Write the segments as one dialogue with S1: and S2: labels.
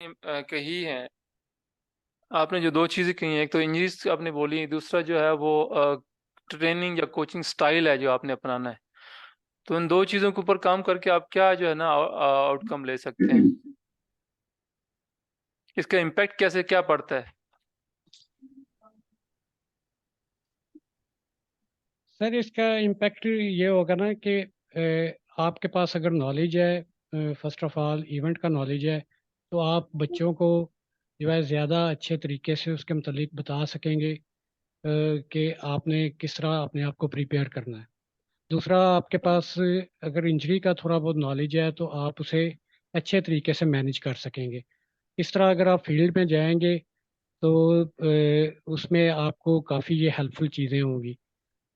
S1: कही है, आपने जो दो चीज़ें कही हैं, एक तो इंजरीज आपने बोली, दूसरा जो है वो ट्रेनिंग या कोचिंग स्टाइल है जो आपने अपनाना है। तो इन दो चीज़ों के ऊपर काम करके आप क्या जो है ना आउटकम ले सकते हैं? इसका इम्पैक्ट कैसे क्या पड़ता है?
S2: सर इसका इम्पैक्ट ये होगा ना कि आपके पास अगर नॉलेज है, फर्स्ट ऑफ ऑल इवेंट का नॉलेज है, तो आप बच्चों को जो है ज़्यादा अच्छे तरीके से उसके मतलब बता सकेंगे कि आपने किस तरह अपने आप को प्रिपेयर करना है। दूसरा, आपके पास अगर इंजरी का थोड़ा बहुत नॉलेज है तो आप उसे अच्छे तरीके से मैनेज कर सकेंगे। इस तरह अगर आप फील्ड में जाएंगे तो उसमें आपको काफ़ी ये हेल्पफुल चीज़ें होंगी।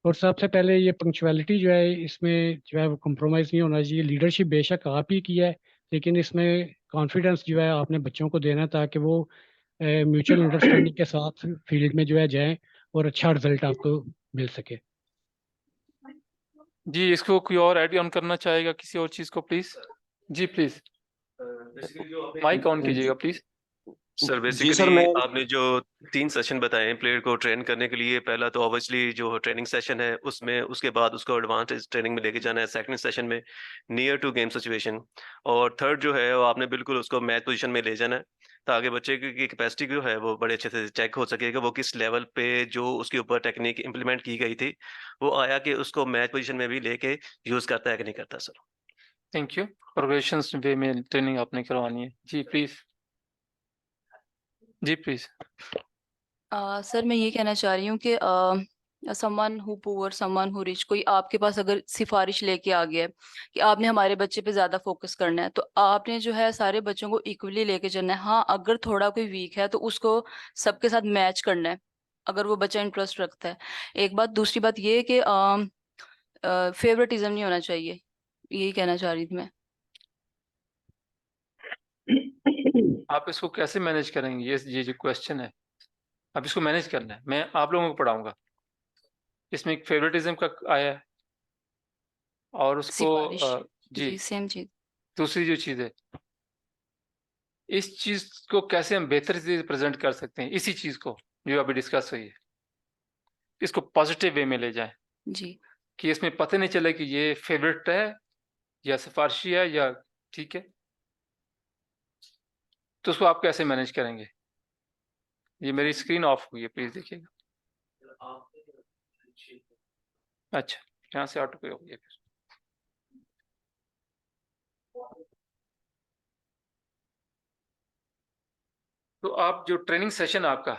S2: और सबसे पहले ये पंक्चुअलिटी जो है इसमें जो है वो कॉम्प्रोमाइज़ नहीं होना चाहिए। लीडरशिप बेशक आप ही की है, लेकिन इसमें कॉन्फिडेंस जो है आपने बच्चों को देना है ताकि वो म्यूचुअल अंडरस्टैंडिंग के साथ फील्ड में जो है जाएं और अच्छा रिजल्ट आपको मिल सके।
S1: जी, इसको कोई और ऐड ऑन करना चाहेगा किसी और चीज़ को प्लीज़? जी, प्लीज़।
S3: बेसिकली जो
S1: माइक ऑन
S3: आपने
S1: कीजिएगा प्लीज़।
S3: सर
S4: जी सर,
S3: बेसिकली
S4: मैं
S3: आपने जो 3 सेशन बताए हैं प्लेयर को ट्रेन करने के लिए, पहला तो ऑब्वियसली जो ट्रेनिंग सेशन है उसमें, उसके बाद उसको एडवांस ट्रेनिंग में लेके जाना है, सेकंड सेशन में नियर टू गेम सिचुएशन, और थर्ड जो है वो आपने बिल्कुल उसको मैच पोजीशन में ले जाना है ताकि बच्चे की कैपेसिटी जो है वो बड़े अच्छे से चेक हो सके कि वो किस लेवल पे जो उसके ऊपर टेक्निक इंप्लीमेंट की गई थी वो आया कि उसको मैच पोजीशन में भी लेके यूज करता है कि नहीं करता sir.
S1: Thank you. Progressions way में ट्रेनिंग आपने करवानी है। जी, प्लीज़। जी, प्लीज़।
S5: सर मैं ये कहना चाह रही हूँ कि someone who poor someone who rich, कोई आपके पास अगर सिफारिश लेके आ गया है कि आपने हमारे बच्चे पे ज्यादा फोकस करना है, तो आपने जो है सारे बच्चों को इक्वली लेके चलना है। हाँ, अगर थोड़ा कोई वीक है तो उसको सबके साथ मैच करना है, अगर वो बच्चा इंटरेस्ट रखता है। एक बात, दूसरी बात ये है कि फेवरेटिज्म नहीं होना चाहिए, यही कहना चाह रही थी मैं।
S1: आप इसको कैसे मैनेज करेंगे? ये जो क्वेश्चन है, अब इसको मैनेज करना है। मैं आप लोगों को पढ़ाऊँगा। इसमें एक फेवरेटिज्म का आया है और उसको
S5: सिफारिश।
S1: जी,
S5: जी, सेम चीज।
S1: दूसरी जो चीज़ है, इस चीज़ को कैसे हम बेहतर से प्रेज़ेंट कर सकते हैं, इसी चीज़ को जो अभी डिस्कस हुई है, इसको पॉज़िटिव वे में ले जाएँ
S5: जी।
S1: कि इसमें पता नहीं चले कि ये फेवरेट है या सिफ़ारिशी है या ठीक है। तो उसको आप कैसे मैनेज करेंगे? ये मेरी स्क्रीन ऑफ हुई है, प्लीज़ देखिएगा। अच्छा, यहाँ से ऑटो पे हो गई है फिर। तो आप जो ट्रेनिंग सेशन आपका,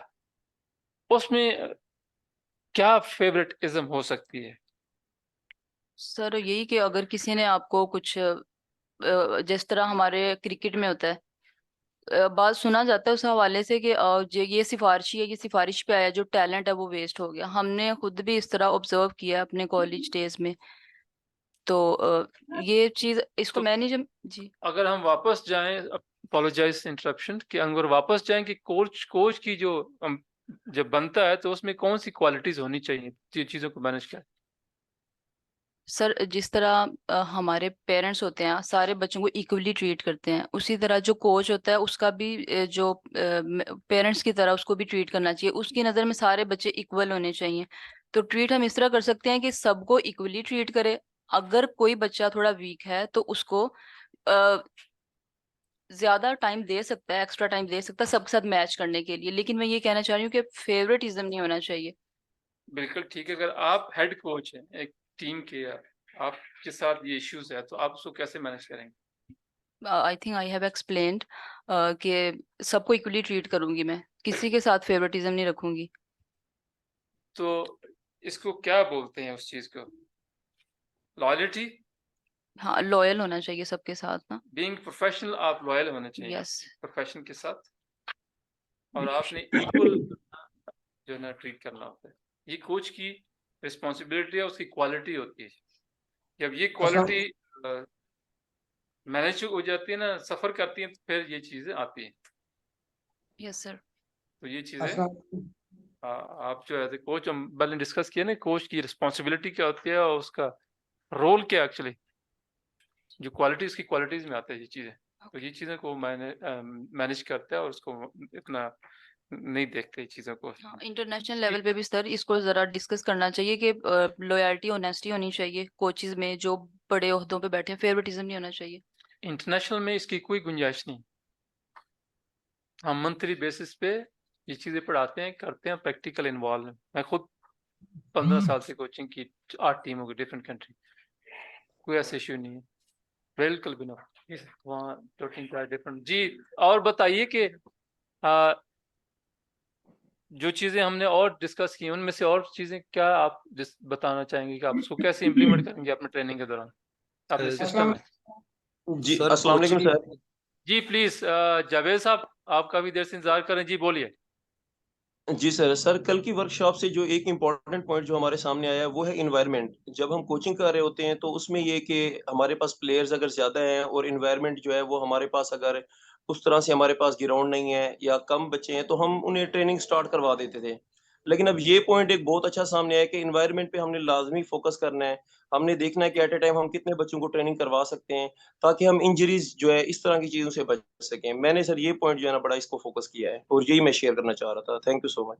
S1: उसमें क्या फेवरेटिज़्म हो सकती है?
S5: सर यही कि अगर किसी ने आपको कुछ जिस तरह हमारे क्रिकेट में होता है, बात सुना जाता है उस हवाले से कि ये सिफारिशी है, ये सिफारिश पे आया, जो टैलेंट है वो वेस्ट हो गया। हमने खुद भी इस तरह ऑब्जर्व किया है अपने कॉलेज डेज में। तो ये चीज इसको
S1: तो
S5: मैनेज। जी।
S1: अगर हम वापस जाएँ, अपोलोजाइज़ इंटरप्शन, कि अगर वापस जाएँ कि कोच कोच की जो जब बनता है तो उसमें कौन-सी क्वालिटीज़ होनी चाहिए, ये चीज़ों को मैनेज करें?
S5: सर जिस तरह हमारे पेरेंट्स होते हैं सारे बच्चों को इक्वली ट्रीट करते हैं, उसी तरह जो कोच होता है उसका भी जो पेरेंट्स की तरह उसको भी ट्रीट करना चाहिए। उसकी नज़र में सारे बच्चे इक्वल होने चाहिए। तो ट्रीट हम इस तरह कर सकते हैं कि सबको इक्वली ट्रीट करे। अगर कोई बच्चा थोड़ा वीक है तो उसको अ, ज्यादा टाइम दे सकता है, एक्स्ट्रा टाइम दे सकता है सबके साथ मैच करने के लिए। लेकिन मैं ये कहना चाह रही हूँ कि फेवरेटिज्म नहीं होना चाहिए।
S1: बिल्कुल ठीक है, अगर आप हेड कोच हैं एक टीम के, आपके साथ ये इश्यूज़ है, तो आप उसको कैसे मैनेज करेंगे?
S5: I think I have explained कि सबको इक्वली ट्रीट करूंगी मैं, किसी के साथ फेवरेटिज्म नहीं रखूंगी।
S1: तो इसको क्या बोलते हैं उस चीज़ को? लॉयल्टी?
S5: हाँ, लॉयल होना चाहिए सबके साथ ना।
S1: बीइंग प्रोफेशनल आप लॉयल होने चाहिए
S5: यस।
S1: अपने प्रोफेशन के साथ, और आपने इक्वल जो है ना ट्रीट करना होता है। ये कोच की रिस्पॉन्सिबिलिटी है, उसकी क्वालिटी होती है। जब ये
S4: असल
S1: क्वालिटी मैनेज हो जाती है ना, सफ़र करती है, तो फिर ये चीज़ें आती हैं।
S5: Yes sir.
S1: तो ये चीज़ें
S4: असल
S1: आप जो एज़ अ कोच, हम पहले डिस्कस किया ना, कोच की रिस्पॉन्सिबिलिटी क्या होती है और उसका रोल क्या एक्चुअली, जो क्वालिटी उसकी क्वालिटीज़ में आता है ये चीज़ें। तो ये चीज़ों को मैनेज करते हैं और उसको इतना नहीं देखते चीज़ों को।
S5: इंटरनेशनल लेवल पे भी सर इसको जरा डिस्कस करना चाहिए कि लॉयल्टी ऑनेस्टी होनी चाहिए कोचेज में जो बड़े ओहदों पे बैठे हैं, फेवरेटिज्म नहीं होना चाहिए।
S1: इंटरनेशनल में इसकी कोई गुंजाइश नहीं। हम मंथली बेसिस पे ये चीज़ें पढ़ाते हैं, करते हैं, प्रैक्टिकल इन्वॉल्व हैं। मैं खुद 15 साल से कोचिंग की 8 टीमों की डिफरेंट कंट्री, कोई ऐसा इश्यू नहीं है, बिल्कुल भी नहीं। वहाँ 2-3-4 डिफरेंट। जी, और बताइए कि जो चीज़ें हमने और डिस्कस की उनमें से और चीज़ें क्या आप बताना चाहेंगे कि आप उसको कैसे इम्प्लीमेंट करेंगे अपने ट्रेनिंग के दौरान अपने सिस्टम में?
S4: जी
S3: सर,
S4: अस्सलाम वालेकुम
S3: कोचिंग
S4: सर।
S1: जी प्लीज जावेद साहब, आप काफी देर से इंतजार कर रहे हैं। जी बोलिए।
S4: जी सर, कल की वर्कशॉप से जो एक इम्पोर्टेंट पॉइंट जो हमारे सामने आया है वो है एनवायरनमेंट। जब हम कोचिंग कर रहे होते हैं तो उसमें ये कि हमारे पास प्लेयर्स अगर ज़्यादा हैं और एनवायरनमेंट जो है वो हमारे पास अगर उस तरह से हमारे पास ग्राउंड नहीं है या कम बच्चे हैं तो हम उन्हें ट्रेनिंग स्टार्ट करवा देते थे। लेकिन अब ये पॉइंट एक बहुत अच्छा सामने आया कि एनवायरनमेंट पे हमने लाज़मी फ़ोकस करना है। हमने देखना है कि एट अ टाइम हम कितने बच्चों को ट्रेनिंग करवा सकते हैं ताकि हम इंजरीज़ जो है इस तरह की चीज़ों से बच सकें। मैंने सर ये पॉइंट जो है ना बड़ा इसको फ़ोकस किया है और यही मैं शेयर करना चाह रहा था। Thank you so much.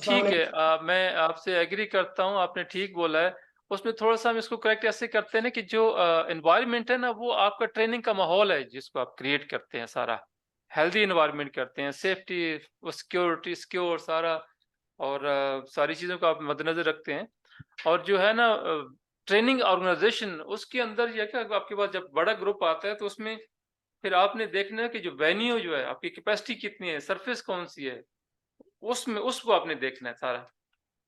S1: ठीक है, मैं आपसे एग्री करता हूँ, आपने ठीक बोला है। उसमें थोड़ा-सा हम इसको करेक्ट ऐसे करते हैं ना कि जो एनवायरनमेंट है ना, वो आपका ट्रेनिंग का माहौल है जिसको आप क्रिएट करते हैं सारा। हेल्दी एनवायरनमेंट करते हैं, सेफ्टी, वो सिक्योरिटी, सिक्योर सारा, और सारी चीज़ों को आप मद्देनज़र रखते हैं। और जो है ना ट्रेनिंग ऑर्गेनाइज़ेशन, उसके अंदर ये है कि आपके पास जब बड़ा ग्रुप आता है तो उसमें फिर आपने देखना है कि जो वेन्यू जो है, आपकी कैपेसिटी कितनी है, सरफेस कौन-सी है, उसमें उसको आपने देखना है सारा।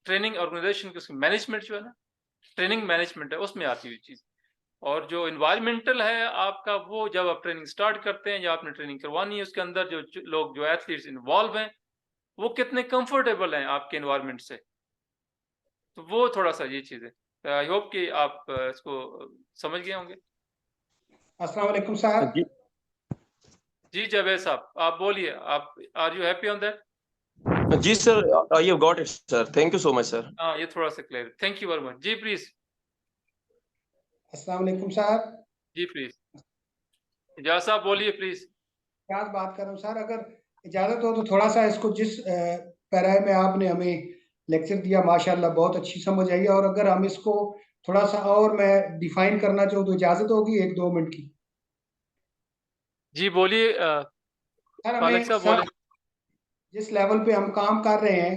S1: ट्रेनिंग ऑर्गेनाइजेशन की उसकी मैनेजमेंट जो है ना, ट्रेनिंग मैनेजमेंट है, उसमें आती हुई चीज़। और जो एनवायरमेंटल है आपका, वो जब आप ट्रेनिंग स्टार्ट करते हैं या आपने ट्रेनिंग करवानी है, उसके अंदर जो लोग, जो एथलीट्स इन्वॉल्व हैं, वो कितने कंफर्टेबल हैं आपके एनवायरनमेंट से। तो वो थोड़ा-सा ये चीज़ है। आई होप कि आप इसको समझ गए होंगे।
S6: अस्सलाम वालेकुम सर।
S4: जी
S1: जी जावेद साहब, आप बोलिए, आप are you happy on that?
S4: जी sir, I have got it sir. Thank you so much sir.
S1: हाँ, ये थोड़ा-सा क्लियर है। Thank you very much. जी प्लीज़।
S6: अस्सलाम वालेकुम सर।
S1: Ji please. इजाज़ साहब बोलिए प्लीज़।
S6: क्या बात कर रहा हूँ सर, अगर इजाज़त हो तो थोड़ा सा इसको जिस पैरा में आपने हमें लेक्चर दिया माशाल्लाह बहुत अच्छी समझ आई है, और अगर हम इसको थोड़ा सा और मैं डिफाइन करना चाहूँ तो इजाज़त होगी 1-2 मिनट की?
S1: जी बोलिए
S6: सर
S1: फालिक
S6: हमें
S1: साहब
S6: सब
S1: बोलिए।
S6: जिस लेवल पे हम काम कर रहे हैं,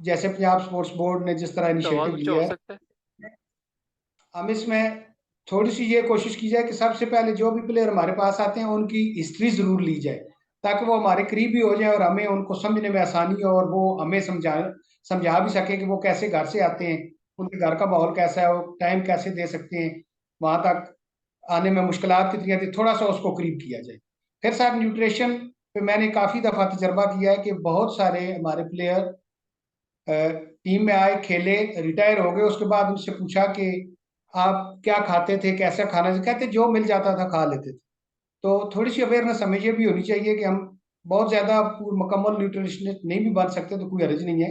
S6: जैसे पंजाब स्पोर्ट्स बोर्ड ने जिस तरह
S1: सवाल
S6: इनिशिएटिव
S1: ऊँचा हो
S6: लिया है,
S1: सकता है?
S6: हम इसमें थोड़ी सी ये कोशिश की जाए कि सबसे पहले जो भी प्लेयर हमारे पास आते हैं उनकी हिस्ट्री ज़रूर ली जाए, ताकि वो हमारे करीब भी हो जाए और हमें उनको समझने में आसानी हो, और वो हमें समझा भी सके कि वो कैसे घर से आते हैं, उनके घर का माहौल कैसा है, वो टाइम कैसे दे सकते हैं, वहाँ तक आने में मुश्किलात कितनी आती है, थोड़ा सा उसको करीब किया जाए। फिर साहब न्यूट्रिशन पे मैंने काफ़ी दफ़ा तजर्बा किया है कि बहुत सारे हमारे प्लेयर टीम में आए, खेले, रिटायर हो गए, उसके बाद उनसे पूछा कि आप क्या खाते थे, कैसा खाना, कहते जो मिल जाता था खा लेते थे। तो थोड़ी सी अवेयरनेस हमें ये भी होनी चाहिए कि हम बहुत ज्यादा मुकम्मल न्यूट्रिशनिस्ट नहीं भी बन सकते तो कोई हर्ज नहीं है,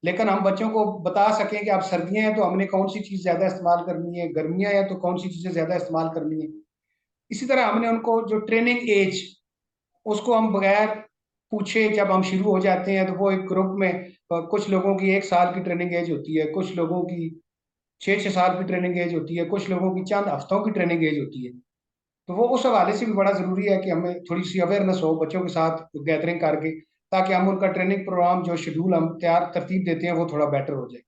S6: लेकिन हम बच्चों को बता सकें कि आप सर्दियां हैं तो हमने कौन सी चीज ज्यादा इस्तेमाल करनी है, गर्मियां हैं तो कौन सी चीजें ज्यादा इस्तेमाल करनी है। इसी तरह हमने उनको जो ट्रेनिंग एज, उसको हम बगैर पूछे जब हम शुरू हो जाते हैं तो वो एक ग्रुप में कुछ लोगों की 1 साल की ट्रेनिंग एज होती है, कुछ लोगों की 6-6 साल की ट्रेनिंग एज होती है, कुछ लोगों की चंद हफ्तों की ट्रेनिंग एज होती है। तो वो उस हवाले से भी बड़ा ज़रूरी है कि हमें थोड़ी सी अवेयरनेस हो बच्चों के साथ गैदरिंग करके, ताकि हम उनका ट्रेनिंग प्रोग्राम जो शेड्यूल हम तैयार तरतीब देते हैं वो थोड़ा बेटर हो जाए।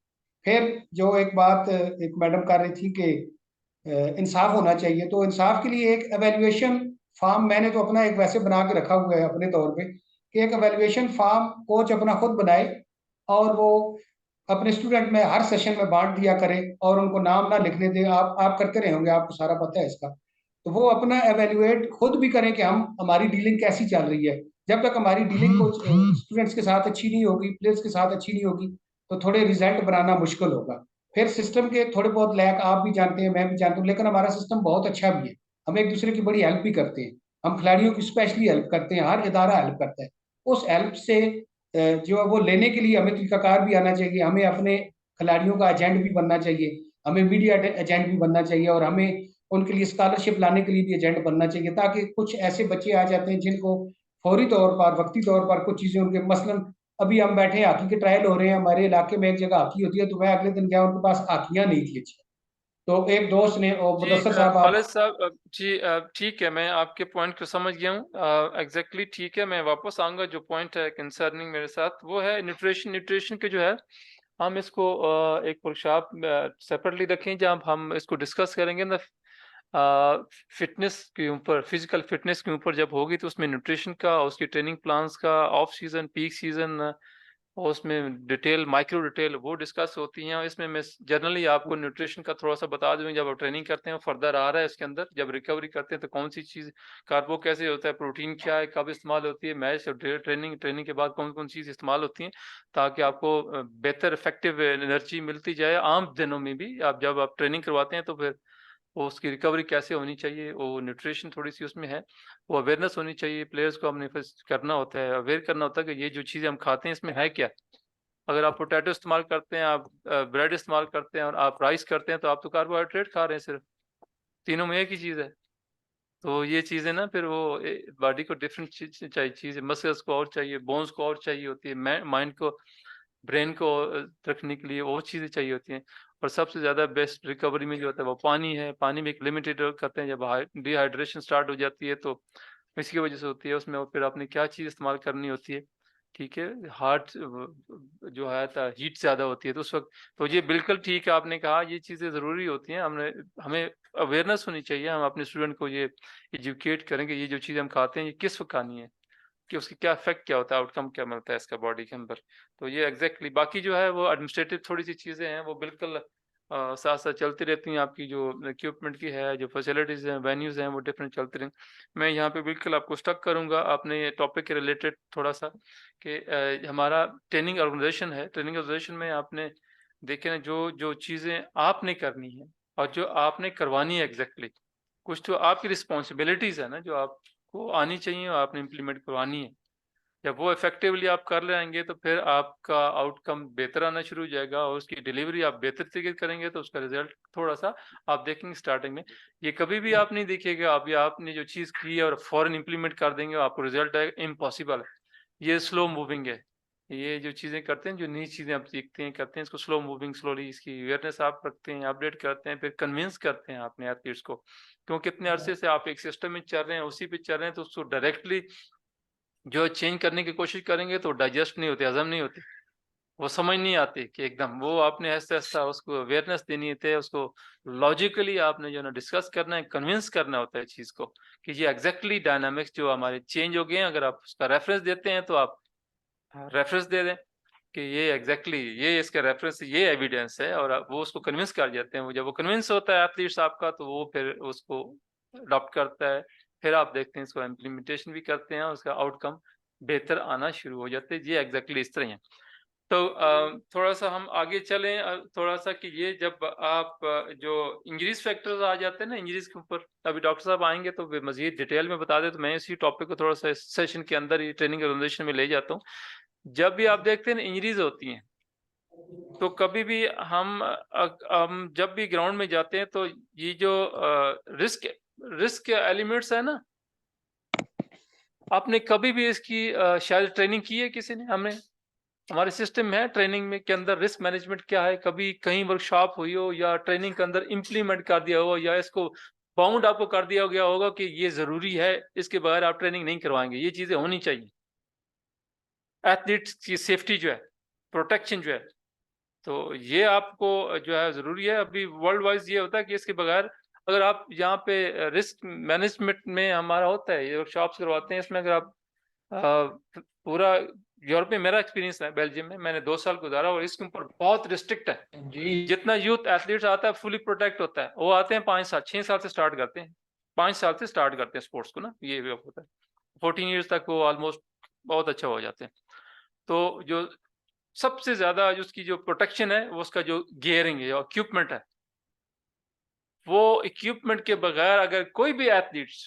S6: फिर जो एक बात एक मैडम कर रही थी कि इंसाफ होना चाहिए, तो इंसाफ के लिए एक एवेल्युएशन फॉर्म मैंने तो अपना एक वैसे बना के रखा हुआ है अपने तौर पे कि एक एवेल्युएशन फॉर्म कोच अपना खुद बनाए और वो अपने स्टूडेंट में हर सेशन में बांट दिया करे और उनको नाम ना लिखने दे। आप करते रहे होंगे, आपको सारा पता है इसका। तो वो अपना एवेल्युएट खुद भी करें कि हम हमारी डीलिंग कैसी चल रही है। जब तक हमारी डीलिंग को स्टूडेंट्स के साथ अच्छी नहीं होगी, प्लेयर्स के साथ अच्छी नहीं होगी, तो थोड़े रिजल्ट बनाना मुश्किल होगा। फिर सिस्टम के थोड़े बहुत लैक आप भी जानते हैं, मैं भी जानता हूँ, लेकिन हमारा सिस्टम बहुत अच्छा भी है। हम एक दूसरे की बड़ी हेल्प भी करते हैं, हम खिलाड़ियों की स्पेशली हेल्प करते हैं, हर इदारा हेल्प करता है। उस हेल्प से जो है वो लेने के लिए हमें तरीकाकार भी आना चाहिए, हमें अपने खिलाड़ियों का एजेंट भी बनना चाहिए, हमें मीडिया एजेंट भी बनना चाहिए, और हमें उनके लिए स्कॉलरशिप लाने के लिए भी एजेंट बनना चाहिए, ताकि कुछ ऐसे बच्चे आ जाते हैं जिनको फौरी तौर पर, वक्ती तौर पर कुछ चीजें उनके, मसलन अभी हम बैठे हैं, हॉकी के ट्रायल हो रहे हैं हमारे इलाके में, एक जगह हॉकी होती है, तो मैं अगले दिन गया, उनके पास हॉकियां नहीं थी अच्छी। तो एक दोस्त ने, और
S1: जी
S6: मुदस्सर साहब आप,
S1: खालिद साहब जी ठीक है, मैं आपके पॉइंट को समझ गया हूँ एग्जैक्टली ठीक है। मैं वापस आऊँगा, जो पॉइंट है कंसर्निंग मेरे साथ वो है न्यूट्रिशन के जो है, हम इसको एक वर्कशॉप सेपरेटली रखें जहाँ हम इसको डिस्कस करेंगे ना। फिटनेस के ऊपर, फिजिकल फिटनेस के ऊपर जब होगी तो उसमें न्यूट्रिशन का, उसकी ट्रेनिंग प्लान्स का, ऑफ सीजन, पीक सीजन, और उसमें डिटेल, माइक्रो डिटेल वो डिस्कस होती हैं। और इसमें मैं जनरली आपको न्यूट्रिशन का थोड़ा सा बता दूं, जब आप ट्रेनिंग करते हैं फर्दर आ रहा है इसके अंदर, जब रिकवरी करते हैं तो कौन सी चीज़, कार्बो कैसे होता है, प्रोटीन क्या है, कब इस्तेमाल होती है, मैच और ट्रेनिंग के बाद कौन कौन चीज़ इस्तेमाल होती है, ताकि आपको बेहतर इफेक्टिव एनर्जी मिलती जाए। आम दिनों में भी आप जब आप ट्रेनिंग करवाते हैं तो फिर वो उसकी रिकवरी कैसे होनी चाहिए, वो न्यूट्रिशन थोड़ी सी उसमें है, वो अवेयरनेस होनी चाहिए। प्लेयर्स को हमने फिर करना होता है, अवेयर करना होता है कि ये जो चीज़ें हम खाते हैं इसमें है क्या। अगर आप पोटैटो इस्तेमाल करते हैं, आप ब्रेड इस्तेमाल करते हैं और आप राइस करते हैं, तो आप तो कार्बोहाइड्रेट खा रहे हैं सिर्फ, तीनों में एक ही चीज़ है। तो ये चीज़ें ना फिर वो बॉडी को डिफरेंट चीज़ चाहिए, चीज़ें मसल्स को और चाहिए, बोन्स को और चाहिए होती है, माइंड को, ब्रेन को रखने के लिए वो चीज़ें चाहिए होती हैं। और सबसे ज़्यादा बेस्ट रिकवरी में जो होता है वो पानी है। पानी में एक लिमिटेड करते हैं, जब डिहाइड्रेशन स्टार्ट हो जाती है तो इसकी वजह से होती है। उसमें और फिर आपने क्या चीज़ इस्तेमाल करनी होती है, ठीक है, हार्ट जो है हीट ज़्यादा होती है तो उस वक्त, तो ये बिल्कुल ठीक है आपने कहा, ये चीज़ें ज़रूरी होती हैं। हमें अवेयरनेस होनी चाहिए, हम अपने स्टूडेंट को ये एजुकेट करेंगे, ये जो चीज़ हम खाते हैं ये किस वक्त खानी है, कि उसकी क्या इफेक्ट क्या होता है, आउटकम क्या मिलता है इसका बॉडी के अंदर। तो ये एग्जैक्टली बाकी जो है वो एडमिनिस्ट्रेटिव थोड़ी सी चीज़ें हैं, वो बिल्कुल साथ साथ चलती रहती हैं। आपकी जो इक्विपमेंट की है, जो फैसिलिटीज़ हैं, वेन्यूज़ हैं, वो डिफरेंट चलती रहें। मैं यहाँ पे बिल्कुल आपको स्टक करूँगा अपने टॉपिक के रिलेटेड थोड़ा सा, कि हमारा ट्रेनिंग ऑर्गेनाइजेशन है, ट्रेनिंग ऑर्गेनाइजेशन में आपने देखे ना, जो जो चीज़ें आपने करनी है और जो आपने करवानी है एग्जैक्टली, कुछ तो आपकी रिस्पॉन्सिबिलिटीज़ है ना जो आपको आनी चाहिए और आपने इम्प्लीमेंट करवानी है। जब वो इफेक्टिवली आप कर लेंगे तो फिर आपका आउटकम बेहतर आना शुरू हो जाएगा, और उसकी डिलीवरी आप बेहतर तरीके से करेंगे तो उसका रिजल्ट थोड़ा सा आप देखेंगे स्टार्टिंग में। ये कभी भी आप नहीं देखिएगा अभी आपने जो चीज़ की है और फौरन इम्प्लीमेंट कर देंगे आपको रिजल्ट आएगा, इम्पॉसिबल है। ये स्लो मूविंग है। ये जो चीज़ें करते हैं, जो नई चीज़ें आप सीखते हैं, करते हैं, इसको स्लो मूविंग, स्लोली इसकी अवेयरनेस आप रखते हैं, अपडेट करते हैं, फिर कन्विंस करते हैं अपने एथलीट्स को। क्योंकि इतने अरसे से आप एक सिस्टम में चल रहे हैं, उसी पे चल रहे हैं, तो उसको डायरेक्टली जो चेंज करने की कोशिश करेंगे तो डाइजेस्ट नहीं होते, हजम नहीं होते, वो समझ नहीं आती कि एकदम वो आपने ऐसा उसको अवेयरनेस देनी होती है, उसको लॉजिकली आपने जो ना डिस्कस करना है, कन्विंस करना होता है चीज़ को, कि ये एग्जैक्टली डायनामिक्स जो हमारे चेंज हो गए हैं। अगर आप उसका रेफरेंस देते हैं तो आप रेफरेंस दे दें कि ये एग्जैक्टली ये इसका रेफरेंस, ये एविडेंस है, और वो उसको कन्विंस कर जाते हैं। वो जब वो कन्विंस होता है एथलीट्स आपका, तो वो फिर उसको अडॉप्ट करता है, फिर आप देखते हैं इसको इम्प्लीमेंटेशन भी करते हैं, उसका आउटकम बेहतर आना शुरू हो जाते हैं। ये एग्जैक्टली इस तरह है। तो थोड़ा सा हम आगे चलें, थोड़ा सा कि ये जब आप जो इंजरीज फैक्टर्स आ जाते हैं ना, इंजरीज के ऊपर अभी डॉक्टर साहब आएंगे तो मजीद डिटेल में बता दे, तो मैं इसी टॉपिक को थोड़ा सा इस सेशन के अंदर ही ट्रेनिंग ऑर्गेनाइजेशन में ले जाता हूँ। जब भी आप देखते हैं इंजरीज होती हैं, तो कभी भी हम जब भी ग्राउंड में जाते हैं तो ये जो रिस्क एलिमेंट्स है ना, आपने कभी भी इसकी शायद ट्रेनिंग की है किसी ने, हमने, हमारे सिस्टम में है ट्रेनिंग में के अंदर रिस्क मैनेजमेंट क्या है, कभी कहीं वर्कशॉप हुई हो या ट्रेनिंग के अंदर इम्प्लीमेंट कर दिया हो, या इसको बाउंड आपको कर दिया गया होगा कि ये जरूरी है, इसके बगैर आप ट्रेनिंग नहीं करवाएंगे। ये चीजें होनी चाहिए। एथलीट्स की सेफ्टी जो है, प्रोटेक्शन जो है, तो ये आपको जो है ज़रूरी है। अभी वर्ल्ड वाइज ये होता है कि इसके बगैर, अगर आप यहाँ पे रिस्क मैनेजमेंट में हमारा होता है, ये वर्कशॉप्स करवाते हैं, इसमें अगर आप पूरा यूरोप में, मेरा एक्सपीरियंस है बेल्जियम में, मैंने 2 साल गुजारा, और इसके ऊपर बहुत रिस्ट्रिक्ट है जी। जितना यूथ एथलीट्स आता है फुली प्रोटेक्ट होता है, वो आते हैं 5 साल 6 साल से स्टार्ट करते हैं, 5 साल से स्टार्ट करते हैं स्पोर्ट्स को ना, ये होता है 14 ईयर्स तक वो ऑलमोस्ट बहुत अच्छा हो जाते हैं। तो जो सबसे ज्यादा उसकी जो प्रोटेक्शन है, वो उसका जो गियरिंग है, इक्विपमेंट है, वो इक्विपमेंट के बगैर अगर कोई भी एथलीट्स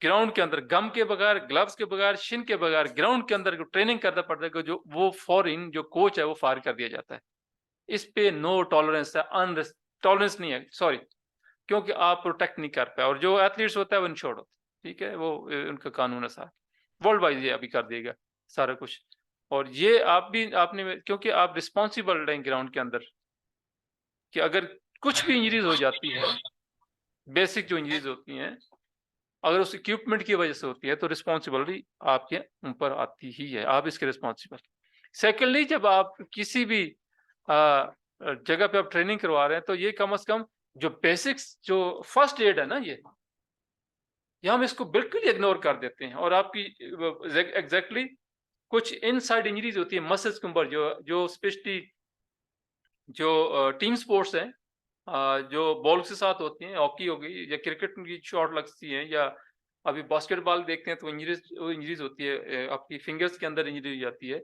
S1: ग्राउंड के अंदर गम के बगैर, ग्लव्स के बगैर, शिन के बगैर ग्राउंड के अंदर ट्रेनिंग करना पड़ता है, जो वो फॉरेन जो कोच है वो फायर कर दिया जाता है। इस पे नो टॉलरेंस है, टॉलरेंस नहीं है, सॉरी, क्योंकि आप प्रोटेक्ट नहीं कर पाए, और जो एथलीट्स होता है वो इंश्योर्ड होता है, ठीक है, वो उनका कानून है सारा, वर्ल्ड वाइड ये अभी कर देगा सारा कुछ। और ये आप भी आपने, क्योंकि आप रिस्पॉन्सिबल रहें ग्राउंड के अंदर, कि अगर कुछ भी इंजरीज हो जाती है, बेसिक जो इंजरीज होती हैं, अगर उस इक्विपमेंट की वजह से होती है तो रिस्पॉन्सिबिलिटी आपके ऊपर आती ही है, आप इसके रिस्पॉन्सिबल। सेकेंडली, जब आप किसी भी जगह पे आप ट्रेनिंग करवा रहे हैं तो ये कम से कम जो बेसिक्स, जो फर्स्ट एड है ना, ये हम इसको बिल्कुल इग्नोर कर देते हैं। और आपकी एग्जैक्टली कुछ इनसाइड इंजरीज होती है मसल्स के ऊपर, जो स्पेशली जो टीम स्पोर्ट्स हैं, जो बॉल के साथ होती हैं, हॉकी हो गई या क्रिकेट की शॉट लगती है, या अभी बास्केटबॉल देखते हैं तो इंजरीज होती है, आपकी फिंगर्स के अंदर इंजरी हो जाती है।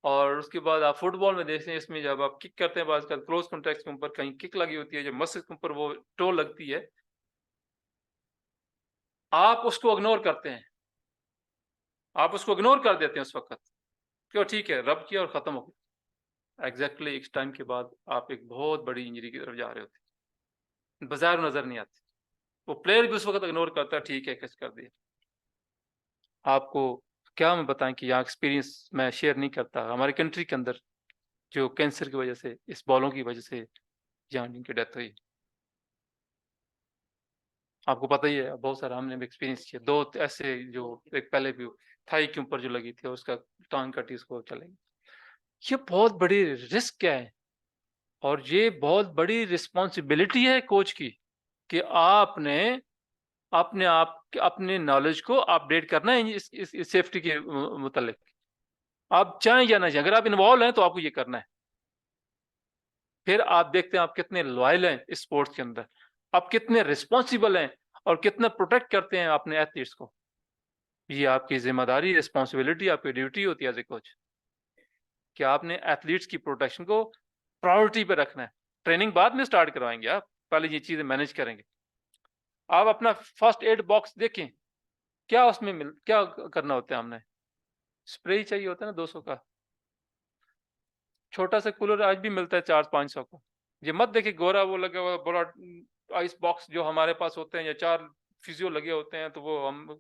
S1: और उसके बाद आप फुटबॉल में देखते हैं, इसमें जब आप किक करते हैं, आजकल क्लोज कॉन्टैक्ट के ऊपर कहीं किक लगी होती है, जब मसल के ऊपर वो टो लगती है, आप उसको इग्नोर करते हैं, आप उसको इग्नोर कर देते हैं उस वक्त, क्यों, ठीक है, रब किया और खत्म हो गया। एग्जैक्टली एक टाइम के बाद आप एक बहुत बड़ी इंजरी की तरफ जा रहे होते हैं, बाजार नजर नहीं आती, वो प्लेयर भी उस वक्त इग्नोर करता है, ठीक है, कैसे कर दिया। आपको क्या मैं बताएं कि यहाँ एक्सपीरियंस मैं शेयर नहीं करता, हमारी कंट्री के अंदर जो कैंसर की वजह से, इस बॉलों की वजह से यहाँ जिनकी डेथ हुई, आपको पता ही है, बहुत सारा हमने भी एक्सपीरियंस किया। दो ऐसे जो एक पहले भी थाई के ऊपर जो लगी थी, उसका टांग कटी, उसको चलेगी। ये बहुत बड़ी रिस्क है, और ये बहुत बड़ी रिस्पॉन्सिबिलिटी है कोच की, कि आपने अपने आप अपने नॉलेज को अपडेट करना है इस सेफ्टी के मुतालिक। आप चाहें या ना चाहें, अगर आप इन्वॉल्व हैं तो आपको ये करना है। फिर आप देखते हैं आप कितने लॉयल हैं इस स्पोर्ट्स के अंदर, आप कितने रिस्पॉन्सिबल हैं, और कितना प्रोटेक्ट करते हैं अपने एथलीट्स को। ये आपकी जिम्मेदारी, रिस्पॉन्सिबिलिटी, आपकी ड्यूटी होती है एज ए कोच, कि आपने एथलीट्स की प्रोटेक्शन को प्रायोरिटी पे रखना है। ट्रेनिंग बाद में स्टार्ट करवाएंगे, आप पहले ये चीजें मैनेज करेंगे। आप अपना फर्स्ट एड बॉक्स देखें, क्या उसमें क्या करना होता है, हमने स्प्रे ही चाहिए होता है ना 200 का, छोटा सा कूलर आज भी मिलता है 400-500 का। ये मत देखिए गोरा वो लगा हुआ बड़ा आइस बॉक्स जो हमारे पास होते हैं, या 4 फिजियो लगे होते हैं, तो वो हम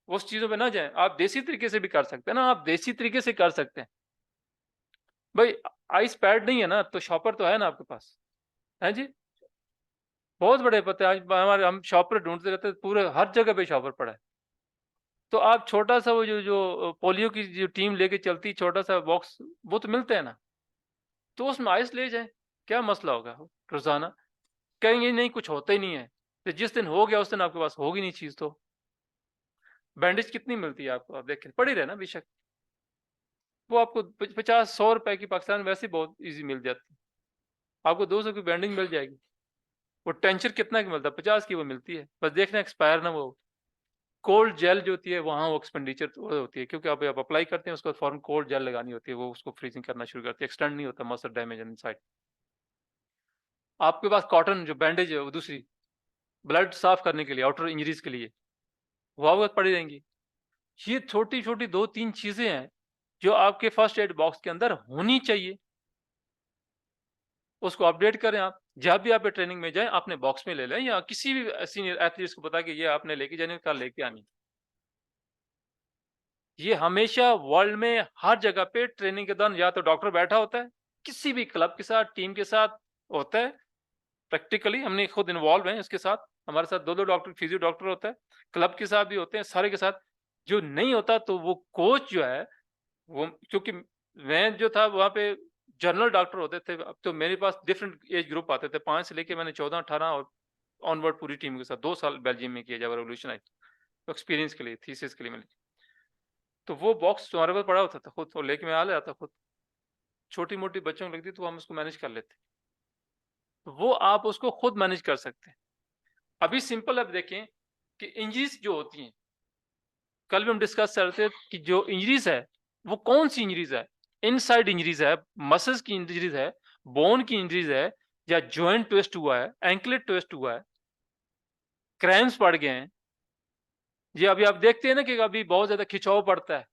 S1: उस चीजों पे ना जाएं। आप देसी तरीके से भी कर सकते हैं ना, आप देसी तरीके से कर सकते हैं भाई। आइस पैड नहीं है ना, तो शॉपर तो है ना आपके पास, है जी, बहुत बड़े पते आज हमारे, हम शॉपर ढूंढते रहते हैं, पूरे हर जगह पे शॉपर पड़ा है। तो आप छोटा सा वो जो पोलियो की जो टीम लेके चलती, छोटा सा बॉक्स, वो तो मिलते हैं ना, तो उसमें आइस ले जाए, क्या मसला होगा। रोजाना कहेंगे नहीं कुछ होता ही नहीं है, तो जिस दिन हो गया उस दिन आपके पास होगी नहीं चीज। तो बैंडेज कितनी मिलती है आपको, आप देखें, पड़ी रहे ना बेशक, वो आपको 50-100 रुपए की पाकिस्तान में वैसे बहुत इजी मिल जाती है, आपको 200 की बैंडेज मिल जाएगी। वो टेंशन कितना की मिलता है, 50 की वो मिलती है, बस देखना एक्सपायर ना वो। कोल्ड जेल जो होती है वहाँ वो एक्सपेंडिचर होती है, क्योंकि आप अप्लाई करते हैं उसको फॉरन कोल्ड जेल लगानी होती है, वो उसको फ्रीजिंग करना शुरू करती है, एक्सटेंड नहीं होता मसल डैमेज इनसाइड। आपके पास कॉटन जो बैंडेज है, वो दूसरी ब्लड साफ करने के लिए, आउटर इंजरीज के लिए, वो आपको पड़ी रहेंगी। ये छोटी छोटी 2-3 चीजें हैं जो आपके फर्स्ट एड बॉक्स के अंदर होनी चाहिए, उसको अपडेट करें। आप जब भी आप ट्रेनिंग में जाएं अपने बॉक्स में ले लें, या किसी भी सीनियर एथलीट्स को बता कि ये आपने लेके जाने, कल लेके आनी। ये हमेशा वर्ल्ड में हर जगह पे ट्रेनिंग के दौरान या तो डॉक्टर बैठा होता है, किसी भी क्लब के साथ, टीम के साथ होता है। प्रैक्टिकली हमने खुद इन्वॉल्व हैं इसके साथ, हमारे साथ 2-2 डॉक्टर, फिजियो डॉक्टर होता है, क्लब के साथ भी होते हैं, सारे के साथ। जो नहीं होता तो वो कोच जो है, वो, क्योंकि मैं जो था वहाँ पे जनरल डॉक्टर होते थे, अब तो मेरे पास डिफरेंट एज ग्रुप आते थे, 5 से लेके मैंने 14-18 और ऑनवर्ड पूरी टीम के साथ 2 साल बेल्जियम में किया जब रेवोल्यूशन आई, तो एक्सपीरियंस के लिए, थीसिस के लिए मिली। तो वो बॉक्स तुम्हारे पास पड़ा होता था, खुद तो लेके मैं आ जाता खुद, छोटी मोटी बच्चों को लगती तो हम उसको मैनेज कर लेते, तो वो आप उसको खुद मैनेज कर सकते हैं। अभी सिंपल अब देखें कि इंजरीज जो होती हैं, कल भी हम डिस्कस कर रहे थे कि जो इंजरीज है वो कौन सी इंजरीज है, इनसाइड इंजरीज है, मसल्स की इंजरीज है, बोन की इंजरीज है, या जॉइंट ट्विस्ट हुआ है, एंकलेट ट्विस्ट हुआ है, क्रैम्स पड़ गए हैं। ये अभी आप देखते हैं ना कि अभी बहुत ज्यादा खिंचाव पड़ता है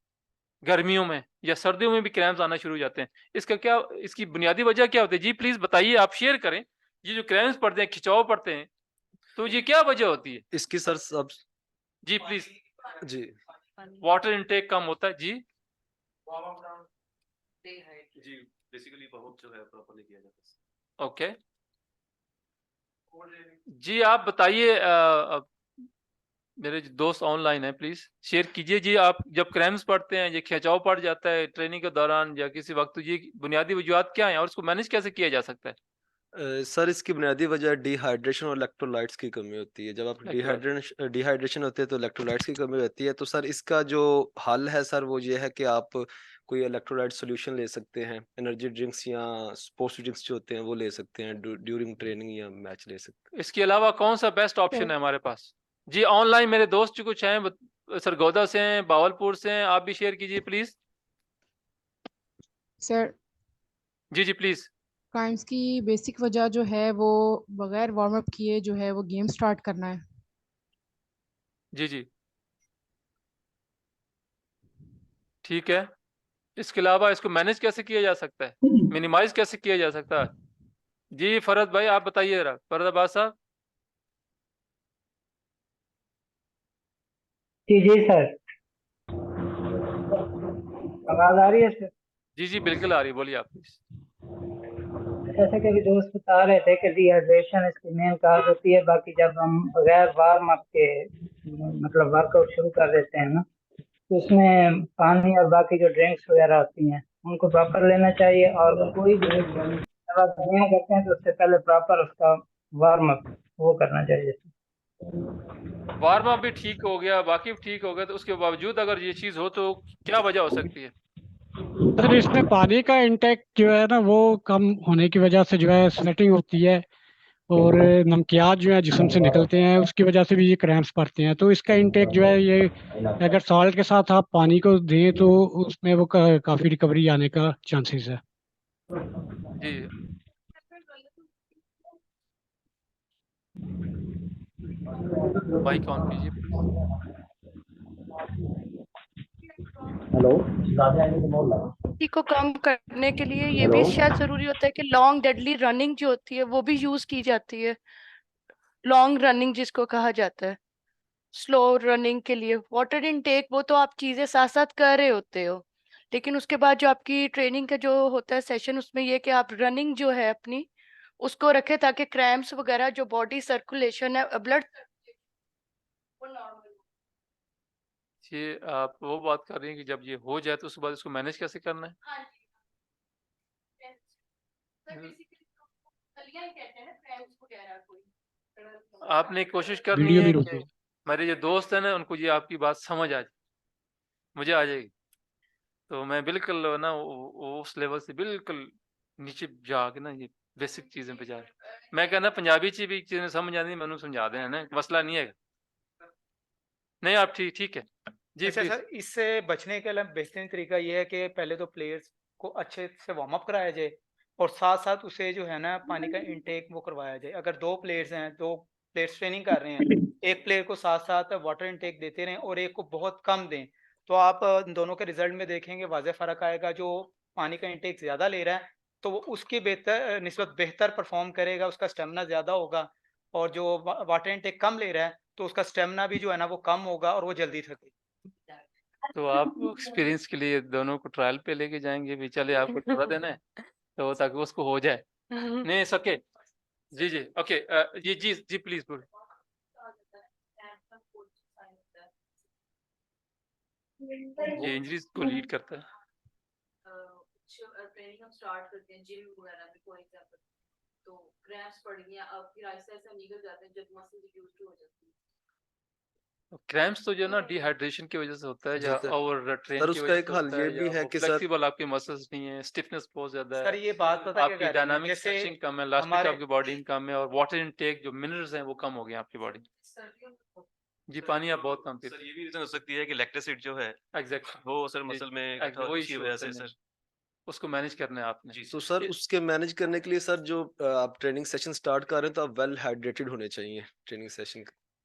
S1: गर्मियों में, या सर्दियों में भी क्रैम्स आना शुरू हो जाते हैं। इसका क्या, इसकी बुनियादी वजह क्या होती है जी, प्लीज बताइए, आप शेयर करें। ये जो क्रैम्स पड़ते हैं, खिंचाव पड़ते हैं, तो ये क्या वजह होती है?
S7: इसकी सर सब
S1: जी प्लीज।
S7: जी
S1: वाटर इनटेक कम होता है जी।
S3: जी बेसिकली बहुत जो है प्रॉपर्ली किया जाता है।
S1: ओके जी, आप बताइए। मेरे जो दोस्त ऑनलाइन है, प्लीज शेयर कीजिए जी। आप जब क्रैम्स पड़ते हैं, ये खिंचाव पड़ जाता है ट्रेनिंग के दौरान या किसी वक्त, तो ये बुनियादी वजूहत क्या है और इसको मैनेज कैसे किया जा सकता है?
S7: सर इसकी बुनियादी वजह डिहाइड्रेशन और इलेक्ट्रोलाइट्स की कमी होती है। जब आप डिहाइड्रेशन होते हैं तो इलेक्ट्रोलाइट्स की कमी होती है। तो सर इसका जो हल है सर वो ये है कि आप कोई इलेक्ट्रोलाइट सॉल्यूशन ले सकते हैं, एनर्जी ड्रिंक्स या स्पोर्ट्स ड्रिंक्स जो होते हैं वो ले सकते हैं, ड्यूरिंग ट्रेनिंग या मैच ले सकते
S1: इसके अलावा कौन सा बेस्ट ऑप्शन है हमारे पास? जी ऑनलाइन मेरे दोस्त जो कुछ हैं, सरगोदा से हैं, बावलपुर से हैं, आप भी शेयर कीजिए प्लीज।
S8: सर
S1: जी जी प्लीज।
S8: क्राइम्स की बेसिक वजह जो है वो बगैर वार्म अप किए जो है वो गेम स्टार्ट करना है।
S1: जी जी ठीक है। इसके अलावा इसको मैनेज कैसे किया जा सकता है, मिनिमाइज कैसे किया जा सकता है? जी फरहद भाई आप बताइए जरा, फरहद अब्बास साहब।
S9: जी जी सर, आवाज आ रही है सर?
S1: जी जी बिल्कुल आ रही है, बोलिए आप प्लीज।
S9: जैसे कि अभी दोस्त बता रहे थे कि डिहाइड्रेशन इसकी मेन काज होती है। बाकी जब हम बगैर वार्म अप के मतलब वर्कआउट शुरू कर देते हैं ना, तो उसमें पानी और बाकी जो ड्रिंक्स वगैरह होती हैं उनको प्रॉपर लेना चाहिए। और कोई भी जब आप गेम करते हैं तो उससे पहले प्रॉपर उसका वार्म अप वो करना चाहिए।
S1: वार्म अप भी ठीक हो गया, बाकी भी ठीक हो गया, तो उसके बावजूद अगर ये चीज हो तो क्या वजह हो सकती है?
S2: सर इसमें पानी का इंटेक जो है ना वो कम होने की वजह से जो है स्वेटिंग होती है और नमकियात जो है जिस्म से निकलते हैं, उसकी वजह से भी ये क्रैम्प्स पड़ते हैं। तो इसका इंटेक जो है ये अगर सॉल्ट के साथ आप पानी को दें तो उसमें वो काफ़ी रिकवरी आने का चांसेस है।
S1: जी माइक ऑन कीजिए प्लीज।
S10: एसिडिटी को कम करने के लिए ये भी शायद जरूरी होता है कि लॉन्ग डेडली रनिंग जो होती है वो भी यूज की जाती है। लॉन्ग रनिंग जिसको कहा जाता है, स्लो रनिंग के लिए वाटर इनटेक वो तो आप चीजें साथ साथ कर रहे होते हो, लेकिन उसके बाद जो आपकी ट्रेनिंग का जो होता है सेशन, उसमें ये कि आप रनिंग जो है अपनी उसको रखें ताकि क्रैम्प्स वगैरह जो बॉडी सर्कुलेशन है ब्लड वो नॉर्मल।
S1: ये आप वो बात कर रही हैं कि जब ये हो जाए तो उसके बाद इसको मैनेज कैसे करना है?
S10: हाँ जी, सर बेसिकली गलियां ही कहते हैं ना क्रैम्प्स वगैरह कोई।
S1: आपने कोशिश करनी
S2: वीडियो
S1: है
S2: भी
S1: कि
S2: रुकी।
S1: मेरे जो दोस्त हैं ना उनको ये आपकी बात समझ आ जाए, मुझे आ जाएगी। तो मैं बिल्कुल ना उस लेवल से बिल्कुल नीचे जाके ना ये बेसिक चीजें पे जा रहा हूं। मैं कहना पंजाबी च भी चीजें समझ आती मैंने समझा देना ना, मसला नहीं है। नहीं आप ठीक ठीक है जी
S11: अच्छा
S1: प्लीज।
S11: सर, इससे बचने के लिए बेहतरीन तरीका ये है कि पहले तो प्लेयर्स को अच्छे से वार्म अप कराया जाए और साथ साथ उसे जो है ना पानी का इंटेक वो करवाया जाए। अगर दो प्लेयर्स ट्रेनिंग कर रहे हैं, एक प्लेयर को साथ साथ वाटर इंटेक देते रहें और एक को बहुत कम दें, तो आप दोनों के रिजल्ट में देखेंगे वाज़ेह फ़र्क आएगा। जो पानी का इंटेक ज़्यादा ले रहा है तो वो उसकी निस्बत बेहतर परफॉर्म करेगा, उसका स्टेमिना ज़्यादा होगा। और जो वाटर इंटेक कम ले रहा है तो उसका स्टेमिना भी जो है ना वो कम होगा और वो जल्दी थकेगा।
S1: तो आप एक्सपीरियंस के लिए दोनों को ट्रायल पे लेके जाएंगे भी, चले आपको थोड़ा देना है तो ताकि उसको हो जाए। नहीं ओके जी जी ओके जी जी जी प्लीज बोल। ये इंजरीज को लीड करता है।
S5: ट्रेनिंग हम स्टार्ट करते हैं जिम वगैरह में फॉर एग्जांपल, तो क्रैम्प्स पड़ गए अब फिर आहिस्ता आहिस्ता निकल जाते हैं जब मसल यूज टू हो जाती है।
S1: क्रैम्प्स तो जो ना डिहाइड्रेशन की वजह से होता है
S7: जी
S1: या
S7: सर।
S1: ओवर ट्रेन
S7: सर
S1: की
S7: उसका
S1: वजह
S7: एक
S1: से
S7: हल
S1: होता
S7: ये
S1: है
S7: भी
S1: या
S7: है
S1: वो
S7: कि सर
S1: फ्लेक्सिबल आपके मसल्स नहीं है, स्टिफनेस बहुत ज्यादा
S11: सर
S1: है,
S11: ये बात पता क्या
S1: आपकी
S11: कह रहे हैं,
S1: डायनामिक
S11: जैसे
S1: स्ट्रेचिंग कम है, इलास्टिक
S11: हमारे
S1: आपकी बॉडी में कम है और वाटर इनटेक जो मिनरल्स हैं वो कम हो गए आपकी बॉडी में। जी पानी आप बहुत कम पीते
S3: सर ये भी रीजन हो सकती है कि लैक्टिक एसिड जो है
S1: हैं। एग्जैक्टली
S3: वो सर मसल में इकट्ठा
S1: वो
S3: होने की
S1: इशू
S3: वजह
S1: होता
S3: से
S1: है,
S3: सर।
S1: उसको मैनेज करना है आपने।
S3: जी
S7: तो सर उसके मैनेज करने के लिए सर जो आप ट्रेनिंग सेशन स्टार्ट कर रहे हैं तो आप वेल हाइड्रेटेड होने चाहिए ट्रेनिंग सेशन।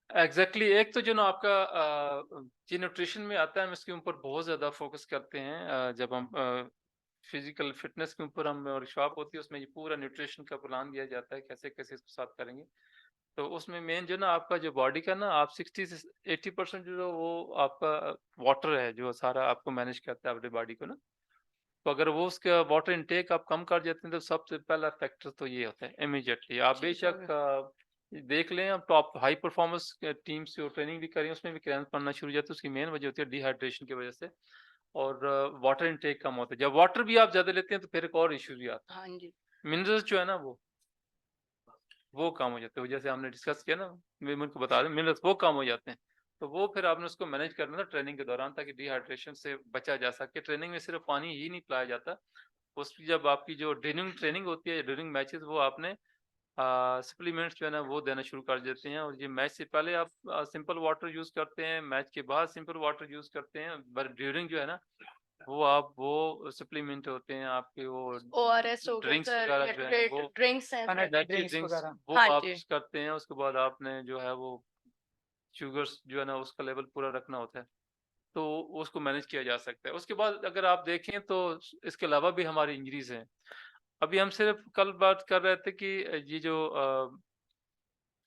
S1: एग्जैक्टली एक तो जो ना आपका ये न्यूट्रिशन में आता है, हम इसके ऊपर बहुत ज़्यादा फोकस करते हैं। जब हम फिजिकल फिटनेस के ऊपर हम वर्कशॉप होती है उसमें ये पूरा न्यूट्रिशन का प्लान दिया जाता है कैसे कैसे इसको साथ करेंगे। तो उसमें मेन जो ना आपका जो बॉडी का ना आप 60 से 80% जो वो आपका वाटर है जो सारा आपको मैनेज करता है अपनी बॉडी को ना। तो अगर वो उसका वाटर इनटेक आप कम कर देते हैं तो सबसे पहला फैक्टर तो ये होता है इमीडिएटली। आप
S10: जी सर।
S1: बेशक देख लें, आप टॉप हाई परफॉर्मेंस टीम्स जो ट्रेनिंग भी करें उसमें भी क्रैम्प पड़ना शुरू हो जाता है। उसकी मेन वजह होती है डिहाइड्रेशन की वजह से और वाटर इनटेक कम होता है। जब वाटर भी आप ज़्यादा लेते हैं तो फिर एक और इश्यू भी आता
S10: हाँ जी।
S1: है। मिनरल्स जो है ना वो कम हो जाते हैं। वो जैसे हमने डिस्कस किया ना, मैं उनको बता दें मिनरल्स वो कम हो जाते हैं। तो वो फिर आपने उसको मैनेज करना था ट्रेनिंग के दौरान ताकि डिहाइड्रेशन से बचा जा सके। ट्रेनिंग में सिर्फ पानी ही नहीं पिलाया जाता, उसकी जब आपकी जो ड्यूरिंग ट्रेनिंग होती है ड्यूरिंग मैचेस वो आपने सप्लीमेंट्स जो है ना वो देना शुरू कर देते हैं। और ये मैच से पहले आप सिंपल वाटर यूज़ करते हैं, मैच के बाद सिंपल वाटर यूज़ करते हैं, बट ड्यूरिंग जो है ना वो सप्लीमेंट होते हैं आपके वो
S10: ORS हो गया
S1: ड्रिंक्स
S10: सर,
S1: वगैरह जो है वो
S10: ड्रिंक्स हैं sir.
S11: Energy
S1: energy
S11: drinks
S1: drinks
S11: वगैरह।
S1: वो
S10: हाँ
S1: आप
S10: जी।
S1: करते हैं। उसके बाद आपने जो है वो शुगर्स जो है ना उसका लेवल पूरा रखना होता है, तो उसको मैनेज किया जा सकता है। उसके बाद अगर आप देखें तो इसके अलावा भी हमारी इंजरीज हैं। अभी हम सिर्फ कल बात कर रहे थे कि ये जो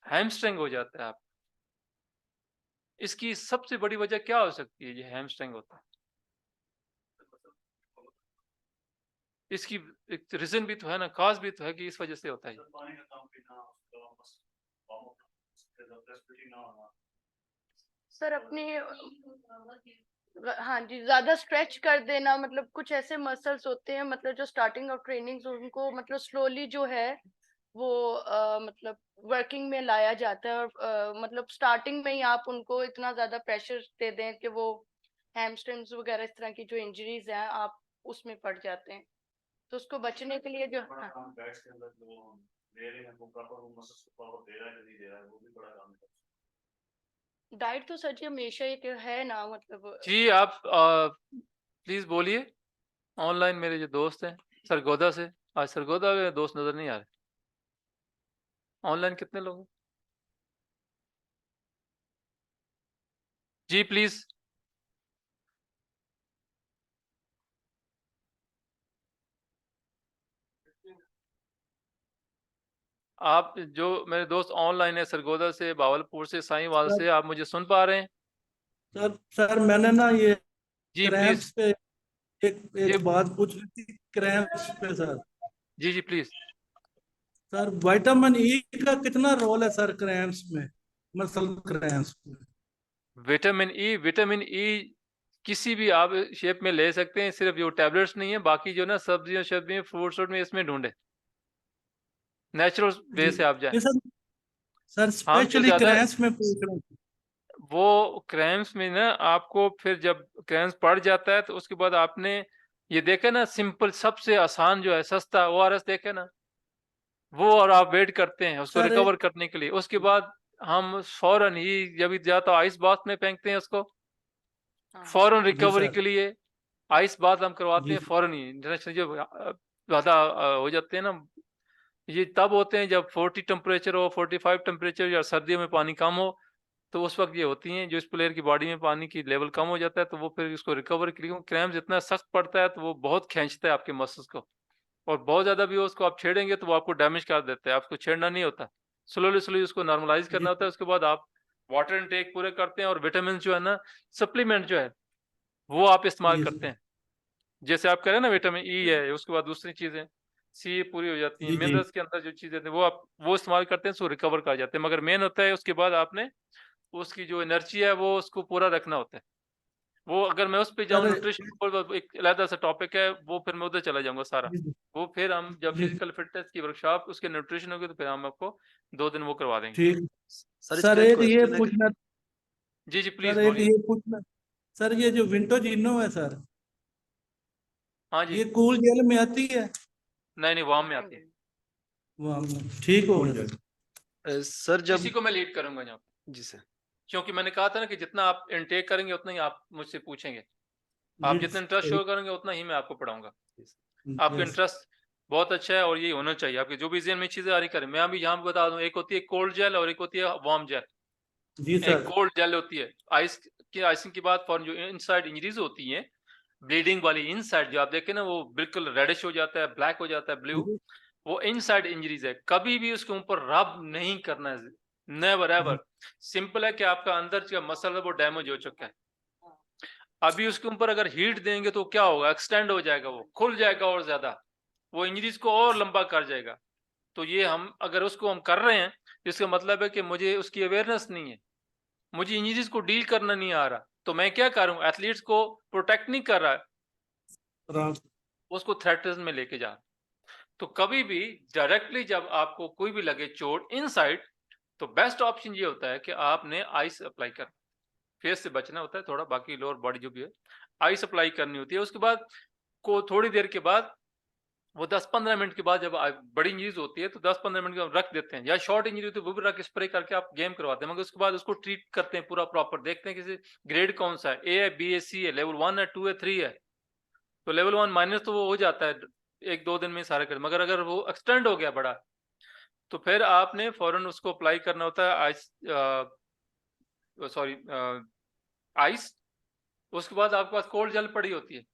S1: हैमस्ट्रिंग हो जाता है आप, इसकी सबसे बड़ी वजह क्या हो सकती है? ये हैमस्ट्रिंग होता है, इसकी एक रीजन भी तो है ना, काज भी तो है कि इस वजह से होता है ये।
S10: सर अपनी हाँ जी, ज्यादा स्ट्रेच कर देना, मतलब कुछ ऐसे मसल्स होते हैं मतलब जो स्टार्टिंग ऑफ ट्रेनिंग उनको मतलब स्लोली जो है वो मतलब वर्किंग में लाया जाता है। और मतलब स्टार्टिंग में ही आप उनको इतना ज्यादा प्रेशर दे दें कि वो हैमस्ट्रिंग्स वगैरह इस तरह की जो इंजरीज हैं आप उसमें पड़ जाते हैं। तो उसको बचने के लिए जो डाइट तो सर जी हमेशा एक है ना, मतलब
S1: जी आप प्लीज बोलिए। ऑनलाइन मेरे जो दोस्त हैं सरगोदा से, आज सरगोदा में दोस्त नजर नहीं आ रहे। ऑनलाइन कितने लोग हैं? जी प्लीज। आप जो मेरे दोस्त ऑनलाइन है सरगोदा से, बावलपुर से, साईंवाल से, आप मुझे सुन पा रहे हैं?
S12: सर मैंने ना ये
S1: जी प्लीज।
S12: क्रैम्प्स पे एक
S1: जी
S12: बात पूछनी थी, क्रैम्प्स पे सर।
S1: जी प्लीज।
S12: सर विटामिन ई का कितना रोल है सर क्रैम्प्स में, मसल क्रैम्प्स में?
S1: विटामिन ई किसी भी आप शेप में ले सकते हैं, सिर्फ ये टैबलेट्स नहीं है, बाकी जो ना सब्जियों सब्जियों फ्रूट्स में इसमें ढूंढे, नेचुरल वे से आप जाए।
S12: नहीं सर
S1: हम जो
S12: स्पेशली
S1: ज्यादा
S12: क्रैम्प्स में पूछ रहा हूँ।
S1: वो क्रैम्प्स में ना आपको फिर जब क्रैम्प्स पड़ जाता है तो उसके बाद आपने ये देखा ना सिंपल सबसे आसान जो है सस्ता ORS देखे ना, वो और आप वेट करते हैं उसको
S12: सर
S1: रिकवर करने के लिए। उसके बाद हम फौरन ही जब या तो आइस बाथ में फेंकते हैं उसको फौरन
S12: जी
S1: रिकवरी
S12: सर।
S1: के लिए, आइस बाथ हम करवाते
S12: जी
S1: हैं फौरन ही। इंटरनेशनल जो ज़्यादा हो जाते हैं ना, ये तब होते हैं जब 40 टेम्परेचर हो, 45 टेम्परेचर, या सर्दियों में पानी कम हो, तो उस वक्त ये होती हैं जो इस प्लेयर की बॉडी में पानी की लेवल कम हो जाता है, तो वो फिर इसको रिकवर के लिए क्रैम्प्स इतना सख्त पड़ता है तो वो बहुत खींचता है आपके मसल्स को, और बहुत ज़्यादा भी उसको आप छेड़ेंगे तो वो आपको डैमेज कर देता है। आपको छेड़ना नहीं होता, स्लोली स्लोली उसको नॉर्मलाइज करना होता है। उसके बाद आप वाटर इनटेक पूरे करते हैं और विटामिन जो है ना, सप्लीमेंट जो है वो आप इस्तेमाल
S12: जी
S1: करते हैं। जैसे आप कह रहे हैं ना विटामिन ई है, उसके बाद दूसरी चीज़ें सी पूरी हो जाती हैं,
S12: जी जी
S1: मिनरल्स के अंदर जो चीज़ें थी वो आप वो इस्तेमाल करते हैं, सो रिकवर कर जाते हैं। मगर मेन होता है उसके बाद आपने उसकी जो एनर्जी है वो उसको पूरा रखना होता है। वो अगर मैं उस पे जाऊँ
S12: सर
S1: न्यूट्रिशन पर, एक अलग सा टॉपिक है वो, फिर मैं उधर चला जाऊँगा सारा।
S12: जी
S1: वो फिर हम जब
S12: जी
S1: फिजिकल फिटनेस की वर्कशॉप उसके न्यूट्रिशन होगी तो फिर हम आपको 2 दिन वो करवा देंगे।
S12: ठीक।
S7: सर
S12: सर
S7: इसका एक
S12: एक ये
S7: क्वेश्चन है कि
S12: पूछना
S1: जी प्लीज
S12: सर एक
S1: बोलिए।
S12: ये पूछना सर, ये जो विंटोजिनो है सर,
S1: हाँ जी।
S12: ये कूल जेल में आती है?
S1: नहीं वार्म में आती है।
S12: वाह ठीक हो गया।
S7: सर जब
S1: इसी को मैं लीड करूंगा यहाँ पे,
S7: जी सर
S1: क्योंकि मैंने कहा था ना कि जितना आप इनटेक करेंगे उतना ही आप मुझसे पूछेंगे। आप
S12: जी
S1: जितना इंटरेस्ट शो करेंगे उतना ही मैं आपको पढ़ाऊंगा। आपका
S12: यस
S1: इंटरेस्ट बहुत अच्छा है और ये होना चाहिए। आपके जो भी जेन में चीजें आ रही करें। मैं अभी यहाँ पे बता दूं, एक होती है कोल्ड जेल और एक होती है वार्म जेल।
S12: जी
S1: एक
S12: सर।
S1: कोल्ड जेल होती है आइसिंग की बात फॉर जो इनसाइड इंजरीज होती हैं, ब्लीडिंग वाली इनसाइड जो आप देखें ना वो बिल्कुल रेडिश हो जाता है, ब्लैक हो जाता है, ब्लू, वो इनसाइड इंजरीज है। कभी भी उसके ऊपर रब नहीं करना है नेवर एवर। सिंपल है कि आपका अंदर का मसल है वो डैमेज हो चुका है, अभी उसके ऊपर अगर हीट देंगे तो क्या होगा, एक्सटेंड हो जाएगा, वो खुल जाएगा और ज्यादा, वो इंजरीज को और लंबा कर जाएगा। तो ये हम अगर उसको हम कर रहे हैं, इसका मतलब है कि मुझे उसकी अवेयरनेस नहीं है, मुझे इंजरीज को डील करना नहीं आ रहा, तो मैं क्या करूं, एथलीट्स को प्रोटेक्ट नहीं कर रहा है, उसको थ्रेटन में लेके जा। तो कभी भी डायरेक्टली जब आपको कोई भी लगे चोट इनसाइड, तो बेस्ट ऑप्शन ये होता है कि आपने आइस अप्लाई कर, फेस से बचना होता है थोड़ा, बाकी लोअर बॉडी जो भी है आइस अप्लाई करनी होती है। उसके बाद को थोड़ी देर के बाद वो 10-15 मिनट के बाद जब बड़ी इंजरीज होती है तो 10-15 मिनट के बाद रख देते हैं, या शॉर्ट इंजरी होती है वो भी रख स्प्रे करके आप गेम करवाते हैं, मगर उसके बाद उसको ट्रीट करते हैं पूरा प्रॉपर, देखते हैं किसी ग्रेड कौन सा है, ए है, बी है, सी है, लेवल 1 है, 2 है, 3 है। तो लेवल 1 माइनस तो वो हो जाता है 1-2 दिन में सारे कर, मगर अगर वो एक्सटेंड हो गया बड़ा, तो फिर आपने फौरन उसको अप्लाई करना होता है आइस, सॉरी आइस। उसके बाद आपके पास कोल्ड जेल पड़ी होती है,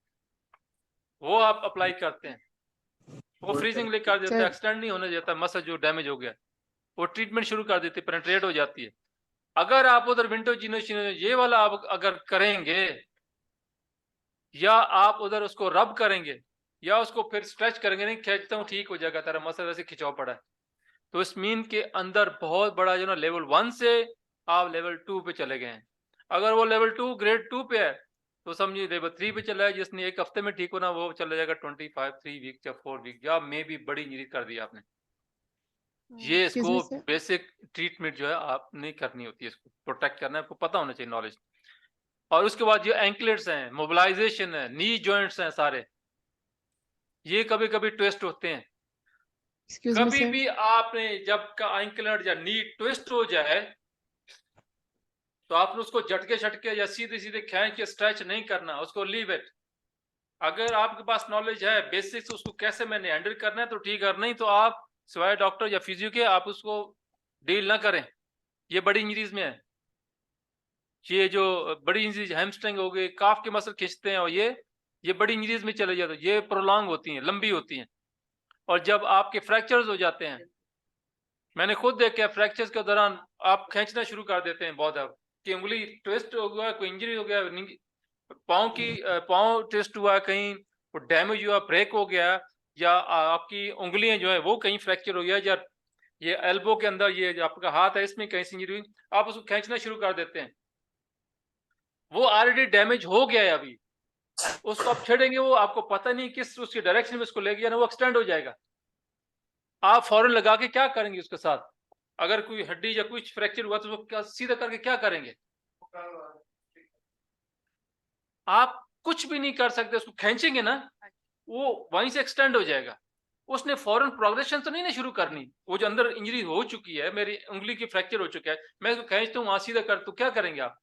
S1: वो आप अप्लाई करते हैं, वो फ्रीजिंग लेकर देता है, एक्सटेंड नहीं होने देता मसल जो डैमेज हो गया, वो ट्रीटमेंट शुरू कर देती है, पेनिट्रेट हो जाती है। अगर आप उधर विंडो जीनो ये वाला आप अगर करेंगे, या आप उधर उसको रब करेंगे, या उसको फिर स्ट्रेच करेंगे, नहीं खींचता हूँ ठीक हो जाएगा तेरा मसल वैसे खिंचाव पड़ा है, तो इस मीन के अंदर बहुत बड़ा जो ना लेवल 1 से आप लेवल 2 पे चले गए हैं। अगर वो लेवल 2 ग्रेड 2 पे है तो समझिए लेवल 3 पे चला है, जिसने एक हफ्ते में ठीक होना वो चला जाएगा 3 वीक या 4 वीक, या मे भी बड़ी इंजरी कर दी आपने। ये
S8: Excuse
S1: इसको
S8: me, sir.
S1: बेसिक ट्रीटमेंट जो है आपने करनी होती है, इसको प्रोटेक्ट करना है, आपको पता होना चाहिए नॉलेज। और उसके बाद जो एंकलेट्स हैं, मोबिलाइजेशन है, नी जॉइंट्स हैं सारे, ये कभी कभी ट्विस्ट होते हैं।
S8: Excuse me,
S1: कभी
S8: sir.
S1: भी आपने जब का एंकलेट या नी ट्विस्ट हो जाए तो आपने उसको झटके झटके या सीधे सीधे खींच के स्ट्रेच नहीं करना, उसको लीव इट। अगर आपके पास नॉलेज है बेसिक्स उसको कैसे मैंने हैंडल करना है तो ठीक है, नहीं तो आप सिवाय डॉक्टर या फिजियो के आप उसको डील ना करें। ये बड़ी इंजरीज में है, ये जो बड़ी इंजरीज हैमस्ट्रिंग हो गई, काफ के मसल खींचते हैं, और ये बड़ी इंजरीज में चले जाते हैं, ये प्रोलॉन्ग होती हैं, लंबी होती हैं। और जब आपके फ्रैक्चर्स हो जाते हैं, मैंने खुद देखा फ्रैक्चर्स के दौरान आप खींचना शुरू कर देते हैं बहुत, अब कि उंगली ट्विस्ट हो गया, कोई इंजरी हो गया, पाँव ट्विस्ट हुआ, कहीं वो डैमेज हुआ, ब्रेक हो गया, या आपकी उंगलियां जो है वो कहीं फ्रैक्चर हो गया, या ये एल्बो के अंदर ये जो आपका हाथ है इसमें कहीं से इंजरी हुई, आप उसको खींचना शुरू कर देते हैं, वो ऑलरेडी डैमेज हो गया है, अभी उसको आप छेड़ेंगे, वो आपको पता नहीं किस उसकी डायरेक्शन में उसको ले गया ना, वो एक्सटेंड हो जाएगा। आप फौरन लगा के क्या करेंगे उसके साथ, अगर कोई हड्डी या कुछ फ्रैक्चर हुआ तो वो क्या सीधा करके क्या करेंगे, आप कुछ भी नहीं कर सकते, उसको खींचेंगे ना वो वहीं से एक्सटेंड हो जाएगा। उसने फौरन प्रोग्रेशन तो नहीं ना शुरू करनी, वो जो अंदर इंजरी हो चुकी है, मेरी उंगली की फ्रैक्चर हो चुका है, मैं इसको खींचता हूँ वहां सीधा कर, तो क्या करेंगे आप?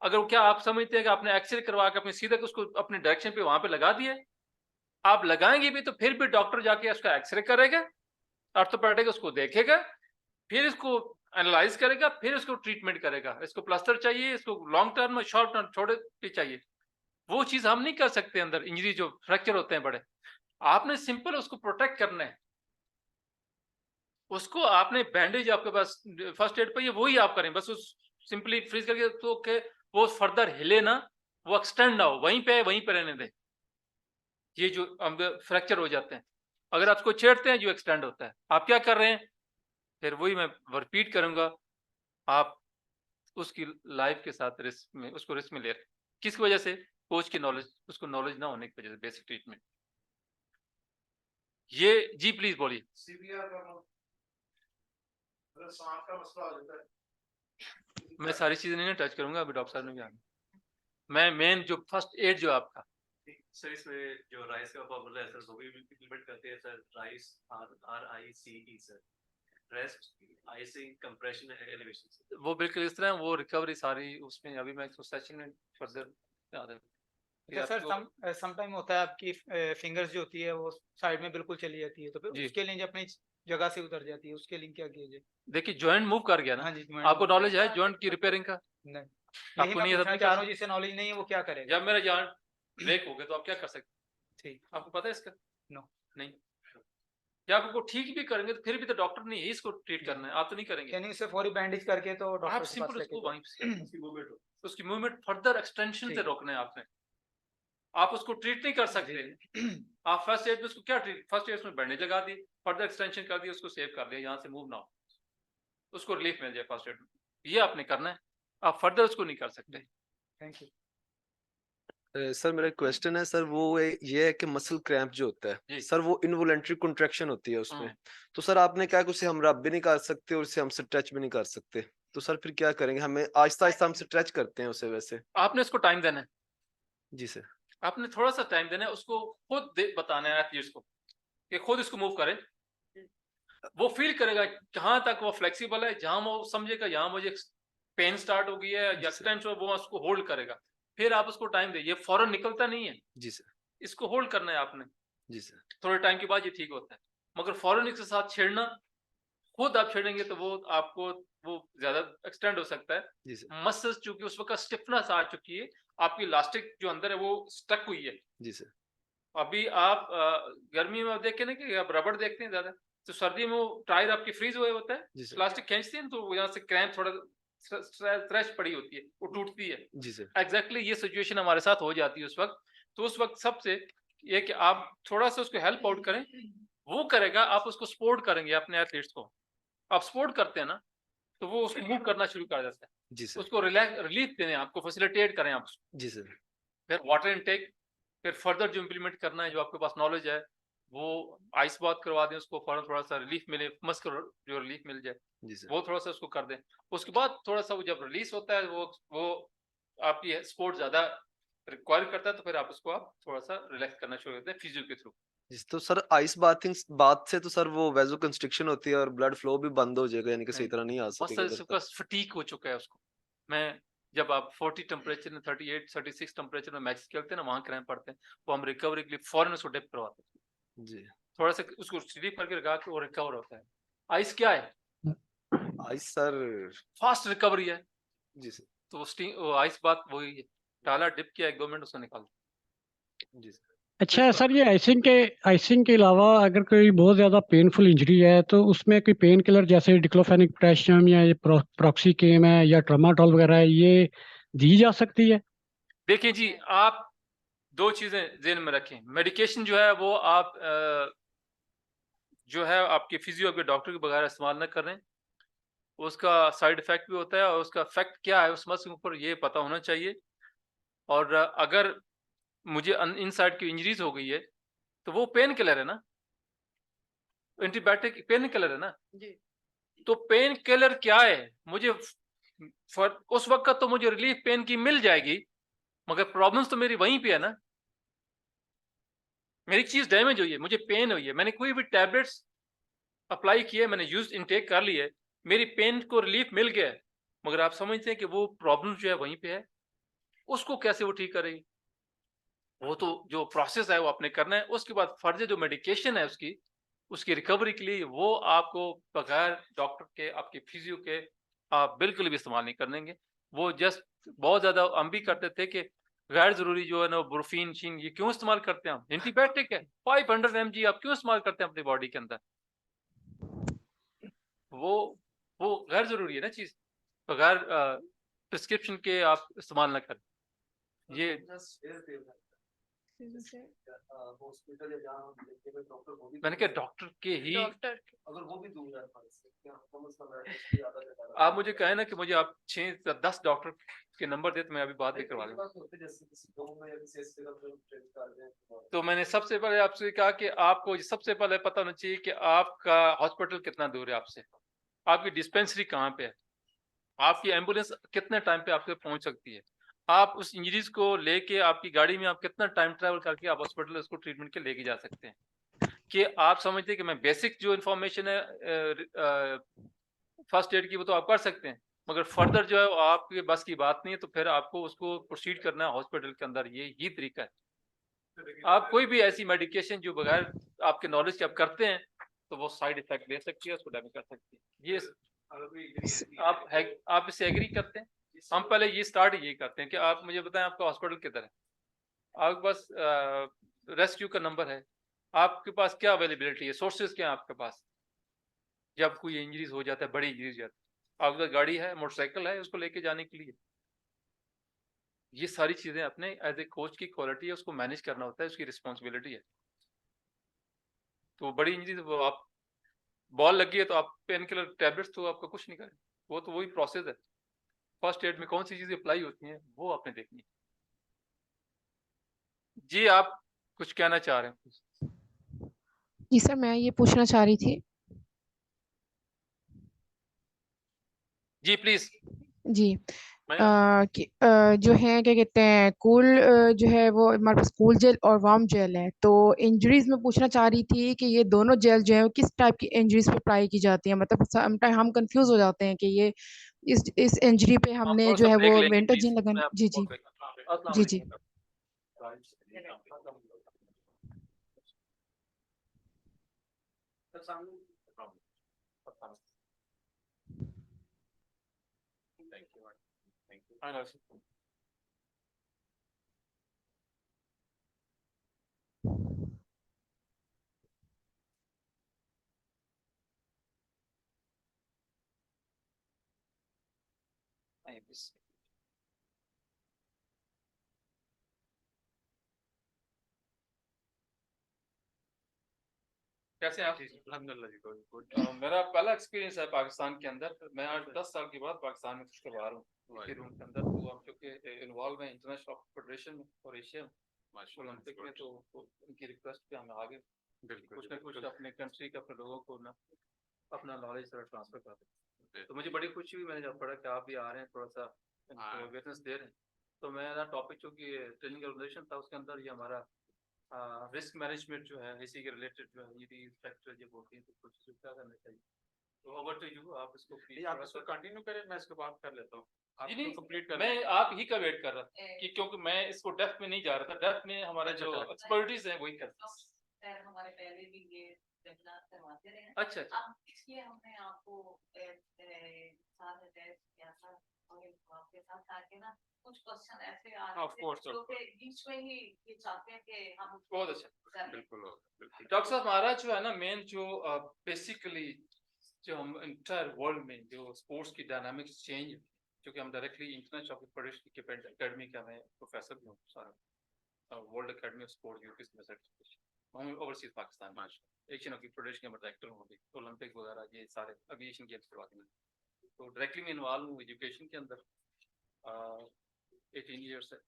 S1: अगर क्या आप समझते हैं कि आपने एक्सरे करवा के अपने सीधा उसको अपने डायरेक्शन पे वहां पे लगा दिया, आप लगाएंगे भी तो फिर भी डॉक्टर जाके उसका एक्सरे करेगा, ऑर्थोपेडिक उसको देखेगा, फिर इसको एनालाइज करेगा, फिर इसको ट्रीटमेंट करेगा, इसको प्लास्टर चाहिए, इसको लॉन्ग टर्म, शॉर्ट टर्म छोड़े चाहिए, वो चीज हम नहीं कर सकते। अंदर इंजरी जो फ्रैक्चर होते हैं बड़े, आपने सिंपल उसको प्रोटेक्ट करना है, उसको आपने बैंडेज आपके पास फर्स्ट एड पे ये वही आप करें, बस उस सिंपली फ्रीज करके तो के वो फर्दर हिले ना, वो एक्सटेंड ना हो, वहीं पे रहने दें। ये जो फ्रैक्चर हो जाते हैं, अगर आप उसको छेड़ते हैं जो एक्सटेंड होता है, आप क्या कर रहे हैं, फिर वही मैं रिपीट करूंगा, आप उसकी लाइफ के साथ रिस्क में, उसको रिस्क में ले रहे हैं। किस वजह से? कोच की नॉलेज, उसको नॉलेज ना होने की वजह से, बेसिक ट्रीटमेंट। ये जी प्लीज बोलिए।
S13: सीपीआर का सांस का मसला हो जाता है,
S1: मैं सारी चीजें नहीं टच करूंगा, अभी डॉक्टर साहब ने भी आना, मैं मेन जो फर्स्ट एड जो आपका
S3: सर, इसमें जो राइस का फॉर्मूला है सर वो भी इंप्लीमेंट करते हैं sir, rice RICE sir, rest icing compression elevation,
S1: वो बिल्कुल इस तरह वो रिकवरी सारी उसमें, अभी मैं सेशन में फर्दर
S11: सर सम टाइम होता है आपकी फिंगर्स जो होती है वो साइड में बिल्कुल चली जाती है, तो फिर उसके लिए अपनी जगह से उतर जाती है, उसके लिए क्या किया जाए?
S1: देखिए जॉइंट मूव कर गया ना।
S11: हाँ जी,
S1: आपको नॉलेज है जॉइंट की रिपेयरिंग का?
S11: नहीं,
S1: आपको नहीं है,
S11: चाह रहा हूं जिससे नॉलेज नहीं है वो क्या करेगा?
S1: जब मेरा जॉइंट ब्रेक हो गया तो आप क्या कर सकते?
S11: ठीक,
S1: आपको पता है इसका?
S11: नो
S1: नहीं। या आप उसको ठीक भी करेंगे तो फिर भी तो डॉक्टर ने यही इसको ट्रीट करना है, आप तो नहीं करेंगे।
S11: यानी उसे फौरी बैंडेज करके तो
S1: आप
S11: डॉक्टर के पास
S1: सिंपल
S11: लेके
S1: उसको
S11: जाओ।
S1: वहीं से उसकी मूवमेंट फर्दर एक्सटेंशन से
S11: ठीक।
S1: रोकना है आपने। आप उसको ट्रीट नहीं कर सकते। आप फर्स्ट एड में उसको क्या ट्रीट, फर्स्ट एड में बैंडेज लगा दी, फर्दर एक्सटेंशन कर दी, उसको सेव कर दिया, यहाँ से मूव ना हो, उसको रिलीफ मिल जाए फर्स्ट एड में, ये आपने करना है। आप फर्दर उसको नहीं कर सकते।
S11: Thank you.
S7: सर मेरा क्वेश्चन है सर, वो ये है कि मसल क्रैम्प जो होता है
S1: जी।
S7: सर, वो इनवॉलेंटरी कॉन्ट्रैक्शन होती है उसमें।
S1: हाँ।
S7: तो सर आपने कहा कि उसे हम रब भी नहीं कर सकते और उसे हम स्ट्रेच भी नहीं कर सकते, तो सर फिर क्या करेंगे? हमें आहिस्ता आहिस्ता हम स्ट्रेच करते हैं उसे वैसे।
S1: आपने उसको टाइम देना है,
S7: जी सर।
S1: आपने थोड़ा सा टाइम देना है उसको, खुद बताना है एथलीट्स को कि खुद इसको मूव करे। वो फील करेगा कहाँ तक वो फ्लेक्सिबल है, जहां वो समझेगा यहाँ मुझे पेन स्टार्ट हो गई है या एक्सटेंशन, वो उसको होल्ड करेगा। फिर आप उसको टाइम दे, ये फौरन निकलता नहीं है,
S7: जी सर।
S1: इसको होल्ड करना है आपने।
S7: जी सर।
S1: थोड़े टाइम के बाद ये ठीक होता है, मगर फौरन इसके साथ छेड़ना, खुद आप छेड़ेंगे तो वो आपको वो ज्यादा एक्सटेंड हो सकता है।
S7: जी सर।
S1: मसल्स चूंकि उस वक्त स्टिफनेस आ चुकी है, आपकी इलास्टिक जो अंदर है वो स्टक हुई है।
S7: जी सर।
S1: अभी आप गर्मी में आप देखें ना कि आप रबड़ देखते हैं ज्यादा, तो सर्दी में वो टायर आपकी फ्रीज हुए होता है,
S7: जी सर।
S1: प्लास्टिक खींचते हैं तो यहाँ से क्रैम्प थोड़ा स्ट्रेच पड़ी होती है, वो टूटती है।
S7: जी सर।
S1: एग्जैक्टली ये सिचुएशन हमारे साथ हो जाती है उस वक्त। तो उस वक्त सबसे ये कि आप थोड़ा सा उसको हेल्प आउट करें, वो करेगा, आप उसको सपोर्ट करेंगे अपने एथलीट्स को। आप सपोर्ट करते हैं ना तो वो उसको मूव करना शुरू कर देता है।
S7: जी सर।
S1: उसको रिलीफ दें, आपको फैसिलिटेट करें आप उसको।
S7: जी सर।
S1: फिर वाटर इनटेक, फिर फर्दर जो इम्प्लीमेंट करना है, जो आपके पास नॉलेज है, वो आइस बात करवा दें उसको, फौरन थोड़ा सा रिलीफ मिले, मस्कुलर जो रिलीफ मिल जाए,
S7: जी सर।
S1: वो थोड़ा सा उसको कर दें। उसके बाद थोड़ा सा वो जब रिलीज होता है, वो आपकी स्पोर्ट ज्यादा रिक्वायर करता है, तो फिर आप उसको आप थोड़ा सा रिलैक्स करना शुरू करते हैं फिजियो के थ्रू।
S7: तो सर आइस बाथिंग बात से तो सर वो वेजो कंस्ट्रिक्शन होती है और ब्लड फ्लो भी बंद हो जाएगा, यानी कि सही तरह नहीं आ सकेगा
S1: मसल
S7: इधर तक।
S1: फटीक हो चुका है उसको। मैं जब आप 40 टेम्परेचर में 38 36 टेम्परेचर में मैच खेलते हैं ना, वहां क्रैम्प पड़ते हैं, वो हम रिकवरी के लिए फौरन उसको डिप करवाते हैं।
S7: जी।
S1: थोड़ा सा उसको स्लीप करके रखा के वो रिकवर होता है। आइस क्या है?
S7: आइस सर
S1: फास्ट रिकवरी है।
S7: जी सर।
S1: तो आइस बात वही है, डाला डिप किया 1-2 मिनट उसको निकाल।
S7: जी सर।
S2: अच्छा सर, ये आइसिंग के अलावा अगर कोई बहुत ज़्यादा पेनफुल इंजरी है तो उसमें कोई पेन किलर जैसे डिक्लोफेनिक पोटेशियम या ये प्रॉक्सीकेम है या ट्रामाडोल वगैरह है, ये दी जा सकती है?
S1: देखिए जी, आप 2 चीजें ध्यान में रखें। मेडिकेशन जो है वो आप जो है आपके फिजियो के डॉक्टर के बगैर इस्तेमाल न करें। उसका साइड इफेक्ट भी होता है और उसका इफेक्ट क्या है उस मसल के ऊपर ये पता होना चाहिए। और अगर मुझे इनसाइड की इंजरीज हो गई है तो वो पेन किलर है ना, एंटीबायोटिक पेन किलर है ना जी। तो पेन किलर क्या है, मुझे उस वक्त तो मुझे रिलीफ पेन की मिल जाएगी, मगर प्रॉब्लम्स तो मेरी वहीं पे है ना। मेरी चीज डैमेज हुई है, मुझे पेन हुई है, मैंने कोई भी टैबलेट्स अप्लाई किए, मैंने यूज इनटेक कर ली है, मेरी पेन को रिलीफ मिल गया है, मगर आप समझते हैं कि वो प्रॉब्लम जो है वहीं पे है, उसको कैसे वो ठीक करेगी? वो तो जो प्रोसेस है वो आपने करना है। उसके बाद फर्दर जो मेडिकेशन है उसकी रिकवरी के लिए वो आपको बगैर डॉक्टर के, आपके फिजियो के आप बिल्कुल भी इस्तेमाल नहीं करेंगे। वो जस्ट बहुत ज्यादा हम भी करते थे कि गैर जरूरी जो है ना ब्रोफीन शीन ये क्यों इस्तेमाल करते हैं हम? एंटीबायोटिक है, 500 mg आप क्यों इस्तेमाल करते हैं अपनी बॉडी के अंदर? वो गैर जरूरी है ना चीज, बगैर प्रिस्क्रिप्शन के आप इस्तेमाल ना करें। ये मैंने कहा डॉक्टर के ही,
S13: अगर वो भी दूर है हमारे से, क्या हम उसका
S1: आप मुझे कहे ना कि मुझे आप 6-10 डॉक्टर के नंबर दे तो मैं अभी बात भी करवा लूँ। तो मैंने सबसे पहले आपसे कहा कि आपको सबसे पहले पता होना चाहिए कि आपका हॉस्पिटल कितना दूर है आपसे, आपकी डिस्पेंसरी कहाँ पे है, आपकी एम्बुलेंस कितने टाइम पे आपके पहुंच सकती है, आप उस इंजरीज को लेके आपकी गाड़ी में आप कितना टाइम ट्रैवल करके आप हॉस्पिटल उसको ट्रीटमेंट के लेके जा सकते हैं। कि आप समझते हैं कि मैं बेसिक जो इन्फॉर्मेशन है फर्स्ट एड की वो तो आप कर सकते हैं, मगर फर्दर जो है वो आपके बस की बात नहीं है, तो फिर आपको उसको प्रोसीड करना है हॉस्पिटल के अंदर। ये तरीका है। आप कोई भी ऐसी मेडिकेशन जो बगैर आपके नॉलेज के आप करते हैं तो वो साइड इफेक्ट दे सकती है, उसको डैमेज कर सकती है। ये आप इससे एग्री करते हैं? हम पहले ये स्टार्ट यही करते हैं कि आप मुझे बताएं आपका हॉस्पिटल किधर है, आपके पास रेस्क्यू का नंबर है, आपके पास क्या अवेलेबिलिटी है, सोर्सेज क्या है आपके पास जब कोई इंजरीज हो जाता है, बड़ी इंजरीज जाती है, आपके पास गाड़ी है, मोटरसाइकिल है उसको लेके जाने के लिए। ये सारी चीजें अपने एज ए कोच की क्वालिटी है, उसको मैनेज करना होता है, उसकी रिस्पॉन्सिबिलिटी है। तो बड़ी इंजरी तो आप बॉल लगी है तो आप पेन किलर टैबलेट्स तो आपका कुछ नहीं करें, वो तो वही प्रोसेस है। फर्स्ट एड में कौन सी चीजें अप्लाई होती हैं वो आपने देखनी है। जी आप कुछ कहना चाह रहे हैं?
S8: जी सर, मैं ये पूछना चाह रही थी।
S1: जी प्लीज।
S8: जी
S1: मैं
S8: जो है क्या कहते हैं, कूल जो है वो हमारे पास कूल जेल और वार्म जेल है। तो इंजरीज में पूछना चाह रही थी कि ये दोनों जेल जो है वो किस टाइप की इंजरीज पे अप्लाई की जाती है। मतलब समटाइम हम कंफ्यूज हो जाते हैं कि ये इस इंजरी पे
S1: हम
S8: हमने
S1: थोड़ा
S8: जो
S1: सा
S8: है
S1: ब्रेक
S8: वो
S1: लेंगे
S8: वेंटो
S1: प्लीज,
S8: जिन लगाना।
S1: मैं
S8: जी
S1: आपको
S8: जी
S1: कॉल बैक करता हूं। अस्सलाम
S8: जी जी।
S1: वालेकुम। I know. कैसे हैं आप? अल्हम्दुलिल्लाह जी, गुड। मेरा पहला एक्सपीरियंस है पाकिस्तान के अंदर। मैं आज 10 साल के बाद पाकिस्तान में खुशगवार हूँ के रूम के अंदर। तो हम चूँकि इन्वॉल्व हैं इंटरनेशनल फेडरेशन में और एशिया ओलंपिक में, तो उनकी रिक्वेस्ट पे हम आ गए कुछ ना कुछ अपने कंट्री के अपने लोगों को ना अपना नॉलेज थोड़ा ट्रांसफर कर दें। तो मुझे बड़ी खुशी हुई, मैंने जब पढ़ा कि आप भी आ रहे हैं, थोड़ा सा अवेयरनेस दे रहे हैं। तो मेरा टॉपिक चूँकि ट्रेनिंग ऑर्गेनाइजेशन था, उसके अंदर ये हमारा रिस्क मैनेजमेंट जो है, इसी के रिलेटेड जो है ये फैक्टर जब होती है तो कुछ क्या करना चाहिए। तो ओवर टू यू, आप इसको प्लीज आप इसको कंटिन्यू करें, मैं इसको बात कर लेता हूँ। आप
S14: नहीं,
S1: कंप्लीट कर, मैं आप ही का वेट कर रहा था कि क्योंकि मैं इसको डेफ में नहीं जा रहा था। डेफ में हमारा जो एक्सपर्टीज है वही करता है।
S14: हमारे पहले भी ये वेबिनार करवाते रहे हैं।
S1: अच्छा अच्छा।
S14: अब इसलिए हमने आपको साथ अटैच किया था और आपके साथ ताकि ना कुछ क्वेश्चन ऐसे आ रहे थे जो कि बीच में ही ये चाहते हैं कि हम
S1: बहुत अच्छा, बिल्कुल बिल्कुल। डॉक्टर साहब, हमारा जो है ना मेन जो बेसिकली जो हम इंटायर वर्ल्ड में जो स्पोर्ट्स की डायनामिक्स चेंज, क्योंकि हम डायरेक्टली इंटरनेशनल फेडरेशन के एकेडमी का मैं प्रोफेसर भी हूँ सारा world academy of sport UP में सर्टिफिकेशन, हम ओवरसीज पाकिस्तान में एशियन हॉकी फेडरेशन के डायरेक्टर हूँ, ओलंपिक वगैरह ये सारे एविएशन गेम्स करवाते हैं। तो डायरेक्टली मैं इन्वॉल्व हूँ एजुकेशन के अंदर 18 ईयर्स है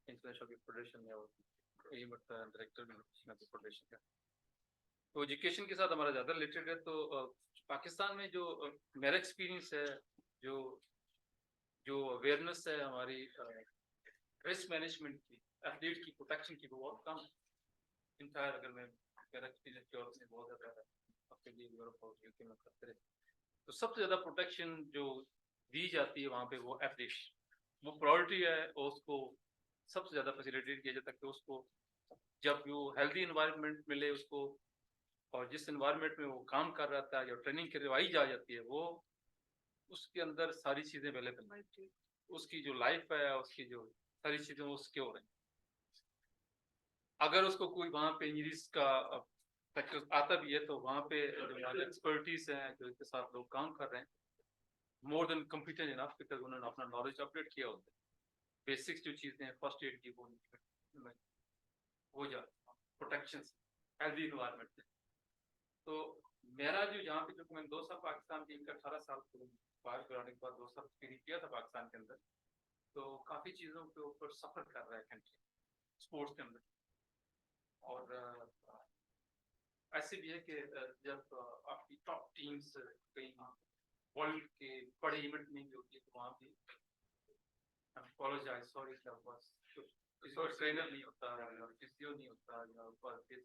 S1: इंटरनेशनल फेडरेशन में और डायरेक्टर में फेडरेशन का। तो एजुकेशन के साथ हमारा ज़्यादा रिलेटेड है। तो पाकिस्तान में जो मेरा एक्सपीरियंस है, जो अवेयरनेस है हमारी रिस्क मैनेजमेंट की, एथलीट की प्रोटेक्शन की, वो बहुत कम इंटायर। अगर मैं मेरा एक्सपीरियंस यूरोप में बहुत ज़्यादा है, आपके लिए यूरोप और यूके में करते रहे, तो सबसे ज़्यादा प्रोटेक्शन जो दी जाती है वहाँ पे वो एथलीट, वो प्रायोरिटी है और उसको सबसे ज़्यादा फैसिलिटेट किया जाता है कि उसको जब वो हेल्दी इन्वायरमेंट मिले उसको, और जिस इन्वायरमेंट में वो काम कर रहा था या ट्रेनिंग करवाई जा जाती है वो उसके अंदर सारी चीज़ें अवेलेबल, उसकी जो लाइफ है, उसकी जो सारी चीज़ें वो सिक्योर हैं। अगर उसको कोई वहाँ पे इंजरीज का फैक्टर आता भी है तो वहाँ पे जो हमारे एक्सपर्टीज हैं, जो इसके साथ लोग काम कर रहे हैं, more than competent enough, because उन्होंने अपना नॉलेज अपडेट किया होता है। बेसिक्स जो चीज़ें हैं फर्स्ट एड की वो जा प्रोटेक्शन हेल्दी इन्वायरमेंट में। तो मेरा जो यहाँ पे जो मैंने 2 साल पाकिस्तान टीम का 18 साल बाहर कराने के बाद 2 साल एक्सपीरियंस किया था पाकिस्तान के अंदर, तो काफ़ी चीज़ों के ऊपर सफ़र कर रहा है कंट्री स्पोर्ट्स के अंदर। और ऐसे भी है कि जब आपकी टॉप टीम्स कहीं वर्ल्ड के बड़े इवेंट में भी होती है तो वहाँ भी अपोलोजाइज, सॉरी इसको ट्रेनर नहीं होता, फिजियो नहीं होता, या फर्स्ट एड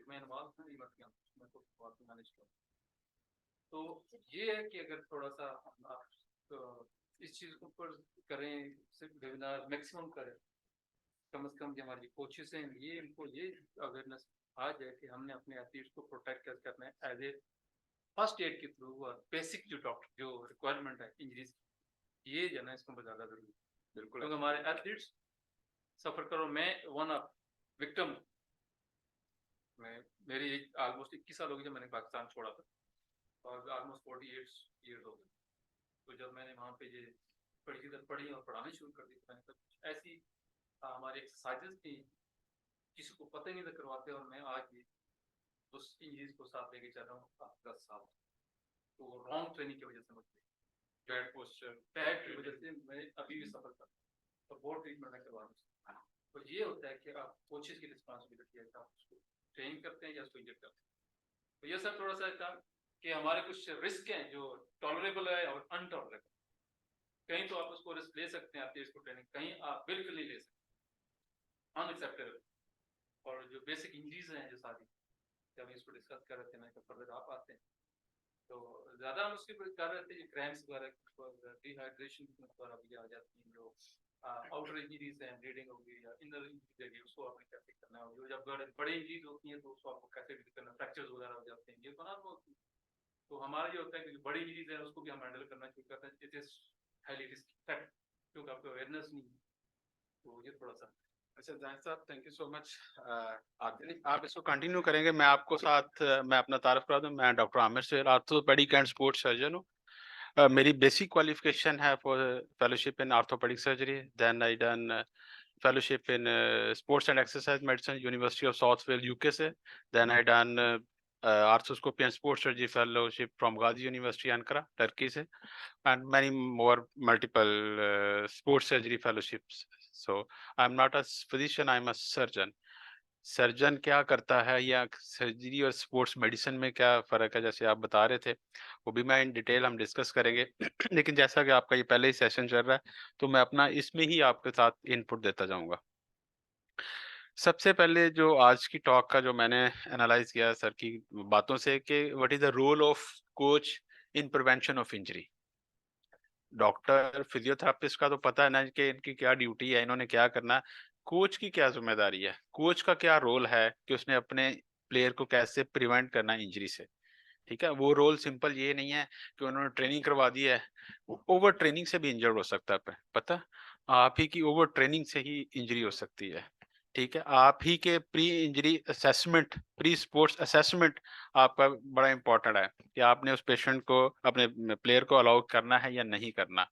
S1: मैं इन्वॉल्व नहीं करती हूँ, मैं तो बहुत मैनेज करूँ। तो ये है कि अगर थोड़ा सा आप इस चीज़ को ऊपर करें, सिर्फ वेबिनार मैक्सिमम करें, कम से कम जो हमारे कोचेस हैं ये इनको ये अवेयरनेस आ जाए कि हमने अपने एथलीट्स को प्रोटेक्ट कैसे करना है एज ए फर्स्ट एड के थ्रू, और बेसिक जो डॉक्टर जो रिक्वायरमेंट है इंजरीज, ये जाना इसको ज़्यादा जरूरी है। बिल्कुल, क्योंकि हमारे एथलीट्स सफ़र करो, मैं वन ऑफ विक्टिम मेरी ऑलमोस्ट 21 साल हो गई जब मैंने पाकिस्तान छोड़ा था, और ऑलमोस्ट 48 ईयर्स हो गए। तो जब मैंने वहाँ पे ये पढ़ी और पढ़ाना शुरू कर दी, तो मैंने कुछ ऐसी हमारी एक्सरसाइजेस थी किसी को पता ही नहीं था करवाते, और मैं आज भी उस इंजरीज को साथ लेके चल रहा हूँ 10 साल। तो रॉन्ग ट्रेनिंग की वजह से मुझे बैड पोस्चर, बैड की वजह से मैं अभी भी सफर करता हूँ, और बहुत ट्रीटमेंट मैं करवा दूँ। तो ये होता है कि आप कोचेस की रिस्पॉन्सिबिलिटी है कि आप उसको ट्रेनिंग करते हैं या उसको इंजर करते हैं। तो ये सब थोड़ा सा था कि हमारे कुछ रिस्क हैं जो टॉलरेबल है और अनटॉलरेबल। कहीं तो आप उसको रिस्क ले सकते हैं, आप इसको ट्रेनिंग, कहीं आप बिल्कुल नहीं ले सकते, अनएक्सेप्टेबल। और जो बेसिक इंजरीज हैं जो सारी, जब इसको डिस्कस कर रहे थे ना, तो फर्दर आप आते हैं तो ज्यादा हम उसकी कर रहे थे, क्रैम्प्स वगैरह, डिहाइड्रेशन वगैरह भी आ जाती हैं, जो आउटर इंजरीज हैं, ब्लीडिंग होगी या इनर इंजरी, उसको आपने कैसे करना है। जो जब बड़ी इंजरीज होती हैं तो उसको आपको कैसे डील करना, फ्रैक्चर्स वगैरह हो जाते हैं, ये तो ना तो हमारा ये होता है कि बड़ी इंजरीज है उसको भी हम हैंडल करना शुरू करते हैं। It is highly risky fact, क्योंकि आपको अवेयरनेस नहीं है, तो ये थोड़ा सा।
S15: अच्छा जाहिद साहब, थैंक यू सो मच। आप इसको कंटिन्यू करेंगे, मैं आपको साथ मैं अपना तारुफ करा दूं। मैं doctor Aamir Syed, orthopaedic and sports surgeon हूँ। मेरी बेसिक क्वालिफिकेशन है for fellowship in orthopaedic surgery, then I done fellowship in sports and exercise medicine university of South Wales UK से, then I done arthroscopy and sports surgery fellowship from Gazi university Ankara, Turkey से, and many more multiple sports surgery fellowships. So I'm not a physician, I'm a surgeon. Surgeon क्या करता है या surgery और sports medicine में क्या फ़र्क है, जैसे आप बता रहे थे, वो भी मैं इन डिटेल हम डिस्कस करेंगे। लेकिन जैसा कि आपका ये पहले ही सेशन चल रहा है, तो मैं अपना इसमें ही आपके साथ इनपुट देता जाऊंगा। सबसे पहले जो आज की टॉक का जो मैंने एनालाइज किया सर की बातों से, कि what is the role of coach in prevention of injury. Doctor physiotherapist का तो पता है ना कि इनकी क्या ड्यूटी है, इन्होंने क्या करना है। कोच की क्या जिम्मेदारी है, कोच का क्या रोल है कि उसने अपने प्लेयर को कैसे प्रिवेंट करना है इंजरी से। ठीक है, वो रोल सिंपल ये नहीं है कि उन्होंने ट्रेनिंग करवा दी है, ओवर ट्रेनिंग से भी इंजर्ड हो सकता है। पता आप ही की ओवर ट्रेनिंग से ही इंजरी हो सकती है। ठीक है, आप ही के pre injury assessment, pre sports assessment आपका बड़ा इंपॉर्टेंट है कि आपने उस पेशेंट को, अपने प्लेयर को अलाउ करना है या नहीं करना।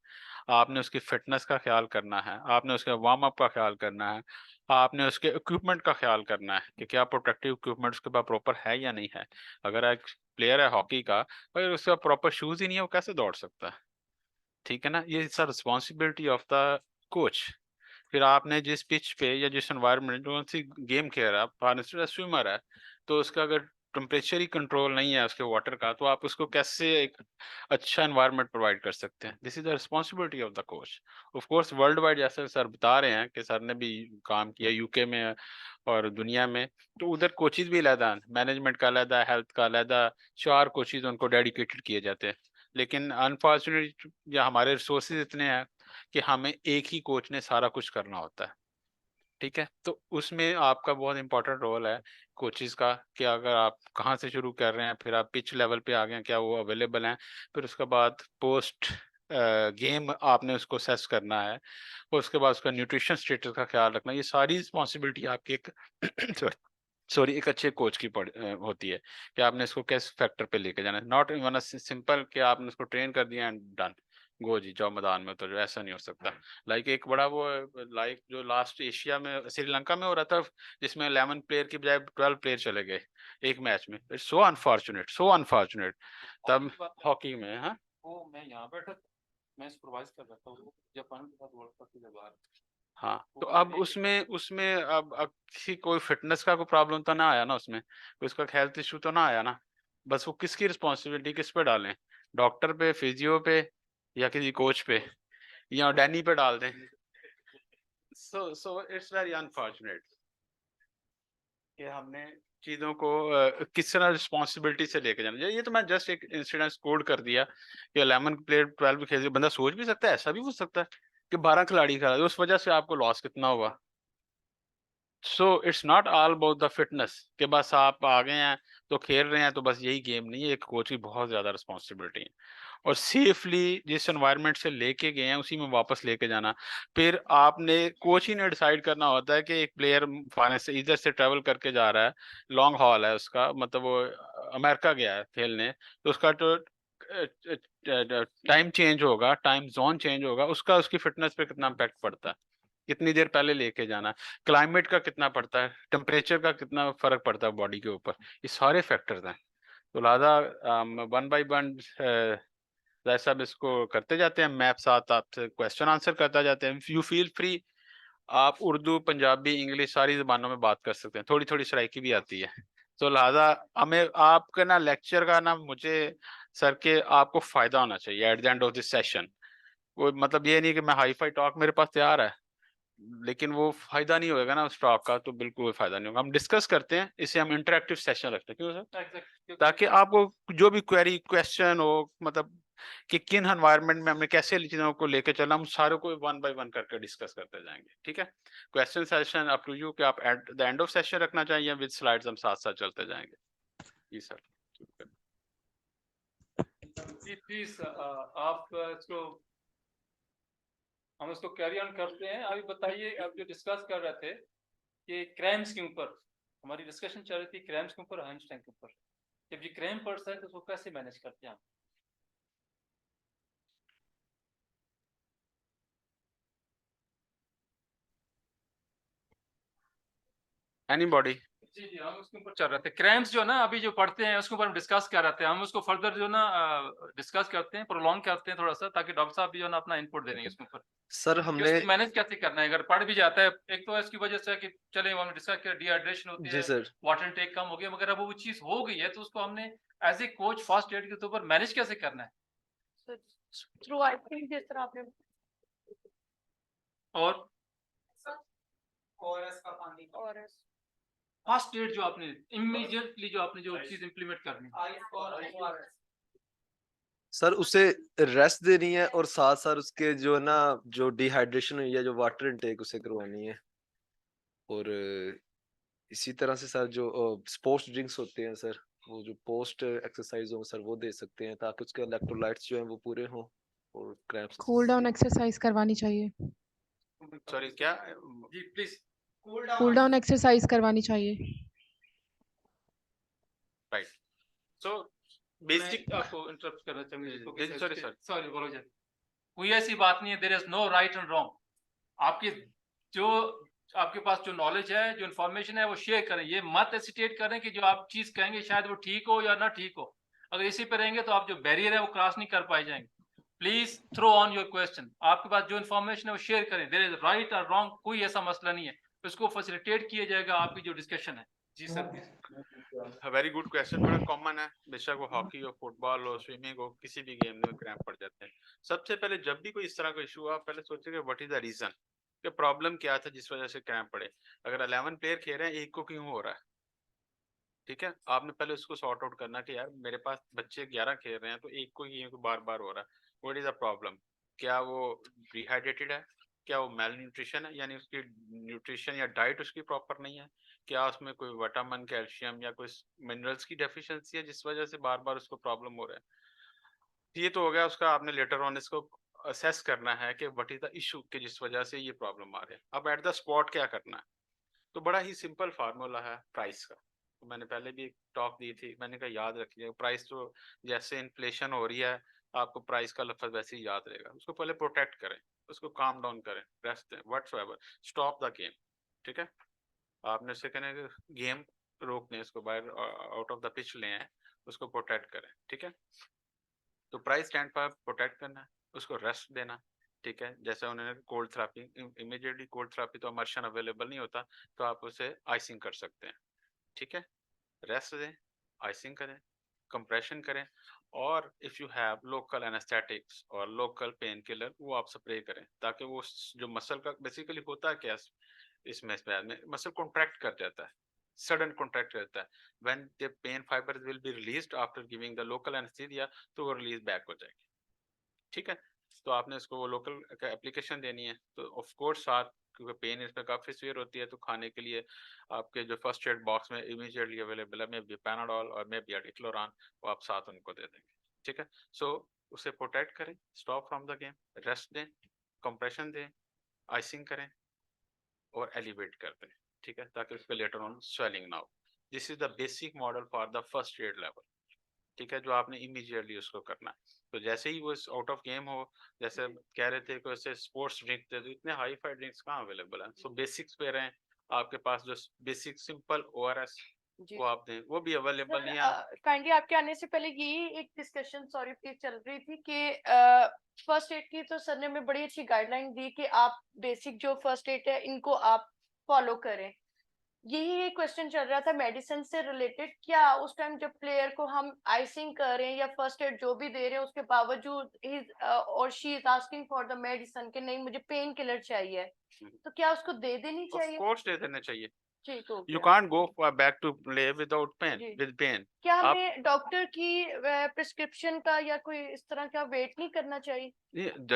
S15: आपने उसकी फिटनेस का ख्याल करना है, आपने उसके वार्म अप का ख्याल करना है, आपने उसके इक्विपमेंट का ख्याल करना है कि क्या प्रोटेक्टिव इक्विपमेंट उसके पास प्रॉपर है या नहीं है। अगर एक प्लेयर है हॉकी का, अगर उसका प्रॉपर शूज ही नहीं है, वो कैसे दौड़ सकता है। ठीक है ना, ये sir responsibility of the coach. फिर आपने जिस पिच पे या जिस एनवायरनमेंट, कौन सी गेम खेल रहा है, फॉर इंस्टेंस स्विमर है, तो उसका अगर टेम्परेचर ही कंट्रोल नहीं है उसके वाटर का, तो आप उसको कैसे एक अच्छा एनवायरनमेंट प्रोवाइड कर सकते हैं। This is the responsibility of the coach. Of course world wide, जैसे सर बता रहे हैं कि सर ने भी काम किया यूके में और दुनिया में, तो उधर कोचेज भी अलहदा, मैनेजमेंट का अलहदा, हेल्थ का अलहदा, 4 कोचेज उनको डेडिकेटेड किए जाते हैं। लेकिन अनफॉर्चुनेट या हमारे रिसोर्सेज इतने हैं कि हमें एक ही कोच ने सारा कुछ करना होता है। ठीक है, तो उसमें आपका बहुत इंपॉर्टेंट रोल है कोचेस का, कि अगर आप कहाँ से शुरू कर रहे हैं, फिर आप पिच लेवल पे आ गए हैं, क्या वो अवेलेबल हैं, फिर उसके बाद पोस्ट गेम आपने उसको असेस करना है, और उसके बाद उसका न्यूट्रिशन स्टेटस का ख्याल रखना। ये सारी रिस्पॉन्सिबिलिटी आपकी एक सॉरी एक अच्छे कोच की होती है कि आपने इसको किस फैक्टर पे लेके जाना है। नॉट इवन सिंपल कि आपने उसको ट्रेन कर दिया एंड डन, गो जी जाओ मैदान में, तो जो ऐसा नहीं हो सकता। लाइक एक बड़ा वो, लाइक जो लास्ट एशिया में श्रीलंका में हो रहा था, जिसमें 11 प्लेयर की बजाय 12 प्लेयर चले गए एक मैच में। It's so unfortunate, so unfortunate. तब हॉकी में, हाँ
S1: वो मैं यहाँ बैठा, मैं सुपरवाइज कर रहा था, वो जापान के साथ वर्ल्ड कप की जगह आ
S15: हाँ, तो अब उसमें उसमें अब किसी कोई फिटनेस का कोई प्रॉब्लम तो ना आया ना, उसमें कोई उसका हेल्थ इशू तो ना आया ना। बस वो किसकी रिस्पॉन्सिबिलिटी किस पे डालें, डॉक्टर पे, फिजियो पे, या किसी कोच पे, या डैनी पे डाल दें। सो इट्स वेरी अनफॉर्चुनेट कि हमने चीज़ों को किस तरह रिस्पॉन्सिबिलिटी से लेके जाना। ये तो मैं जस्ट एक इंसिडेंस कोड कर दिया कि 11 प्लेयर 12 खेल, बंदा सोच भी सकता है, ऐसा भी हो सकता है कि 12 खिलाड़ी खेला, उस वजह से आपको लॉस कितना हुआ। सो it's not all about the fitness के बस आप आ गए हैं तो खेल रहे हैं तो बस यही गेम नहीं है, एक कोच की बहुत ज्यादा रिस्पॉन्सिबिलिटी है और सेफली जिस एनवायरनमेंट से लेके गए हैं उसी में वापस लेके जाना। फिर आपने कोच ही ने डिसाइड करना होता है कि एक प्लेयर फाइनल से इधर से ट्रेवल करके जा रहा है, लॉन्ग हॉल है उसका, मतलब वो अमेरिका गया है खेलने, तो उसका तो टाइम चेंज होगा, टाइम जोन चेंज होगा, उसका उसकी फिटनेस पे कितना इम्पैक्ट पड़ता है, कितनी देर पहले लेके जाना, क्लाइमेट का कितना पड़ता है, टेम्परेचर का कितना फर्क पड़ता है बॉडी के ऊपर, ये सारे फैक्टर्स हैं। तो लिहाजा वन बाय वन जैसा अब इसको करते जाते हैं, मैप साथ आपसे क्वेश्चन आंसर करता जाते हैं, यू फील फ्री, आप उर्दू, पंजाबी, इंग्लिश सारी जबानों में बात कर सकते हैं, थोड़ी थोड़ी सराइकी भी आती है। तो लिहाजा हमें आपका ना लेक्चर का ना मुझे सर के आपको फायदा होना चाहिए eight the end of this session. वो मतलब ये नहीं कि मैं हाई फाई टॉक मेरे पास तैयार है लेकिन वो फायदा नहीं होगा ना उस टॉक का, तो बिल्कुल वो फायदा नहीं होगा। हम डिस्कस करते हैं, इसे हम इंटरेक्टिव सेशन रखते हैं, क्यों सर? ताकि आपको जो भी क्वेरी क्वेश्चन हो, मतलब कि किन एनवायरनमेंट में हमने कैसे चीजों को लेके चलना, हम सारों को वन बाय वन करके डिस्कस करते जाएंगे। ठीक है, question session up to you कि आप at the end of session रखना चाहिए, विद स्लाइड्स हम साथ साथ चलते जाएंगे। जी सर।
S1: जी प्लीज आप इसको हम इसको कैरी ऑन करते हैं। अभी बताइए, आप जो डिस्कस कर रहे थे कि क्रैम्स के ऊपर, हमारी डिस्कशन चल रही थी क्रैम्स के ऊपर, हैमस्ट्रिंग के ऊपर। जब ये क्रैम पड़ता है तो उसको कैसे मैनेज करते हैं आप?
S15: एनीबॉडी?
S1: जी जी, हम उसके ऊपर चल रहे थे। क्रैम्स जो ना अभी जो पढ़ते हैं उसके ऊपर हम डिस्कस कर रहे थे। हम उसको फर्दर जो ना डिस्कस करते हैं, प्रोलॉन्ग करते हैं थोड़ा सा, ताकि डॉक्टर साहब भी जो ना अपना इनपुट दे देंगे इसके ऊपर।
S7: सर हमने
S1: उसको मैनेज कैसे करना है अगर पढ़ भी जाता है? एक तो इसकी वजह से कि चले हमने डिस्कस किया डिहाइड्रेशन होती
S7: जी
S1: है,
S7: सर
S1: वाटर इनटेक कम हो गया, मगर अब वो चीज हो गई है तो उसको हमने as a coach first aid के ऊपर मैनेज कैसे करना है?
S10: थ्रू आई थिंक जिस तरह आपने
S1: और
S11: ओआरएस का पानी,
S10: ओआरएस
S1: फर्स्ट एड जो आपने इमीडिएटली जो आपने जो चीज इंप्लीमेंट करनी है,
S11: आइस और ओआरएस।
S7: सर उसे रेस्ट देनी है और साथ साथ उसके जो ना जो डिहाइड्रेशन हुई है, जो वाटर इनटेक उसे करवानी है। और इसी तरह से सर जो स्पोर्ट्स ड्रिंक्स होते हैं सर, वो जो पोस्ट एक्सरसाइज हो सर वो दे सकते हैं, ताकि उसके इलेक्ट्रोलाइट्स जो हैं वो पूरे हों और क्रैम्प्स।
S8: कूल डाउन एक्सरसाइज करवानी चाहिए।
S15: सॉरी क्या?
S1: जी प्लीज।
S8: कूल डाउन एक्सरसाइज करवानी चाहिए।
S15: राइट। सो
S1: बेसिक आपको इंटरप्ट करना चाहूंगा।
S15: Sorry sir.
S1: सॉरी बोलो जी। कोई ऐसी बात नहीं है, there is no right and wrong. आपकी जो आपके पास जो नॉलेज है, जो इन्फॉर्मेशन है, वो शेयर करें। ये मत हेसिटेट करें कि जो आप चीज कहेंगे शायद वो ठीक हो या ना ठीक हो। अगर इसी पे रहेंगे तो आप जो बैरियर है वो क्रॉस नहीं कर पाए जाएंगे। Please throw on your question. आपके पास जो इन्फॉर्मेशन है वो शेयर करें। देयर इज राइट और रॉन्ग, कोई ऐसा मसला नहीं है। उसको फैसिलिटेट किया जाएगा आपकी जो डिस्कशन है। जी सर।
S15: वेरी गुड क्वेश्चन, बड़ा कॉमन है, बेशक वो हॉकी हो, फुटबॉल हो, स्विमिंग हो, किसी भी गेम में क्रैम्प पड़ जाते हैं। सबसे पहले जब भी कोई इस तरह का इशू हुआ, पहले सोचेंगे व्हाट इज द रीजन, कि प्रॉब्लम क्या था जिस वजह से क्रैम्प पड़े। अगर 11 प्लेयर खेल रहे हैं, एक को क्यों हो रहा है? ठीक है, आपने पहले उसको सॉर्ट आउट करना कि यार मेरे पास बच्चे 11 खेल रहे हैं तो एक को ही बार बार हो रहा है, व्हाट इज द प्रॉब्लम? क्या वो डिहाइड्रेटेड है? क्या वो मेल न्यूट्रिशन है, यानी उसकी न्यूट्रिशन या डाइट उसकी प्रॉपर नहीं है? क्या उसमें कोई विटामिन, कैल्शियम या कोई मिनरल्स की डेफिशिएंसी है जिस वजह से बार बार उसको प्रॉब्लम हो रहा है? ये तो हो गया उसका, आपने लेटर ऑन इसको असेस करना है कि व्हाट इज द इशू कि जिस वजह से ये प्रॉब्लम आ रही है। अब एट द स्पॉट क्या करना है? तो बड़ा ही सिंपल फार्मूला है प्राइस का। तो मैंने पहले भी एक टॉक दी थी, मैंने कहा याद रखिए, प्राइस तो जैसे इन्फ्लेशन हो रही है आपको प्राइस का लफ्ज वैसे ही याद रहेगा। उसको पहले प्रोटेक्ट करें, उसको काम डाउन करें, रेस्ट दें, व्हाटसोएवर, स्टॉप द गेम। ठीक है, आपने उससे कहना है कि गेम रोक दें, उसको बाहर आउट ऑफ द पिच ले आए, उसको प्रोटेक्ट करें। ठीक है, तो प्राइस स्टैंड पर प्रोटेक्ट करना है, उसको रेस्ट देना। ठीक है, जैसे उन्होंने cold therapy, immediately cold therapy तो इमर्शन अवेलेबल नहीं होता, तो आप उसे आइसिंग कर सकते हैं। ठीक है, रेस्ट दें, आइसिंग करें, कंप्रेशन करें, और if you have local anaesthetics और लोकल पेन किलर वो आप स्प्रे करें, ताकि वो जो मसल का बेसिकली होता है क्या इसमें मसल कॉन्ट्रैक्ट कर जाता है, सडन कॉन्ट्रैक्ट रहता है। When the pain fibres will be released after giving the local anaesthesia, तो वो रिलीज बैक हो जाएगी। ठीक है, तो आपने इसको वो लोकल एप्लीकेशन देनी है, तो ऑफ कोर्स साथ क्योंकि पेन इसमें काफी सीवियर होती है, तो खाने के लिए आपके जो फर्स्ट एड बॉक्स में इमीडिएटली अवेलेबल है, मे बी पैनाडोल और मे बी एडिक्लोरान, वो आप साथ उनको दे देंगे। ठीक है, सो उसे प्रोटेक्ट करें, stop from the game, rest दें, कंप्रेशन दें, आइसिंग करें और एलिवेट कर दें। ठीक है, ताकि उसके लेटर ऑन स्वेलिंग ना हो। This is the basic model for the first aid level. ठीक है, जो आपने इमीडिएटली उसको करना है। तो जैसे ही वो आउट ऑफ गेम हो, जैसे कह रहे थे कि उससे स्पोर्ट्स ड्रिंक थे, तो इतने हाई फाई ड्रिंक्स कहाँ अवेलेबल हैं। सो बेसिक्स पे रहें, आपके पास जो बेसिक सिंपल ORS
S10: जी
S15: वो आप दें, वो भी अवेलेबल नहीं है।
S10: काइंडली आपके आने से पहले यही एक डिस्कशन सॉरी प्लीज चल रही थी कि फर्स्ट एड की तो सर ने हमें बड़ी अच्छी गाइडलाइन दी कि आप बेसिक जो फर्स्ट एड है इनको आप फॉलो करें। यही एक क्वेश्चन चल रहा था मेडिसिन से रिलेटेड, क्या उस टाइम जब प्लेयर को हम आइसिंग कर रहे हैं या फर्स्ट एड जो भी दे रहे हैं उसके बावजूद ही और she is asking for the medicine कि नहीं मुझे पेन किलर चाहिए, तो क्या उसको दे देनी
S15: ऑफ
S10: चाहिए?
S15: कोर्स दे देना चाहिए।
S10: ठीक हो
S15: यू
S10: गया।
S15: Can't go back to play without pain,
S10: जी।
S15: With pain.
S10: क्या
S15: आप
S10: हमें डॉक्टर की प्रिस्क्रिप्शन का या कोई इस तरह का वेट नहीं करना चाहिए?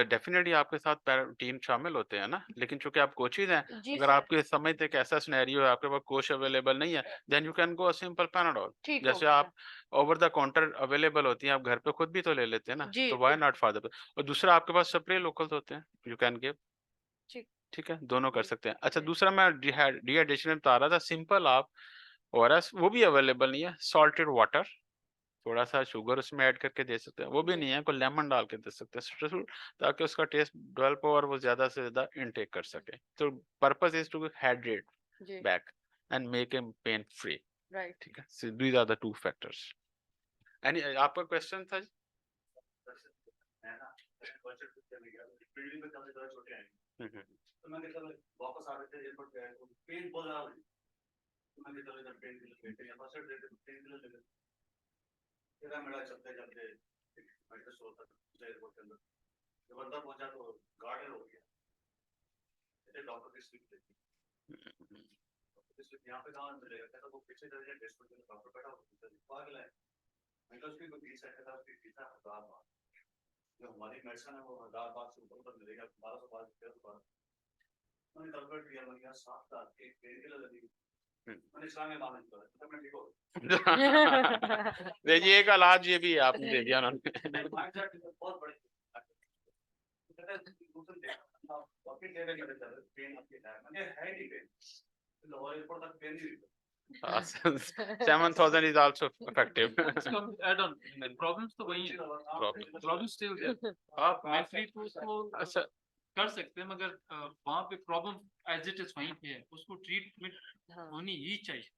S15: डेफिनेटली आपके साथ टीम शामिल होते हैं ना, लेकिन चूंकि आप कोचेज हैं,
S10: जी
S15: अगर
S10: सर,
S15: आपके समझते कि ऐसा सिनेरियो है, आपके पास कोच अवेलेबल नहीं है, then you can go simple Panadol.
S10: ठीक हो
S15: जैसे
S10: गया।
S15: आप ओवर द काउंटर अवेलेबल होती हैं, आप घर पे खुद भी तो ले लेते हैं ना,
S10: जी
S15: तो व्हाई नॉट फॉर द। और दूसरा आपके पास स्प्रे लोकल्स होते हैं, यू कैन गिव।
S10: ठीक।
S15: ठीक है, दोनों कर
S10: जी,
S15: सकते हैं। अच्छा,
S10: जी।
S15: दूसरा मैं डिहाइड्रेशन में बता रहा था, सिंपल आप ORS वो भी अवेलेबल नहीं है, सॉल्टेड वाटर, थोड़ा सा शुगर उसमें ऐड करके दे सकते हैं, वो भी
S10: जी।
S15: नहीं है, कोई लेमन डाल के दे सकते हैं सिट्रस फ्रूट, ताकि उसका टेस्ट डेवलप हो और वो ज्यादा से ज्यादा इनटेक कर सके। तो पर्पस इज टू हाइड्रेट
S10: जी
S15: back and make him pain free.
S10: Right.
S15: ठीक है, so these are the two factors. Any आपका क्वेश्चन था जी?
S13: तो मैंने कहा वापस आ रहे थे एयरपोर्ट पे आए तो पेन बहुत ज्यादा हुई, तो मैंने कहा इधर पेन किलर लेते हैं, फर्स्ट एड देते पेन किलर लेते, फिर मेरा चलते चलते मेडिकल स्टोर तक एयरपोर्ट के अंदर जब बंदा पहुंचा तो गार्ड हो गया, कहते डॉक्टर की स्लिप देखी, स्लिप यहाँ पे कहाँ मिलेगा, कहता वो पीछे चले जाए डेस्क पे डॉक्टर बैठा हो पागल है, मैंने उसकी कोई फीस है, कहता उसकी फीस है 1000 बात, जो हमारी मेडिसिन है वो 1000 बात से ऊपर मिलेगा, 1200 बात 1300 बात। मैंने कैलकुलेट किया, मैंने कहा 7 एक पेन किलर लगी, मैंने इस्लाम में मालूम करा तब मैं ठीक हो गया।
S15: देखिए, एक इलाज ये भी है, आपने दे दिया उन्होंने।
S13: माइंडसेट बहुत बड़े कहता है दूसरे देखा वाकई दे रहे हैं पेन आपके है, मैंने है नहीं पेन, लाहौर एयरपोर्ट तक पेन नहीं
S15: 7,000 is also effective.
S1: add on problems तो वही है, problem still there। आप mentally तो उसको
S15: अच्छा,
S1: कर सकते हैं, मगर वहाँ पे प्रॉब्लम एज इट इज वहीं पे है, उसको ट्रीटमेंट होनी ही चाहिए,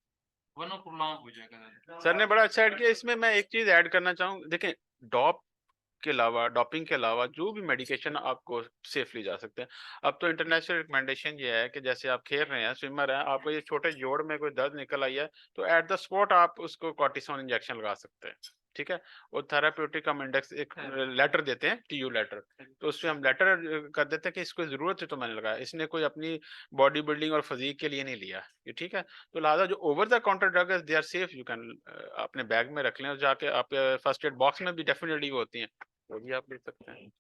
S1: वरना प्रोलॉन्ग हो जाएगा।
S15: सर ने बड़ा अच्छा ऐड किया। इसमें मैं एक चीज ऐड करना चाहूँ, देखें, डॉपिंग के अलावा जो भी मेडिकेशन आपको सेफली जा सकते हैं। अब तो इंटरनेशनल रिकमेंडेशन ये है कि जैसे आप खेल रहे हैं, स्विमर हैं, आपको ये छोटे जोड़ में कोई दर्द निकल आई है, तो एट द स्पॉट आप उसको कॉर्टिसोन इंजेक्शन लगा सकते हैं। ठीक है, और थेराप्यूटिक हम इंडेक्स एक लेटर देते हैं, TU लेटर, तो उसमें हम लेटर कर देते हैं कि इसको जरूरत है तो मैंने लगाया, इसने कोई अपनी बॉडी बिल्डिंग और फिजिक के लिए नहीं लिया ये। ठीक है, तो लिहाजा जो ओवर द काउंटर ड्रग है, they are safe, you can अपने बैग में रख लें, और जाके आप फर्स्ट एड बॉक्स में भी डेफिनेटली होती हैं, वो भी आप ले सकते हैं।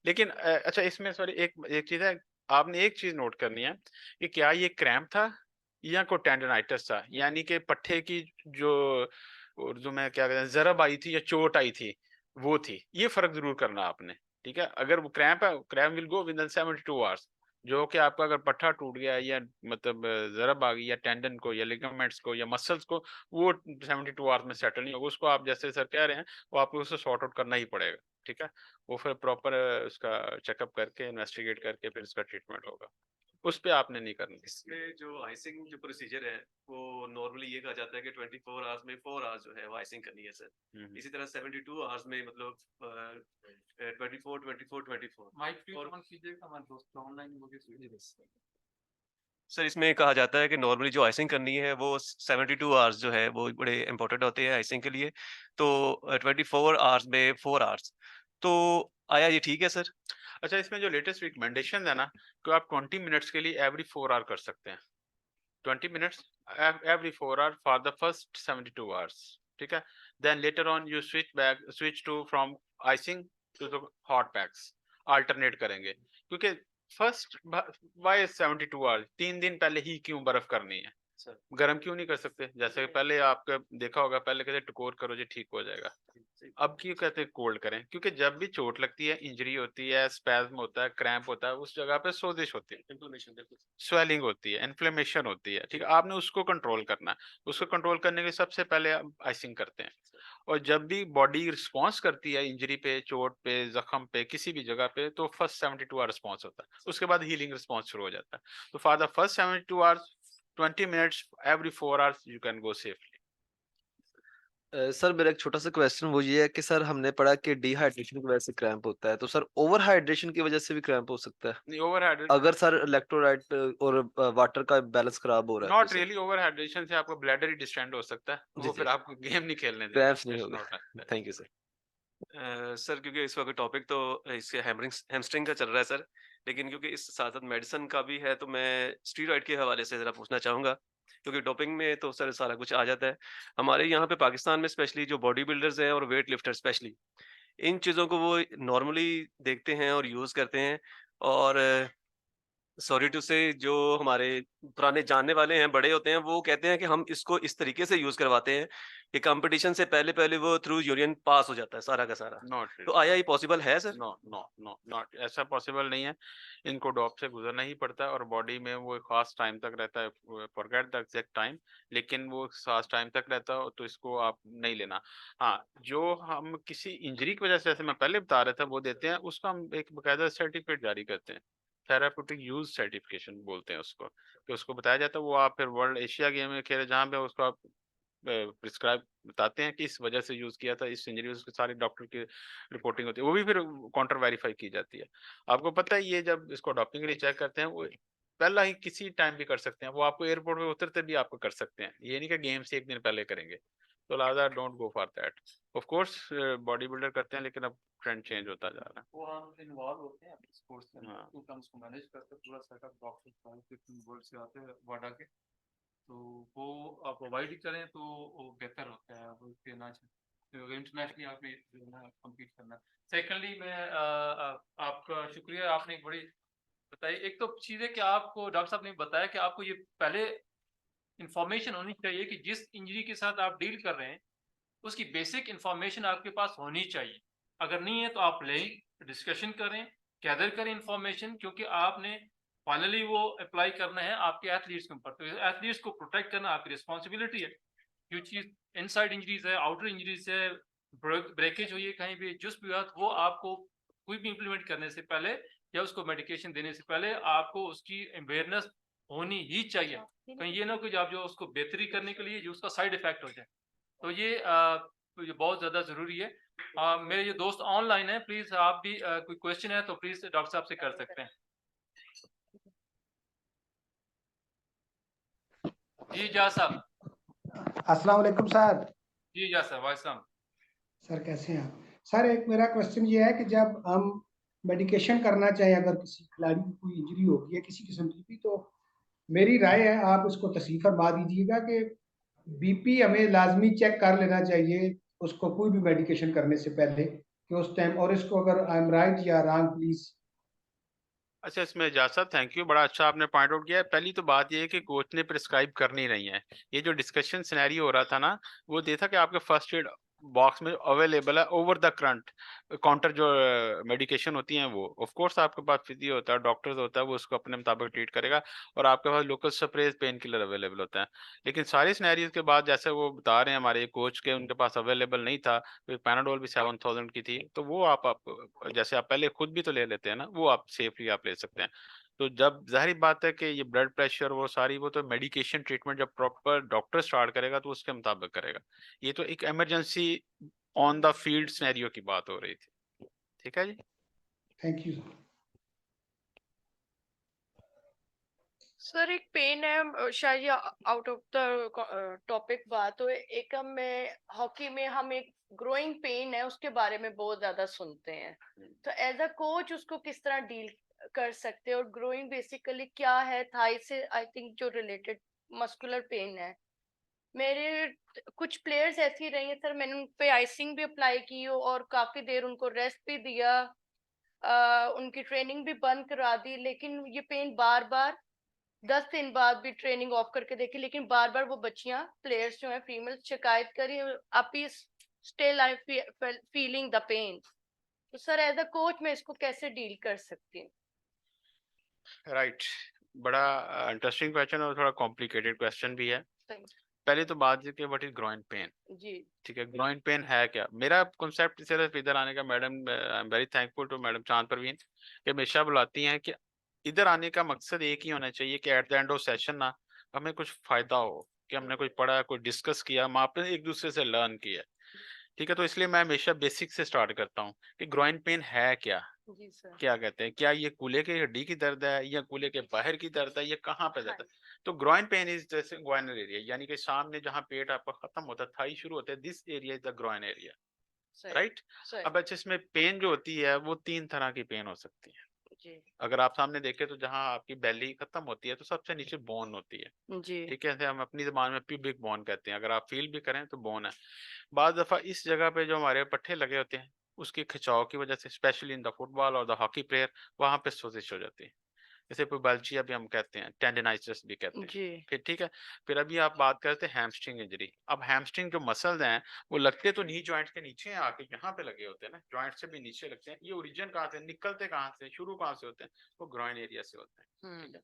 S15: लेकिन अच्छा, इसमें सॉरी एक चीज है, आपने एक चीज नोट करनी है कि क्या ये क्रैम्प था या कोई टेंडनाइटिस था, यानी कि पट्टे की जो उर्दू में क्या कहते हैं जरब आई थी या चोट आई थी, वो थी, ये फर्क जरूर करना आपने। ठीक है, अगर वो क्रैम्प है, cramp will go with in 72 hours, जो कि आपका अगर पट्टा टूट गया या मतलब जरब आ गई या टेंडन को या लिगामेंट्स को या मसल्स को, वो 72 आवर्स में सेटल नहीं होगा, उसको आप जैसे सर कह रहे हैं, वो आपको उसको सॉर्ट आउट करना ही पड़ेगा। ठीक है, वो फिर प्रॉपर उसका चेकअप करके इन्वेस्टिगेट करके फिर उसका ट्रीटमेंट होगा, उस पे आपने नहीं करना।
S3: इसमें जो आइसिंग जो प्रोसीजर है वो नॉर्मली ये कहा जाता है कि 24 आवर्स में 4 आवर्स जो है वो आइसिंग करनी है सर। इसी तरह 72 आवर्स में मतलब 24
S1: माइक फ्री ऑन कीजिएगा, हमारे दोस्त ऑनलाइन हो गए।
S3: सर, इसमें कहा जाता है कि नॉर्मली जो आइसिंग करनी है वो 72 आवर्स जो है वो बड़े इंपॉर्टेंट होते हैं आइसिंग के लिए, तो 24 आवर्स में 4 आवर्स, तो आया ये ठीक है सर?
S15: अच्छा, इसमें जो लेटेस्ट रिकमेंडेशन है ना, कि आप 20 मिनट्स के लिए एवरी 4 आवर कर सकते हैं, 20 minutes every 4 hour for the first 72 hours. ठीक है, then later on you switch to from icing to the hot packs, alternate करेंगे, क्योंकि फर्स्ट वाई 72 आवर्स, 3 दिन पहले ही क्यों बर्फ करनी है? गर्म क्यों नहीं कर सकते? जैसे पहले आपका देखा होगा, पहले कहते टकोर करो जी ठीक हो जाएगा, अब क्यों कहते हैं कोल्ड करें? क्योंकि जब भी चोट लगती है, इंजरी होती है, स्पैज्म होता है, क्रैम्प होता है, उस जगह पे सोजिश होती है, स्वेलिंग होती है, इन्फ्लेमेशन होती है, ठीक है, आपने उसको कंट्रोल करना है। उसको कंट्रोल करने के लिए सबसे पहले आप आइसिंग करते हैं। और जब भी बॉडी रिस्पॉन्स करती है इंजरी पे, चोट पे, जख्म पे, किसी भी जगह पे, तो फर्स्ट 72 आवर रिस्पॉन्स होता है, उसके बाद हीलिंग रिस्पॉन्स शुरू हो जाता है। तो for the first 72 hours 20 minutes every 4 hours you can go safely.
S7: Sir मेरा एक छोटा सा क्वेश्चन वो ये है कि सर हमने पढ़ा कि डिहाइड्रेशन की वजह से क्रैम्प होता है, तो सर ओवर हाइड्रेशन की वजह से भी क्रैम्प हो सकता है?
S15: नहीं, ओवर हाइड्रेशन
S7: अगर सर इलेक्ट्रोलाइट और वाटर का बैलेंस खराब हो रहा है
S15: नॉट
S7: तो सर
S15: रियली, ओवर हाइड्रेशन से आपको ब्लैडर ही डिस्टेंड हो सकता है,
S7: जी
S15: वो
S7: जी
S15: फिर आपको गेम नहीं खेलने देगा।
S7: क्रैम्प्स नहीं
S15: It's
S7: होगा।
S15: not like that.
S7: Thank you sir.
S3: Sir क्योंकि इस वक्त टॉपिक तो इसके हैमस्ट्रिंग का चल रहा है सर, लेकिन क्योंकि इस साथ साथ मेडिसिन का भी है, तो मैं स्टीरॉयड के हवाले से ज़रा पूछना चाहूँगा, क्योंकि डोपिंग में तो सर सारा कुछ आ जाता है। हमारे यहाँ पे पाकिस्तान में स्पेशली जो बॉडी बिल्डर्स हैं और वेट लिफ्टर स्पेशली, इन चीज़ों को वो नॉर्मली देखते हैं और यूज़ करते हैं। और सॉरी टू से जो हमारे पुराने जानने वाले हैं, बड़े होते हैं, वो कहते हैं कि हम इसको इस तरीके से यूज़ करवाते हैं कि कंपटीशन से पहले-पहले वो थ्रू यूरिन पास हो जाता है सारा का सारा।
S15: नॉट
S3: तो
S15: रियली,
S3: आया ये पॉसिबल है sir?
S15: No no no not, ऐसा पॉसिबल नहीं है। इनको डॉप से गुजरना ही पड़ता है और बॉडी में वो एक खास टाइम तक रहता है, फॉरगेट द एग्जैक्ट टाइम, लेकिन वो खास टाइम तक रहता है, तो इसको आप नहीं लेना। हाँ, जो हम किसी इंजरी की वजह से, जैसे मैं पहले बता रहा था, वो देते हैं, उसका हम एक बाकायदा सर्टिफिकेट जारी करते हैं, थेराप्यूटिक यूज सर्टिफिकेशन बोलते हैं उसको, कि उसको बताया जाता है, वो आप फिर वर्ल्ड एशिया गेम में खेले जहाँ पे उसको आप प्रिस्क्राइब बताते हैं कि इस वजह से यूज किया था, इस इंजरी, उसके सारे डॉक्टर की रिपोर्टिंग होती है, वो भी फिर काउंटर वेरीफाई की जाती है। आपको पता है ये जब इसको डॉपिंग के लिए चेक करते हैं, वो पहला ही किसी टाइम भी कर सकते हैं, वो आपको एयरपोर्ट पे उतरते भी आपको कर सकते हैं, ये नहीं कि गेम से एक दिन पहले करेंगे। तो लिहाजा don't go for that. Of course body builder करते हैं, लेकिन अब ट्रेंड चेंज होता जा रहा है।
S1: वो हम इन्वॉल्व होते हैं अपने स्पोर्ट्स में,
S15: हाँ।
S1: टू टर्म्स को मैनेज करते हैं, पूरा सेटअप डॉक्टर वर्ल्ड से आते हैं वाडा के, तो वो आप प्रोवाइड करें तो वो बेहतर होता है, वो देना चाहिए इंटरनेशनली आपने कम्पीट करना। सेकेंडली मैं आपका शुक्रिया, आपने एक बड़ी बताई। एक तो चीज़ है कि आपको डॉक्टर साहब ने बताया कि आपको ये पहले इंफॉर्मेशन होनी चाहिए कि जिस इंजरी के साथ आप डील कर रहे हैं उसकी बेसिक इंफॉर्मेशन आपके पास होनी चाहिए। अगर नहीं है तो आप लें, डिस्कशन करें, गैदर करें इंफॉर्मेशन, क्योंकि आपने फाइनली वो अप्लाई करना है आपके एथलीट्स के ऊपर। तो एथलीट्स को प्रोटेक्ट करना आपकी रिस्पॉन्सिबिलिटी है। जो चीज़ इनसाइड इंजरीज है, आउटर इंजरीज है, ब्रेकेज हुई है कहीं भी, जिस भी बात, वो आपको कोई भी इम्प्लीमेंट करने से पहले या उसको मेडिकेशन देने से पहले आपको उसकी अवेयरनेस होनी ही चाहिए। कहीं ये ना कि आप जो उसको बेहतरी करने के लिए जो उसका साइड इफेक्ट हो जाए। तो ये बहुत ज़्यादा ज़रूरी है। मेरे जो दोस्त ऑनलाइन हैं, प्लीज़ आप भी कोई क्वेश्चन है तो प्लीज़ डॉक्टर साहब से कर सकते हैं। जी जा साहब।
S6: अस्सलाम वालेकुम सर।
S1: जी जा सर, वाइस साहब।
S6: सर कैसे हैं आप? सर एक मेरा क्वेश्चन ये है कि जब हम मेडिकेशन करना चाहें, अगर किसी खिलाड़ी को कोई इंजरी होगी है किसी किस्म की भी, तो मेरी राय है, आप इसको तस्दीक फरमा दीजिएगा कि बीपी हमें लाजमी चेक कर लेना चाहिए उसको कोई भी मेडिकेशन करने से पहले कि उस टाइम, और इसको अगर आई एम राइट या रॉन्ग प्लीज।
S15: अच्छा, इसमें इजाजत, थैंक यू, बड़ा अच्छा आपने पॉइंट आउट किया है। पहली तो बात ये है कि कोच ने प्रिस्क्राइब करनी नहीं है। ये जो डिस्कशन सिनेरियो हो रहा था ना, वो देखा कि आपके फर्स्ट एड बॉक्स में अवेलेबल है ओवर द करंट काउंटर जो मेडिकेशन होती हैं, वो ऑफ कोर्स आपके पास फिजियो होता है, डॉक्टर्स होता है, वो उसको अपने मुताबिक ट्रीट करेगा, और आपके पास local sprays painkiller available होता है। लेकिन सारे सिनेरियोज के बाद, जैसे वो बता रहे हैं हमारे कोच के, उनके पास अवेलेबल नहीं था, तो पैनाडोल भी 7000 की थी, तो वो आप जैसे आप पहले खुद भी तो ले लेते हैं ना, वो आप सेफली आप ले सकते हैं। तो जब जाहिर बात है कि ये ब्लड प्रेशर वो सारी, वो तो मेडिकेशन ट्रीटमेंट जब प्रॉपर डॉक्टर स्टार्ट करेगा तो उसके मुताबिक करेगा। ये तो एक emergency on the field scenario की बात हो रही थी। ठीक है जी,
S6: थैंक यू
S10: सर। एक पेन है, शायद ये आउट ऑफ द टॉपिक बात हो, एक में हॉकी में हम एक ग्रोइंग पेन है उसके बारे में बहुत ज्यादा सुनते हैं, तो एज अ कोच उसको किस तरह डील कर सकते हैं? और ग्रोइंग बेसिकली क्या है? थाई से आई थिंक जो रिलेटेड मस्कुलर पेन है। मेरे कुछ प्लेयर्स ऐसी रही हैं सर, मैंने उन पे आइसिंग भी अप्लाई की हो और काफी देर उनको रेस्ट भी दिया, उनकी ट्रेनिंग भी बंद करा दी, लेकिन ये पेन बार बार 10 दिन बाद भी ट्रेनिंग ऑफ करके देखी, लेकिन बार बार वो बच्चियां प्लेयर्स जो है फीमेल शिकायत करी, अब भी still I feeling the pain. तो सर एज अ कोच मैं इसको कैसे डील कर सकती हूँ?
S15: राइट, बड़ा इंटरेस्टिंग क्वेश्चन और थोड़ा कॉम्प्लिकेटेड क्वेश्चन भी है।
S10: Thank you.
S15: पहले तो बात है कि व्हाट इज ग्रोइन पेन।
S10: जी
S15: ठीक है, ग्रोइन पेन है क्या? मेरा कॉन्सेप्ट सिर्फ इधर आने का, madam I am very thankful to madam Chand Parveen कि हमेशा बुलाती हैं कि इधर आने का मकसद एक ही होना चाहिए कि eight the end of session ना हमें कुछ फायदा हो, कि हमने कुछ पढ़ा, कुछ डिस्कस किया, हम आपने एक दूसरे से लर्न किया। ठीक है, तो इसलिए मैं हमेशा बेसिक से स्टार्ट करता हूँ कि ग्रोइन पेन है क्या,
S10: जी सर।
S15: क्या कहते हैं, क्या ये कूल्हे की हड्डी की दर्द है या कूल्हे के बाहर की दर्द है, ये कहाँ पे दर्द है? तो ग्रोइन पेन इज जैसे ग्वाइनर एरिया, यानी कि सामने जहाँ पेट आपका खत्म होता है, थाई शुरू होता है, this area is the groin area, right. अब अच्छा, इसमें पेन जो होती है वो 3 तरह की पेन हो सकती है।
S10: जी
S15: अगर आप सामने देखें तो जहाँ आपकी बेली खत्म होती है तो सबसे नीचे बोन होती है।
S10: जी
S15: ठीक है, हम अपनी जबान में प्यूबिक बोन कहते हैं, अगर आप फील भी करें तो बोन है। बाद दफा इस जगह पे जो हमारे पट्टे लगे होते हैं उसके खिंचाव की वजह से, स्पेशली इन द फुटबॉल और द हॉकी प्लेयर, वहां पे सोजिश हो जाती है, जैसे पुबाल्जिया भी हम कहते हैं, टेंडिनाइटिस भी कहते हैं।
S10: जी
S15: फिर ठीक है, फिर अभी आप बात करते हैं हैमस्ट्रिंग इंजरी। अब हैमस्ट्रिंग जो मसल्स हैं वो लगते तो नी जॉइंट के नीचे हैं, आके यहाँ पे लगे होते हैं ना, जॉइंट से भी नीचे लगते हैं। ये ओरिजिन कहाँ से, निकलते कहाँ से, शुरू कहाँ से होते हैं? वो ग्रॉइन एरिया से होते हैं। ठीक है,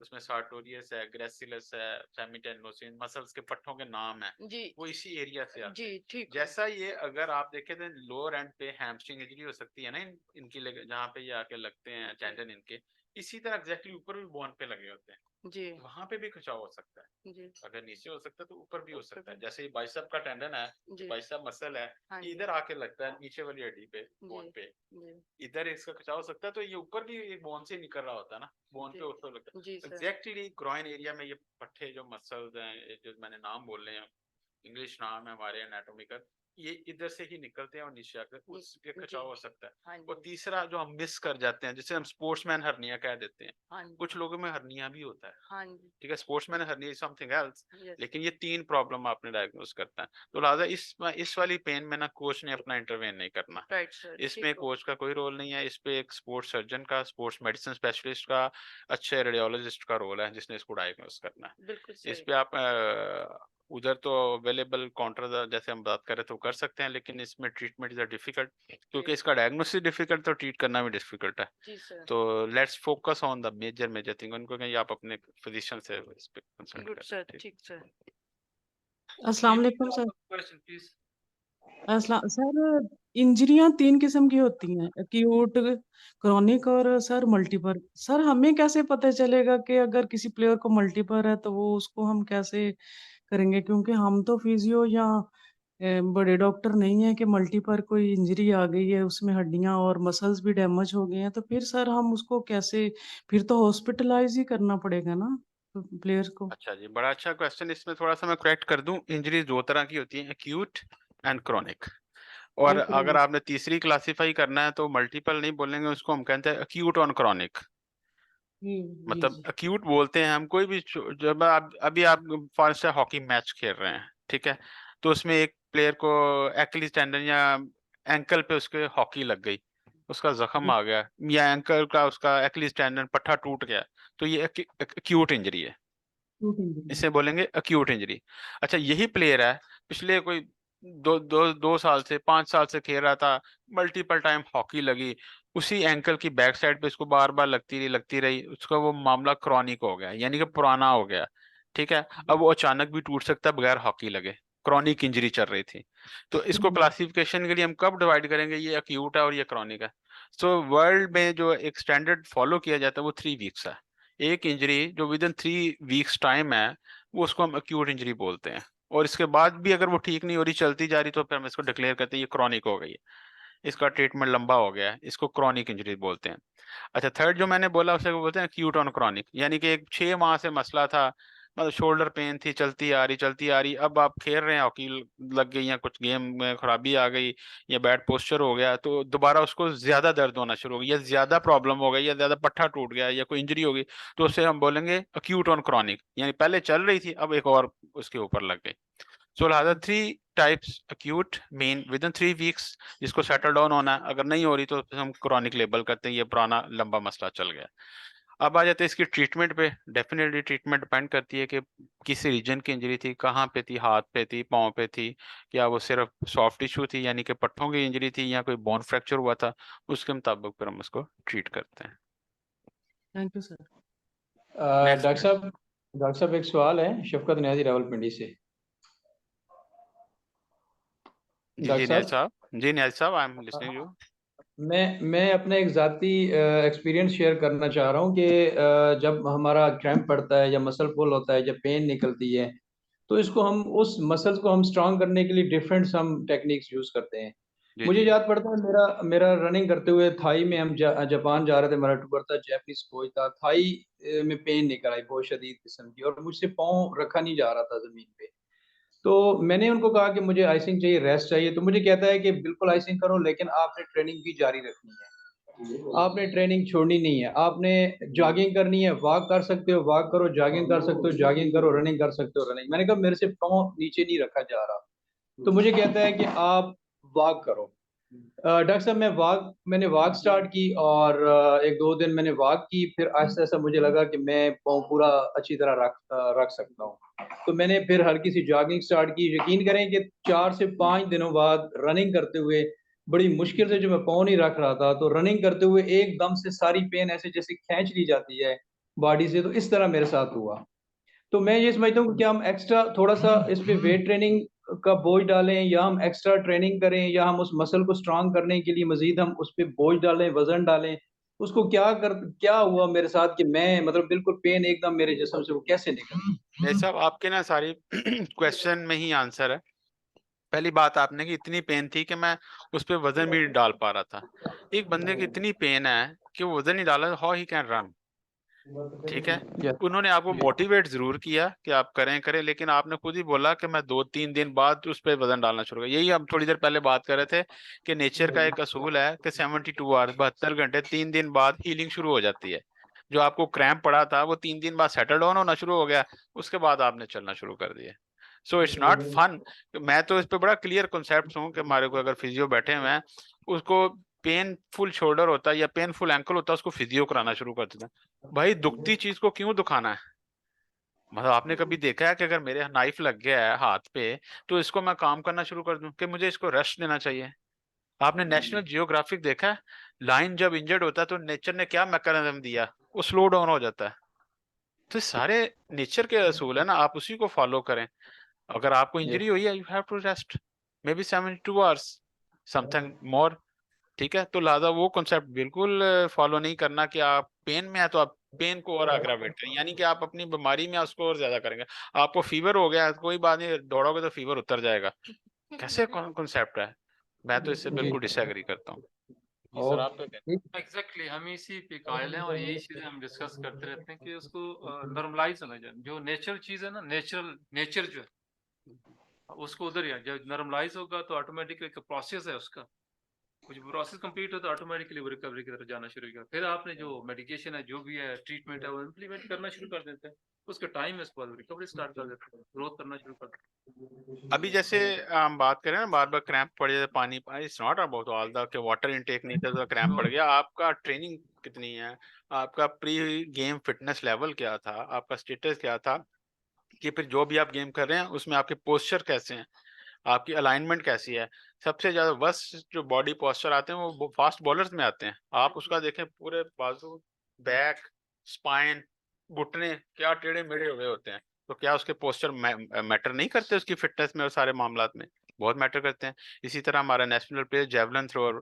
S15: उसमें सार्टोरियस है, ग्रेसिलस है, फेमिटेनोसिन, मसल्स के पट्टों के नाम है,
S10: जी
S15: वो इसी एरिया से आते
S10: जी
S15: हैं।
S10: ठीक है।
S15: जैसा ये अगर आप देखें तो लोअर एंड पे हैमस्ट्रिंग इंजरी हो सकती है ना, इनकी जहाँ पे ये आके लगते हैं टेंडन इनके, इसी तरह एग्जैक्टली ऊपर भी बोन पे लगे होते हैं,
S10: जी
S15: वहां पे भी खिंचाव हो सकता है।
S10: जी
S15: अगर नीचे हो सकता है तो ऊपर भी हो
S10: ऊपर
S15: सकता है।
S10: भी।
S15: जैसे ये बाइसेप का टेंडन है,
S10: जी
S15: बाइसेप मसल है,
S10: हाँ
S15: ये
S10: जी
S15: इधर आके लगता है नीचे वाली हड्डी पे, बोन
S10: जी
S15: पे,
S10: जी
S15: इधर इसका खिंचाव हो सकता है, तो ये ऊपर भी एक बोन से निकल रहा होता है ना, बोन
S10: जी
S15: पे ऊपर लगता
S10: जी
S15: है।
S10: सर
S15: एग्जैक्टली ग्रॉइन एरिया में ये पट्टे जो मसल्स हैं, ये जो मैंने नाम बोल रहे हैं, इंग्लिश नाम है हमारे एनाटॉमिकल, ये इधर से ही निकलते हैं और नीचे आकर उसके
S10: जी
S15: खिंचाव हो सकता है।
S10: हाँ
S15: और
S10: जी
S15: तीसरा जो हम मिस कर जाते हैं, जिसे हम स्पोर्ट्समैन हर्निया कह देते हैं,
S10: हाँ जी
S15: कुछ लोगों में हर्निया भी होता है।
S10: हाँ जी
S15: ठीक है, sportsman hernia is something else,
S10: yes
S15: लेकिन ये 3 प्रॉब्लम आपने डायग्नोस करता है। तो लिहाजा इस वाली पेन में ना कोच ने अपना इंटरवेन नहीं करना,
S10: राइट सर
S15: इसमें
S10: ठीक हो
S15: कोच का कोई रोल नहीं है। इस पे एक स्पोर्ट्स सर्जन का, स्पोर्ट्स मेडिसिन स्पेशलिस्ट का, अच्छे रेडियोलॉजिस्ट का रोल है जिसने इसको डायग्नोस करना है।
S10: बिल्कुल
S15: इस
S10: सही
S15: पे आप उधर तो अवेलेबल काउंटर जैसे हम बात करें तो कर सकते हैं, लेकिन इसमें ट्रीटमेंट इज डिफिकल्ट, क्योंकि इसका डायग्नोसिस डिफिकल्ट तो ट्रीट करना भी डिफिकल्ट है।
S10: जी सर
S15: तो let's focus on the major thing, उनको कहीं आप अपने फिजिशियन से इस पे कंसल्ट
S10: गुड
S15: करें।
S10: सर
S15: ठीक,
S10: ठीक सर
S16: अस्सलाम वालेकुम सर।
S1: Question please.
S16: सर इंजरियां 3 किस्म की होती हैं, एक्यूट, क्रॉनिक और सर मल्टीपल। सर हमें कैसे पता चलेगा कि अगर किसी प्लेयर को मल्टीपल है तो वो उसको हम कैसे करेंगे? क्योंकि हम तो फिजियो या बड़े डॉक्टर नहीं है कि मल्टीपल कोई इंजरी आ गई है, उसमें हड्डियां और मसल्स भी डैमेज हो गए हैं, तो फिर सर हम उसको कैसे, फिर तो हॉस्पिटलाइज ही करना पड़ेगा ना प्लेयर को।
S15: अच्छा जी, बड़ा अच्छा क्वेश्चन। इसमें थोड़ा सा मैं करेक्ट कर दूं, इंजरीज 2 तरह की होती हैं, एक्यूट एंड क्रॉनिक। और अगर आपने तीसरी क्लासिफाई करना है तो मल्टीपल नहीं बोलेंगे, उसको हम कहते हैं एक्यूट ऑन क्रॉनिक।
S16: जी
S15: मतलब
S16: जी
S15: एक्यूट बोलते हैं हम कोई भी जब आप अभी आप फॉर इंस्टेंस हॉकी मैच खेल रहे हैं, ठीक है, तो उसमें एक प्लेयर को एक्लिस टेंडन या एंकल पे उसके हॉकी लग गई, उसका जख्म आ गया, या एंकल का उसका एक्लिस टेंडन पट्टा टूट गया, तो ये एक्यूट इंजरी है, इसे बोलेंगे एक्यूट इंजरी। अच्छा, यही प्लेयर है पिछले कोई 2 साल से 5 साल से खेल रहा था, मल्टीपल टाइम हॉकी लगी, उसी एंकल की बैक साइड पे इसको बार बार लगती रही, उसका वो मामला क्रॉनिक हो गया, यानी कि पुराना हो गया। ठीक है, अब वो अचानक भी टूट सकता है बगैर हॉकी लगे, क्रॉनिक इंजरी चल रही थी। तो इसको क्लासिफिकेशन के लिए हम कब डिवाइड करेंगे, ये एक्यूट है और ये क्रॉनिक है? सो वर्ल्ड में जो एक स्टैंडर्ड फॉलो किया जाता है वो 3 वीक्स है। एक इंजरी जो विद इन 3 वीक्स टाइम है वो उसको हम एक्यूट इंजरी बोलते हैं, और इसके बाद भी अगर वो ठीक नहीं हो रही, चलती जा रही, तो फिर हम इसको डिक्लेयर करते हैं ये क्रॉनिक हो गई है, इसका ट्रीटमेंट लंबा हो गया है, इसको क्रॉनिक इंजरी बोलते हैं। अच्छा, थर्ड जो मैंने बोला उसे बोलते हैं एक्यूट ऑन क्रॉनिक, यानी कि एक 6 माह से मसला था, मतलब शोल्डर पेन थी, चलती आ रही, अब आप खेल रहे हैं, हॉकी लग गई या कुछ गेम में खराबी आ गई या बैड पोस्चर हो गया, तो दोबारा उसको ज्यादा दर्द होना शुरू हो गया, या ज्यादा प्रॉब्लम हो गई, या ज्यादा पट्टा टूट गया, या कोई इंजरी हो गई, तो उसे हम बोलेंगे एक्यूट ऑन क्रॉनिक, यानी पहले चल रही थी अब एक और उसके ऊपर लग गई। सो लिहाजा 3 types acute mean within 3 weeks जिसको सेटल डाउन होना है, अगर नहीं हो रही तो फिर हम क्रॉनिक लेबल करते हैं, ये पुराना लंबा मसला चल गया। अब आ जाते हैं इसकी ट्रीटमेंट पे। डेफिनेटली ट्रीटमेंट डिपेंड करती है कि किस रीजन की इंजरी थी, कहाँ पे थी, हाथ पे थी, पाँव पे थी, क्या वो सिर्फ सॉफ्ट टिश्यू थी यानी कि पट्टों की इंजरी थी या कोई बोन फ्रैक्चर हुआ था, उसके मुताबिक फिर हम उसको ट्रीट करते हैं।
S16: Thank you sir.
S17: डॉक्टर साहब एक सवाल है, शफकत न्याजी रावलपिंडी से।
S15: जी
S17: डॉक्टर
S15: न्याज
S17: साहब,
S15: साहब, जी न्याज साहब, आई एम लिसनिंग यू।
S17: मैं अपने एक ज़ाती एक्सपीरियंस शेयर करना चाह रहा हूँ कि जब हमारा क्रैम्प पड़ता है या मसल पुल होता है, जब पेन निकलती है, तो इसको हम उस मसल्स को हम स्ट्रांग करने के लिए डिफरेंट हम टेक्निक्स यूज़ करते हैं।
S15: जी
S17: मुझे
S15: जी
S17: याद पड़ता है मेरा रनिंग करते हुए थाई में हम जापान जा रहे थे, मेरा टूर था, जैपनीज कोच था, थाई में पेन निकल आई बहुत शदीद किस्म की, और मुझसे पाँव रखा नहीं जा रहा था ज़मीन पे। तो मैंने उनको कहा कि मुझे आइसिंग चाहिए, रेस्ट चाहिए, तो मुझे कहता है कि बिल्कुल आइसिंग करो, लेकिन आपने ट्रेनिंग भी जारी रखनी है, आपने ट्रेनिंग छोड़नी नहीं है, आपने जॉगिंग करनी है, वॉक कर सकते हो वॉक करो, जॉगिंग कर सकते हो जॉगिंग करो, रनिंग कर सकते हो रनिंग। मैंने कहा मेरे से पाँव नीचे नहीं रखा जा रहा, तो मुझे कहता है कि आप वॉक करो। डॉक्टर साहब मैंने वॉक स्टार्ट की, और 1-2 दिन मैंने वॉक की, फिर आहिस्ता आहिस्ता मुझे लगा कि मैं पाँव पूरा अच्छी तरह रख सकता हूँ, तो मैंने फिर हल्की सी जॉगिंग स्टार्ट की। यकीन करें कि 4 से 5 दिनों बाद रनिंग करते हुए, बड़ी मुश्किल से जो मैं पाँव नहीं रख रहा था, तो रनिंग करते हुए एकदम से सारी पेन ऐसे जैसे खींच ली जाती है बॉडी से, तो इस तरह मेरे साथ हुआ। तो मैं ये समझता हूँ कि क्या हम एक्स्ट्रा थोड़ा-सा इस पे वेट ट्रेनिंग का बोझ डालें, या हम एक्स्ट्रा ट्रेनिंग करें, या हम उस मसल को स्ट्रॉन्ग करने के लिए मज़ीद हम उस पे बोझ डालें, वज़न डालें? उसको क्या हुआ मेरे साथ कि मैं मतलब बिल्कुल पेन एकदम मेरे जिस्म से वो कैसे निकली?
S15: न्याज साहब, आपके ना सारी क्वेश्चन में ही आंसर है। पहली बात आपने कि इतनी पेन थी कि मैं उस पे वजन भी नहीं डाल पा रहा था। एक बंदे की इतनी पेन है कि वो वजन नहीं डाला, हाउ ही कैन रन, ठीक है।
S17: Yes.
S15: उन्होंने आपको मोटिवेट जरूर किया कि आप करें, लेकिन आपने खुद ही बोला कि मैं 2-3 दिन बाद उस पर वजन डालना शुरू किया। यही हम थोड़ी देर पहले बात कर रहे थे कि नेचर का एक असूल है कि 72 आवर्स 72 घंटे 3 दिन बाद हीलिंग शुरू हो जाती है। जो आपको क्रैम्प पड़ा था वो 3 दिन बाद सेटल डाउन होना शुरू हो गया, उसके बाद आपने चलना शुरू कर दिया। So it's not fun. मैं तो इस पे बड़ा क्लियर कॉन्सेप्ट हूँ कि हमारे को अगर फिजियो बैठे हुए हैं, उसको पेनफुल शोल्डर होता है या पेनफुल एंकल होता है, उसको फिजियो कराना शुरू कर देता है। भाई दुखती चीज को क्यों दुखाना है? मतलब आपने कभी देखा है कि अगर मेरे नाइफ लग गया है हाथ पे तो इसको मैं काम करना शुरू कर दूं कि मुझे इसको रेस्ट देना चाहिए? आपने नेशनल जियोग्राफिक देखा है? लाइन जब इंजर्ड होता है तो नेचर ने क्या मैकेनिज्म दिया, वो स्लो डाउन हो जाता है। तो सारे नेचर के असूल है ना, आप उसी को फॉलो करें। अगर आपको इंजरी हुई है, you have to rest maybe 72 hours something more, ठीक है। तो लिहाजा वो कॉन्सेप्ट बिल्कुल फॉलो नहीं करना कि आप पेन में है तो आप पेन को और अग्रावेट करें, यानी कि आप अपनी बीमारी में उसको और ज्यादा करेंगे। आपको फीवर हो गया, कोई बात नहीं, दौड़ोगे तो फीवर उतर जाएगा, कैसे कॉन्सेप्ट है? मैं तो इससे
S17: जी
S15: बिल्कुल डिसएग्री करता हूँ। जी सर, आप क्या कहते हैं?
S1: एग्जैक्टली हम इसी पे कायल हैं और यही चीजें हम डिस्कस करते रहते हैं कि उसको नॉर्मलाइज होना चाहिए। जो नेचुरल चीज है ना, नेचर जो है उसको उधर ही जब नॉर्मलाइज होगा तो ऑटोमेटिकली एक प्रोसेस है उसका, कुछ प्रोसेस कंप्लीट हो तो ऑटोमेटिकली वो रिकवरी की तरफ जाना शुरू किया। फिर आपने जो मेडिकेशन है, जो भी है ट्रीटमेंट है, वो इम्प्लीमेंट करना शुरू कर देते हैं, उसका टाइम है, उसके बाद रिकवरी स्टार्ट कर देते हैं, ग्रोथ करना शुरू कर देते हैं।
S15: अभी जैसे हम बात करें ना, बार बार क्रैम्प पड़ जाए, पानी it's not about all the कि वाटर इनटेक नहीं था तो क्रैम्प पड़ गया। आपका ट्रेनिंग कितनी है, आपका प्री गेम फिटनेस लेवल क्या था, आपका स्टेटस क्या था, कि फिर जो भी आप गेम कर रहे हैं उसमें आपके पोस्चर कैसे हैं, आपकी अलाइनमेंट कैसी है। सबसे ज्यादा वर्स्ट जो बॉडी पोस्चर आते हैं वो फास्ट बॉलर्स में आते हैं। आप उसका देखें, पूरे बाजू, बैक, स्पाइन, घुटने क्या टेढ़े मेढ़े हुए होते हैं। तो क्या उसके पोस्चर मैटर नहीं करते उसकी फिटनेस में? और सारे मामलात में बहुत मैटर करते हैं। इसी तरह हमारा नेशनल प्लेयर जेवलिन थ्रोअर,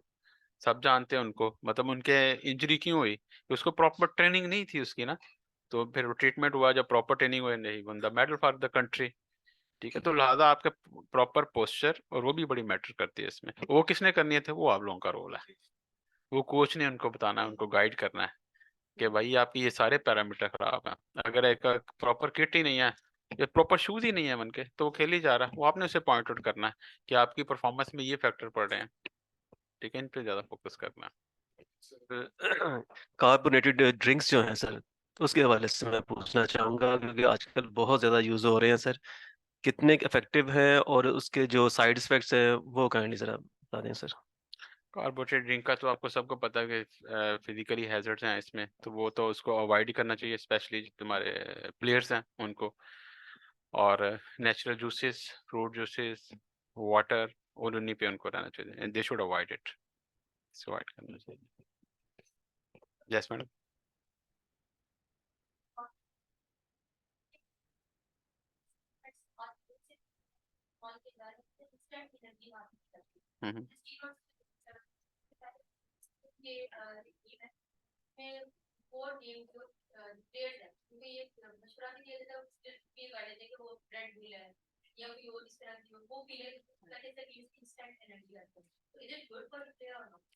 S15: सब जानते हैं उनको, मतलब उनके इंजरी क्यों हुई कि उसको प्रॉपर ट्रेनिंग नहीं थी उसकी ना। तो फिर ट्रीटमेंट हुआ, जब प्रॉपर ट्रेनिंग हुई, नहीं one the medal for the country, ठीक है। तो लिहाजा आपका प्रॉपर पोस्चर और वो भी बड़ी मैटर करती है इसमें। वो किसने करनी है, वो आप लोगों का रोल है। वो कोच ने उनको बताना है, उनको गाइड करना है कि भाई आपके ये सारे पैरामीटर खराब हैं। अगर एक प्रॉपर किट ही नहीं है या प्रॉपर शूज ही नहीं है मन के, तो वो खेल ही जा रहा है, वो आपने उसे पॉइंट आउट करना है कि आपकी परफॉर्मेंस में ये फैक्टर पड़ रहे हैं, ठीक है। इन पे ज्यादा फोकस करना है।
S3: कार्बोनेटेड ड्रिंक्स जो हैं सर, तो उसके हवाले से मैं पूछना चाहूँगा, क्योंकि आजकल बहुत ज़्यादा यूज़ हो रहे हैं सर। कितने इफेक्टिव है और उसके जो साइड इफेक्ट्स है वो काइंडली सर आप बता दें सर।
S15: कार्बोनेटेड ड्रिंक का तो आपको सबको पता है कि फिजिकली हैजर्ड्स हैं इसमें, तो वो तो उसको अवॉइड ही करना चाहिए, स्पेशली तुम्हारे प्लेयर्स हैं उनको। और natural juices, fruit juices, water, और उन्हीं पे उनको रहना चाहिए, and they should avoid it, avoid करना चाहिए। Yes madam. Hmm.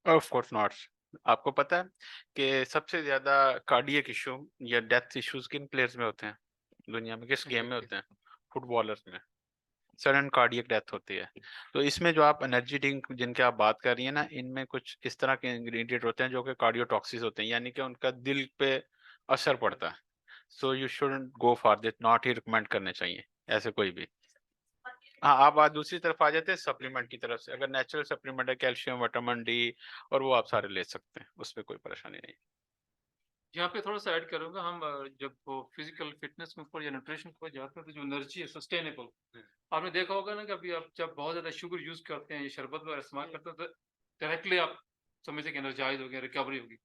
S15: Of course not. आपको पता है कि सबसे ज्यादा कार्डियक इशू या डेथ इश्यूज किन प्लेयर्स में होते हैं दुनिया में, किस गेम में होते हैं? फुटबॉलर्स में सडन कार्डियक डेथ होती है। तो इसमें जो आप एनर्जी ड्रिंक जिनके आप बात कर रही हैं ना, इनमें कुछ इस तरह के इंग्रेडिएंट होते हैं जो कि कार्डियोटॉक्सिस होते हैं, यानी कि उनका दिल पे असर पड़ता है। So you shouldn't go for this, not he recommend करने चाहिए ऐसे कोई भी। हाँ, आप आज दूसरी तरफ आ जाते हैं सप्लीमेंट की तरफ से। अगर नेचुरल सप्लीमेंट है, कैल्शियम, विटामिन डी, और वो आप सारे ले सकते हैं, उसमें कोई परेशानी नहीं।
S1: यहाँ पे थोड़ा सा ऐड करूंगा, हम जब वो फिजिकल फिटनेस के ऊपर या न्यूट्रिशन को जाते हैं तो जो एनर्जी है सस्टेनेबल, आपने देखा होगा ना कि अभी आप जब बहुत ज्यादा शुगर यूज करते हैं, ये शरबत वगैरह इस्तेमाल करते हैं, तो डायरेक्टली आप समझते कि एनर्जाइज हो गया, रिकवरी होगी,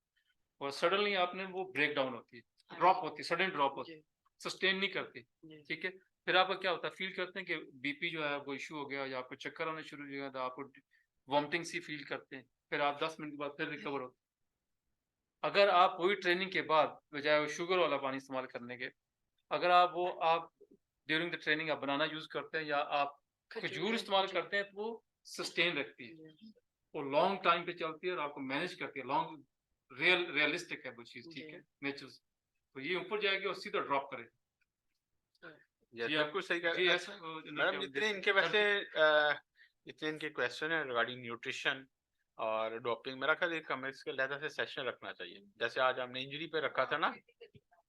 S1: और सडनली आपने वो ब्रेक डाउन होती है, ड्रॉप होती है, सडन ड्रॉप होती है, सस्टेन नहीं करती। ठीक है, फिर आपका क्या होता है, फील करते हैं कि बीपी जो है वो इशू हो गया, या आपको चक्कर आने शुरू हो गया, तो आपको वॉमिटिंग सी फील करते हैं, फिर आप 10 मिनट के बाद फिर रिकवर होते हैं। अगर आप वही ट्रेनिंग के बाद बजाय वो शुगर वाला पानी इस्तेमाल करने के, अगर आप ड्यूरिंग द ट्रेनिंग आप बनाना यूज करते हैं या आप खजूर इस्तेमाल करते हैं, तो वो सस्टेन रखती है, वो लॉन्ग टाइम पे चलती है और आपको मैनेज करती है, लॉन्ग रियलिस्टिक है वो चीज। ठीक है, नेचुरल, तो ये ऊपर जाएगी और सीधा ड्रॉप करे।
S15: जी,
S1: जी,
S15: बिल्कुल सही कह
S1: जी,
S15: रहे
S1: ऐसा
S15: मैडम। जितने इनके वैसे जितने इनके क्वेश्चन है रिगार्डिंग न्यूट्रिशन और डोपिंग, मेरा ख्याल एक हमें इसके अलग से सेशन रखना चाहिए। जैसे आज हमने इंजरी पे रखा था ना,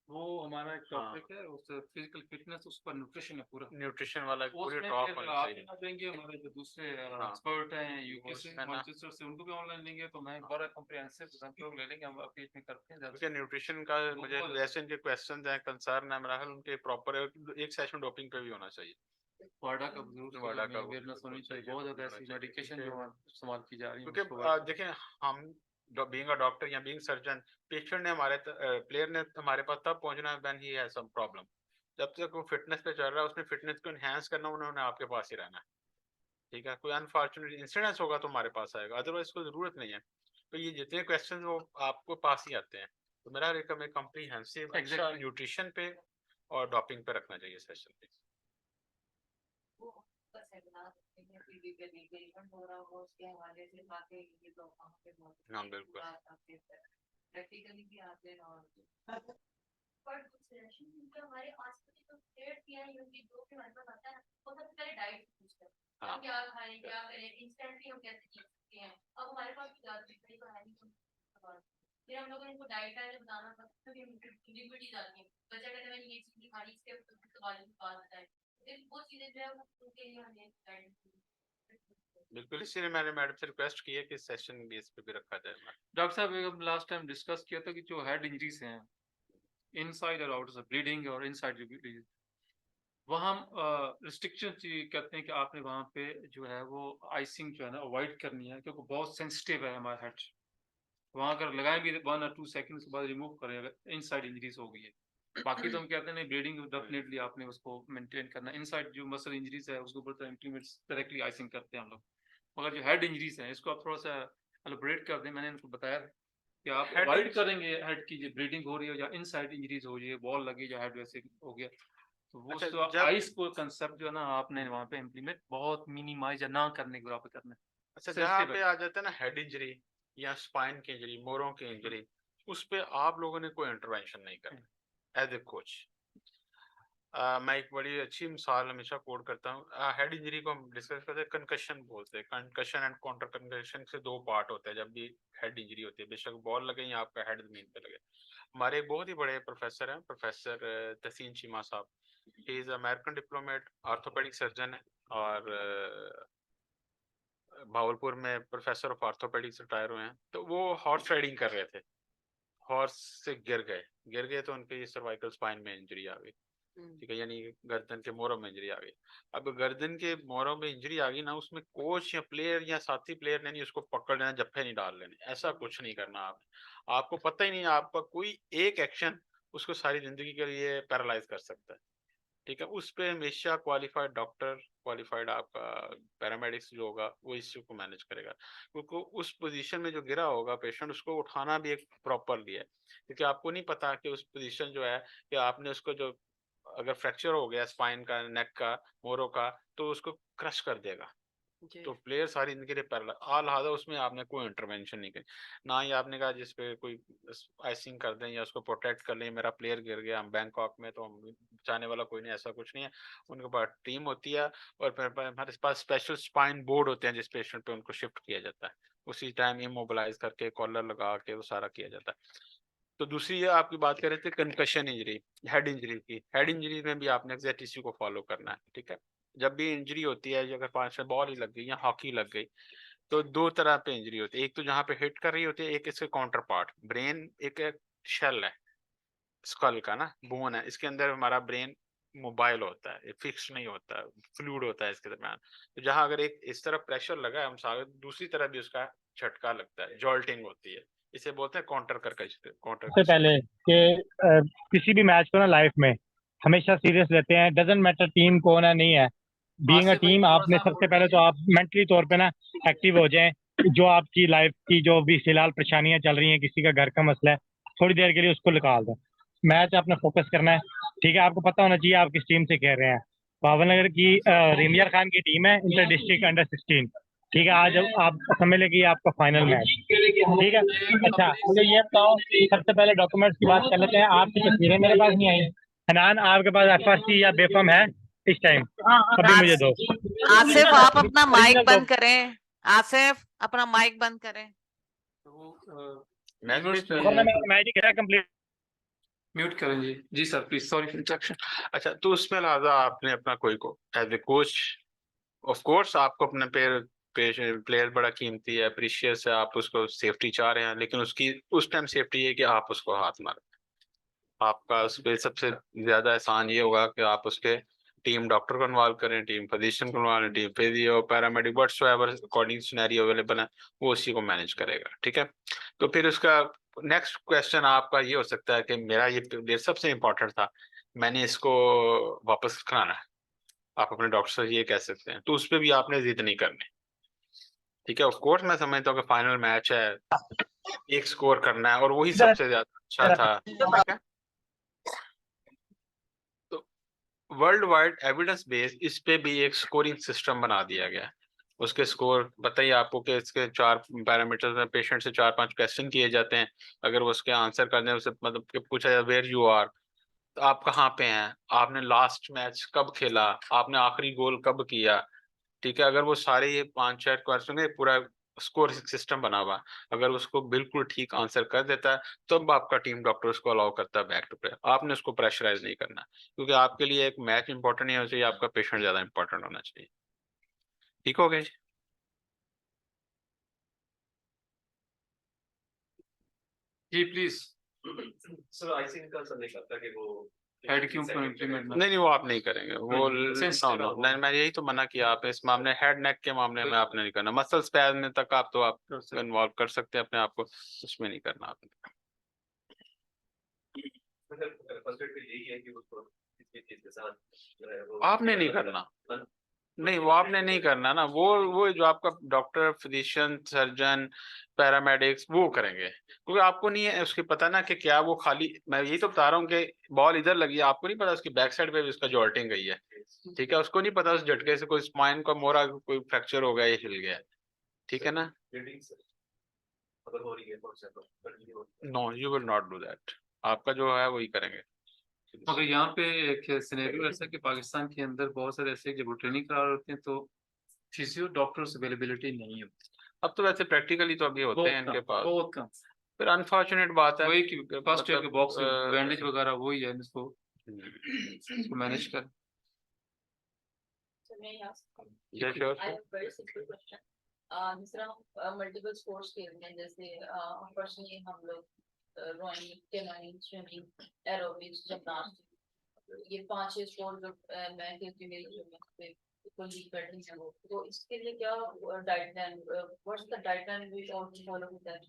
S1: वो हमारा एक टॉपिक है, उस फिजिकल फिटनेस, उस पर न्यूट्रिशन है पूरा,
S15: न्यूट्रिशन वाला पूरे
S1: उसमें
S15: टॉप
S1: फिर
S15: होना
S1: आप
S15: चाहिए।
S1: ना देंगे, हमारे जो दूसरे
S15: हाँ,
S1: एक्सपर्ट हैं यूके से,
S15: उसमें ना
S1: मैनचेस्टर से, उनको भी ऑनलाइन लेंगे, तो मैं बड़ा कॉम्प्रिहेंसिव एग्जांपल ले लेंगे, हम अपडेट में करते हैं
S15: क्योंकि
S1: ज़्यादा।
S15: न्यूट्रिशन का
S1: वो
S15: मुझे
S1: बहुत
S15: जैसे इनके क्वेश्चन हैं, कंसर्न है, मेरा ख्याल उनके प्रॉपर एक सेशन डोपिंग पे भी होना चाहिए।
S1: वाडा का जरूर
S15: वाडा का
S1: अवेयरनेस होनी चाहिए, बहुत ज्यादा ऐसी मेडिकेशन जो इस्तेमाल की जा रही है,
S15: क्योंकि
S1: उसको
S15: देखें, हम बीइंग अ डॉक्टर या बीइंग सर्जन, पेशेंट ने हमारे प्लेयर ने हमारे पास तब पहुंचना है when he has some problem. जब तक वो फिटनेस पे चल रहा है, उसने फिटनेस को एनहांस करना, उन्होंने आपके पास ही रहना है। ठीक है, कोई अनफॉर्चुनेट इंसिडेंस होगा तो हमारे पास आएगा, अदरवाइज कोई जरूरत नहीं है। तो ये जितने क्वेश्चन वो आपको पास ही आते हैं, तो मेरा रिकमेंड कॉम्प्रिहेंसिव अच्छा न्यूट्रिशन पे और डॉपिंग पे रखना चाहिए सेशन पे। हाँ बिल्कुल।
S14: प्रैक्टिकली भी आते हैं और पर कुछ सेशन में हमारे आसपास जो प्लेयर्स हैं, जो भी हमारे पास आता है, वो सबसे पहले डाइट पूछते हैं, हम क्या खाएं, क्या करें, इंस्टेंटली हम कैसे जीत सकते हैं। अब हमारे पास ज्यादा तो है नहीं, फिर हम लोगों ने इनको डाइट है बताना पड़ता है, लिमिट जाती है, बच्चा कहते हैं ये चीज खानी, इसके सवाल की बात बताएं, फिर वो चीजें जो है उनके लिए हमें गाइड।
S15: बिल्कुल, इसलिए मैंने मैडम से रिक्वेस्ट की है कि सेशन बेस पे भी रखा जाए।
S1: डॉक्टर साहब, हम लास्ट टाइम डिस्कस किया था कि जो हेड इंजरीज हैं, इनसाइड और आउटसाइड ब्लीडिंग और इनसाइड ब्लीडिंग, वहाँ हम रिस्ट्रिक्शन कहते हैं कि आपने वहाँ पे जो है वो आइसिंग जो है ना अवॉइड करनी है, क्योंकि बहुत सेंसिटिव है हमारा हेड। वहाँ अगर लगाएं भी 1 और 2 सेकंड्स के बाद रिमूव करें अगर इनसाइड इंजरीज हो गई है। बाकी तो हम कहते हैं नहीं, ब्लीडिंग डेफिनेटली आपने उसको मेंटेन करना। इनसाइड जो मसल इंजरीज है उसके ऊपर तो इंप्लीमेंट डायरेक्टली आइसिंग करते हैं हम लोग, मगर जो हेड इंजरीज है इसको आप थोड़ा सा एलोबरेट कर दें। मैंने इनको बताया कि आप अवॉइड करेंगे हेड की जो ब्लीडिंग हो रही है या इनसाइड इंजरीज हो रही है, बॉल लगी या हेड वैसे हो गया, तो वो
S15: अच्छा,
S1: तो आइस को कंसेप्ट जो है ना आपने वहाँ पे इम्प्लीमेंट बहुत मिनिमाइज या ना करने के बराबर करना है।
S15: अच्छा, जहाँ पे आ जाता है ना हेड इंजरी या स्पाइन की इंजरी, मोरों की इंजरी, उस पे आप लोगों ने कोई इंटरवेंशन नहीं करना एज ए कोच। मैं एक बड़ी अच्छी मिसाल हमेशा कोट करता हूँ। हेड इंजरी को हम डिस्कस करते हैं, कंकशन बोलते हैं। कंकशन एंड काउंटर कंकशन से 2 पार्ट होते हैं जब भी हेड इंजरी होती है, बेशक बॉल लगे या आपका हेड जमीन पे लगे। हमारे एक बहुत ही बड़े प्रोफेसर हैं, प्रोफेसर तहसीन चीमा साहब, he is American diplomat orthopaedic surgeon है और भावलपुर में प्रोफेसर ऑफ ऑर्थोपेडिक्स रिटायर हुए हैं। तो वो हॉर्स राइडिंग कर रहे थे, हॉर्स से गिर गए तो उनके सर्वाइकल स्पाइन में इंजरी आ गई, ठीक है, यानी गर्दन के मोरों में इंजरी आ गई। अब गर्दन के मोरों में इंजरी आ गई ना, उसमें कोच या प्लेयर या साथी प्लेयर ने नहीं उसको पकड़ लेना, जप्फे नहीं डाल लेने, ऐसा कुछ नहीं करना। आपको पता ही नहीं, आपका कोई एक एक्शन उसको सारी जिंदगी के लिए पैरालाइज कर सकता है, ठीक है। उस पे हमेशा क्वालिफाइड डॉक्टर, क्वालिफाइड आपका पैरामेडिक्स जो होगा वो इस चीज को मैनेज करेगा, क्योंकि उस पोजीशन में जो गिरा होगा पेशेंट, उसको उठाना भी एक प्रॉपरली है, क्योंकि आपको नहीं पता कि उस पोजीशन जो है कि आपने उसको जो अगर फ्रैक्चर हो गया स्पाइन का, नेक का, मोरो का, तो उसको क्रश कर देगा। तो प्लेयर सारी जिंदगी लिए पैरालाइज, लिहाजा उसमें आपने कोई इंटरवेंशन नहीं करी, ना ही आपने कहा जिसपे कोई आइसिंग कर दें या उसको प्रोटेक्ट कर लें, मेरा प्लेयर गिर गया, हम बैंकॉक में तो हम बचाने वाला कोई नहीं, ऐसा कुछ नहीं है। उनके पास टीम होती है और फिर हमारे पास स्पेशल स्पाइन बोर्ड होते हैं जिस पेशेंट पे उनको शिफ्ट किया जाता है, उसी टाइम इमोबिलाइज करके कॉलर लगा के वो सारा किया जाता है। तो दूसरी ये आपकी बात कर रहे थे कंकशन इंजरी, हेड इंजरी की। हेड इंजरी में भी आपने एग्जैक्ट इसी को फॉलो करना है, ठीक है। जब भी इंजरी होती है, अगर 5 बॉल ही लग गई या हॉकी लग गई, तो दो तरह पे इंजरी होती है, एक तो जहाँ पे हिट कर रही होती है, एक इसके काउंटर पार्ट ब्रेन, एक शेल है स्कल का ना, बोन है, इसके अंदर हमारा ब्रेन मोबाइल होता है, फिक्स नहीं होता है, फ्लूइड होता है इसके दरम्यान। तो जहाँ अगर एक इस तरफ प्रेशर लगा है हम सारे, दूसरी तरफ भी उसका झटका लगता है, जॉल्टिंग होती है, इसे बोलते हैं काउंटर काउंटर।
S18: सबसे पहले कि किसी भी मैच को ना लाइफ में हमेशा सीरियस लेते हैं, डजेंट मैटर टीम कौन है नहीं है, बीइंग अ टीम आपने सबसे पहले तो आप मेंटली तौर पे ना एक्टिव हो जाएं। जो आपकी लाइफ की जो भी फिलहाल परेशानियां चल रही हैं, किसी का घर का मसला है, थोड़ी देर के लिए उसको निकाल दें, मैच अपना फोकस करना है, ठीक है। आपको पता होना चाहिए आप किस टीम से खेल रहे हैं। भावनगर की रिमियर खान की टीम है, इंटर डिस्ट्रिक्ट अंडर 16, ठीक है। आज आप समझ लें कि आपका फाइनल मैच, ठीक है। अच्छा मुझे ये बताओ, सबसे पहले डॉक्यूमेंट्स की बात कर लेते हैं। आपकी तस्वीरें मेरे पास नहीं आई। हनान, आपके पास एफआरसी या बेफम है इस टाइम? अभी मुझे दो।
S19: आसिफ आप अपना माइक बंद करें, आसिफ अपना माइक बंद करें।
S18: मैच ही करा कंप्लीट।
S1: म्यूट करें जी। जी sir please, sorry for interruption.
S15: अच्छा, तो उसमें लिहाजा आपने अपना कोई को as a coach, of course आपको अपने प्लेयर बड़ा कीमती है, प्रीशियस है, आप उसको सेफ्टी चाह रहे हैं, लेकिन उसकी उस टाइम सेफ्टी है कि आप उसको हाथ मारें। आपका उस पर सबसे ज्यादा आसान ये होगा कि आप उसके टीम डॉक्टर को इन्वॉल्व करें, टीम फिजिशियन को इन्वॉल्व करें, team physio, paramedic, whatsoever according scenario available है, वो उसी को मैनेज करेगा, ठीक है। तो फिर उसका नेक्स्ट क्वेश्चन आपका ये हो सकता है कि मेरा ये प्लेयर सबसे इंपॉर्टेंट था, मैंने इसको वापस कराना है। आप अपने डॉक्टर से ये कह सकते हैं, तो उस पर भी आपने जिद नहीं करनी, ठीक है। ऑफ कोर्स मैं समझता हूँ कि फाइनल मैच है, एक स्कोर करना है और वही सबसे ज्यादा अच्छा था, ठीक है। तो वर्ल्ड वाइड एविडेंस बेस इस पे भी एक स्कोरिंग सिस्टम बना दिया गया है। उसके स्कोर बताइए आपको कि इसके 4 पैरामीटर्स में पेशेंट से 4-5 क्वेश्चन किए जाते हैं, अगर वो उसके आंसर कर दें, उसे मतलब कि पूछा जाए वेयर यू आर, तो आप कहाँ पे हैं, आपने लास्ट मैच कब खेला, आपने आखिरी गोल कब किया, ठीक है। अगर वो सारे ये 5-6 क्वेश्चन है, पूरा स्कोर सिस्टम बना हुआ, अगर उसको बिल्कुल ठीक आंसर कर देता है तब आपका टीम डॉक्टर उसको अलाउ करता है बैक टू प्ले। आपने उसको प्रेशराइज नहीं करना, क्योंकि आपके लिए एक मैच इंपॉर्टेंट नहीं होना चाहिए, आपका पेशेंट ज्यादा इंपॉर्टेंट होना चाहिए। ठीक हो गया जी?
S1: जी प्लीज।
S3: सर आइसिंग का सर नहीं करता कि वो
S1: हेड क्यों पर इम्प्लीमेंट
S15: नहीं, वो आप नहीं करेंगे, वो नहीं, मैं यही तो मना किया आप इस मामले हेड नेक के मामले में आपने नहीं करना, मसल स्पैज्म तक आप तो आप इन्वॉल्व कर सकते हैं अपने आप को, उसमें नहीं करना आपने। आपने नहीं करना, नहीं वो आपने नहीं करना ना, वो जो आपका डॉक्टर, फिजिशियन, सर्जन, पैरामेडिक्स वो करेंगे, क्योंकि आपको नहीं है उसकी पता ना कि क्या वो खाली, मैं यही तो बता रहा हूँ कि बॉल इधर लगी है, आपको नहीं पता उसकी बैक साइड पे भी उसका जॉल्टिंग गई है, ठीक है। उसको नहीं पता उस झटके से कोई स्पाइन का मोरा कोई फ्रैक्चर हो गया, ये हिल गया, ठीक है ना। No, you will not do that, आपका जो है वही करेंगे।
S1: मगर यहाँ पे एक सिनेरियो ऐसा कि पाकिस्तान के अंदर बहुत सारे ऐसे जब वो ट्रेनिंग करा रहे होते हैं तो फिजियो डॉक्टर्स अवेलेबिलिटी नहीं होती।
S15: अब तो वैसे प्रैक्टिकली तो अभी होते हैं इनके पास,
S1: बहुत कम।
S15: फिर अनफॉर्चुनेट बात है
S1: वही कि फर्स्ट ईयर के बॉक्स बैंडेज वगैरह वही है, इसको इसको मैनेज कर।
S5: So may I ask?
S15: Yeah, sure.
S5: I have a very simple question. जिस तरह हम मल्टीपल स्पोर्ट्स खेलते हैं, जैसे पर्सनली हम लोग rowing, canoeing, swimming, aerobics, gymnastic, ये 5-6 स्पोर्ट जो मैं खेलती हूँ, मेरी जो मैं कोई लीग बैठनी है वो, तो इसके लिए क्या diet plan, what's the diet plan we should follow with that?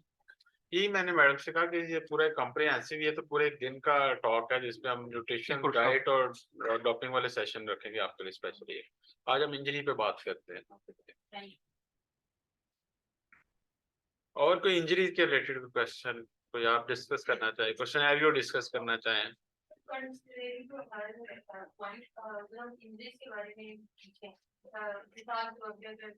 S15: यही मैंने मैडम से कहा कि ये पूरा कॉम्प्रिहेंसिव, ये तो पूरे एक दिन का टॉक है जिसमें हम न्यूट्रिशन, डाइट और डोपिंग वाले सेशन रखेंगे आपके लिए स्पेशली। आज हम इंजरी पे बात करते हैं। और कोई इंजरी के रिलेटेड क्वेश्चन कोई आप डिस्कस करना चाहें, क्वेश्चन एरियो डिस्कस करना चाहें?
S14: कंसिडरिंग टू हमारे पॉइंट जो हम इंग्लिश के बारे में पूछे, मिसाल के तौर पे अगर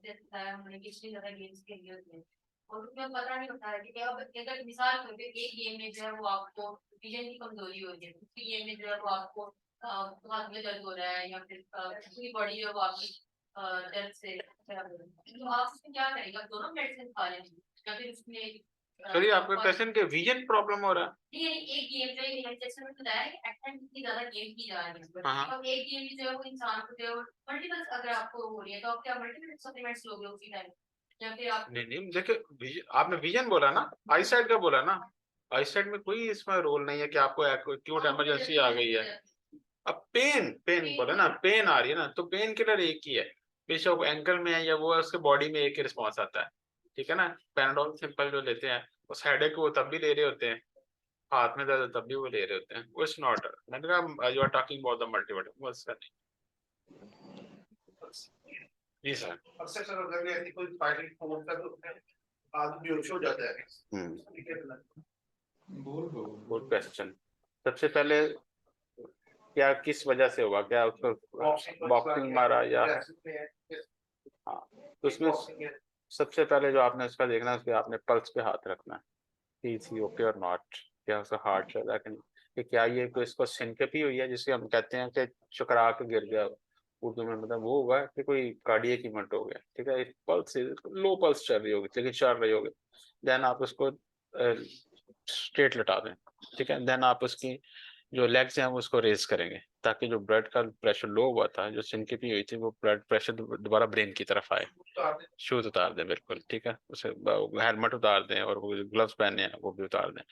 S14: जैसे हमने कितनी ज्यादा गेम्स खेली होती है और उसमें पता नहीं होता है कि अब अगर मिसाल के तौर पे एक गेम में जो है वो आपको विजन की कमजोरी हो रही है, दूसरी गेम में जो है वो आपको हाथ में दर्द हो रहा है या फिर पूरी बॉडी है वो आपकी दर्द से, तो आप उसमें क्या करेंगे? दोनों मेडिसिन खा लेंगे या फिर उसमें
S15: सॉरी, आपका क्वेश्चन के विजन प्रॉब्लम हो रहा है?
S14: नहीं, एक गेम जो है जैसे मैंने बताया कि एटम कितनी ज्यादा गेम की जा रही है,
S15: हाँ।
S14: तो एक गेम जो है वो इंसान को जो मल्टीपल अगर आपको हो रही है तो आप क्या मल्टीपल सप्लीमेंट्स लोगे उसी टाइम या फिर आप?
S15: नहीं देखिए, आपने विजन बोला ना, आई साइड का बोला ना, आई साइड में कोई इसमें रोल नहीं है कि आपको एक्यूट इमरजेंसी आ गई है। अब पेन बोले ना, पेन आ रही है ना, तो पेन किलर एक ही है, बेशक एंकल में है या वो उसके बॉडी में एक ही रिस्पॉन्स आता है, ठीक है ना। पैराडोल सिंपल जो लेते हैं उस हेडेक को तब भी ले रहे होते हैं, हाथ में दर्द तब भी वो ले रहे होते हैं, वो इट्स नॉट, मैंने कहा you are talking about the multivitamin, बस नहीं। जी सर।
S13: अक्सर सर अगर ऐसी कोई फाइटिंग फॉर्म का तो आदमी बेहोश हो जाता है।
S15: Good question. सबसे पहले क्या किस वजह से होगा, क्या उसको बॉक्सिंग मारा या हाँ, तो उसमें सबसे पहले जो आपने उसका देखना है, उसके आपने पल्स पे हाथ रखना है, इज ही ओके और नॉट, क्या उसका हार्ट चल रहा है कि क्या ये कोई इसको सिनकपी हुई है जिसे हम कहते हैं कि चकरा के गिर गया, उर्दू में मतलब वो होगा कि कोई कार्डियक इवेंट हो गया, ठीक है। पल्स लो पल्स चल रही होगी लेकिन चल रही होगी, देन आप उसको स्ट्रेट लटा दें, ठीक है। देन आप उसकी जो लेग्स हैं हम उसको रेज करेंगे ताकि जो ब्लड का प्रेशर लो हुआ था, जो सिनकपी हुई थी, वो ब्लड प्रेशर दोबारा ब्रेन की तरफ आए। शूज उतार दें, बिल्कुल ठीक है, उसे हेलमेट उतार दें और वो ग्लव्स पहने हैं वो भी उतार दें।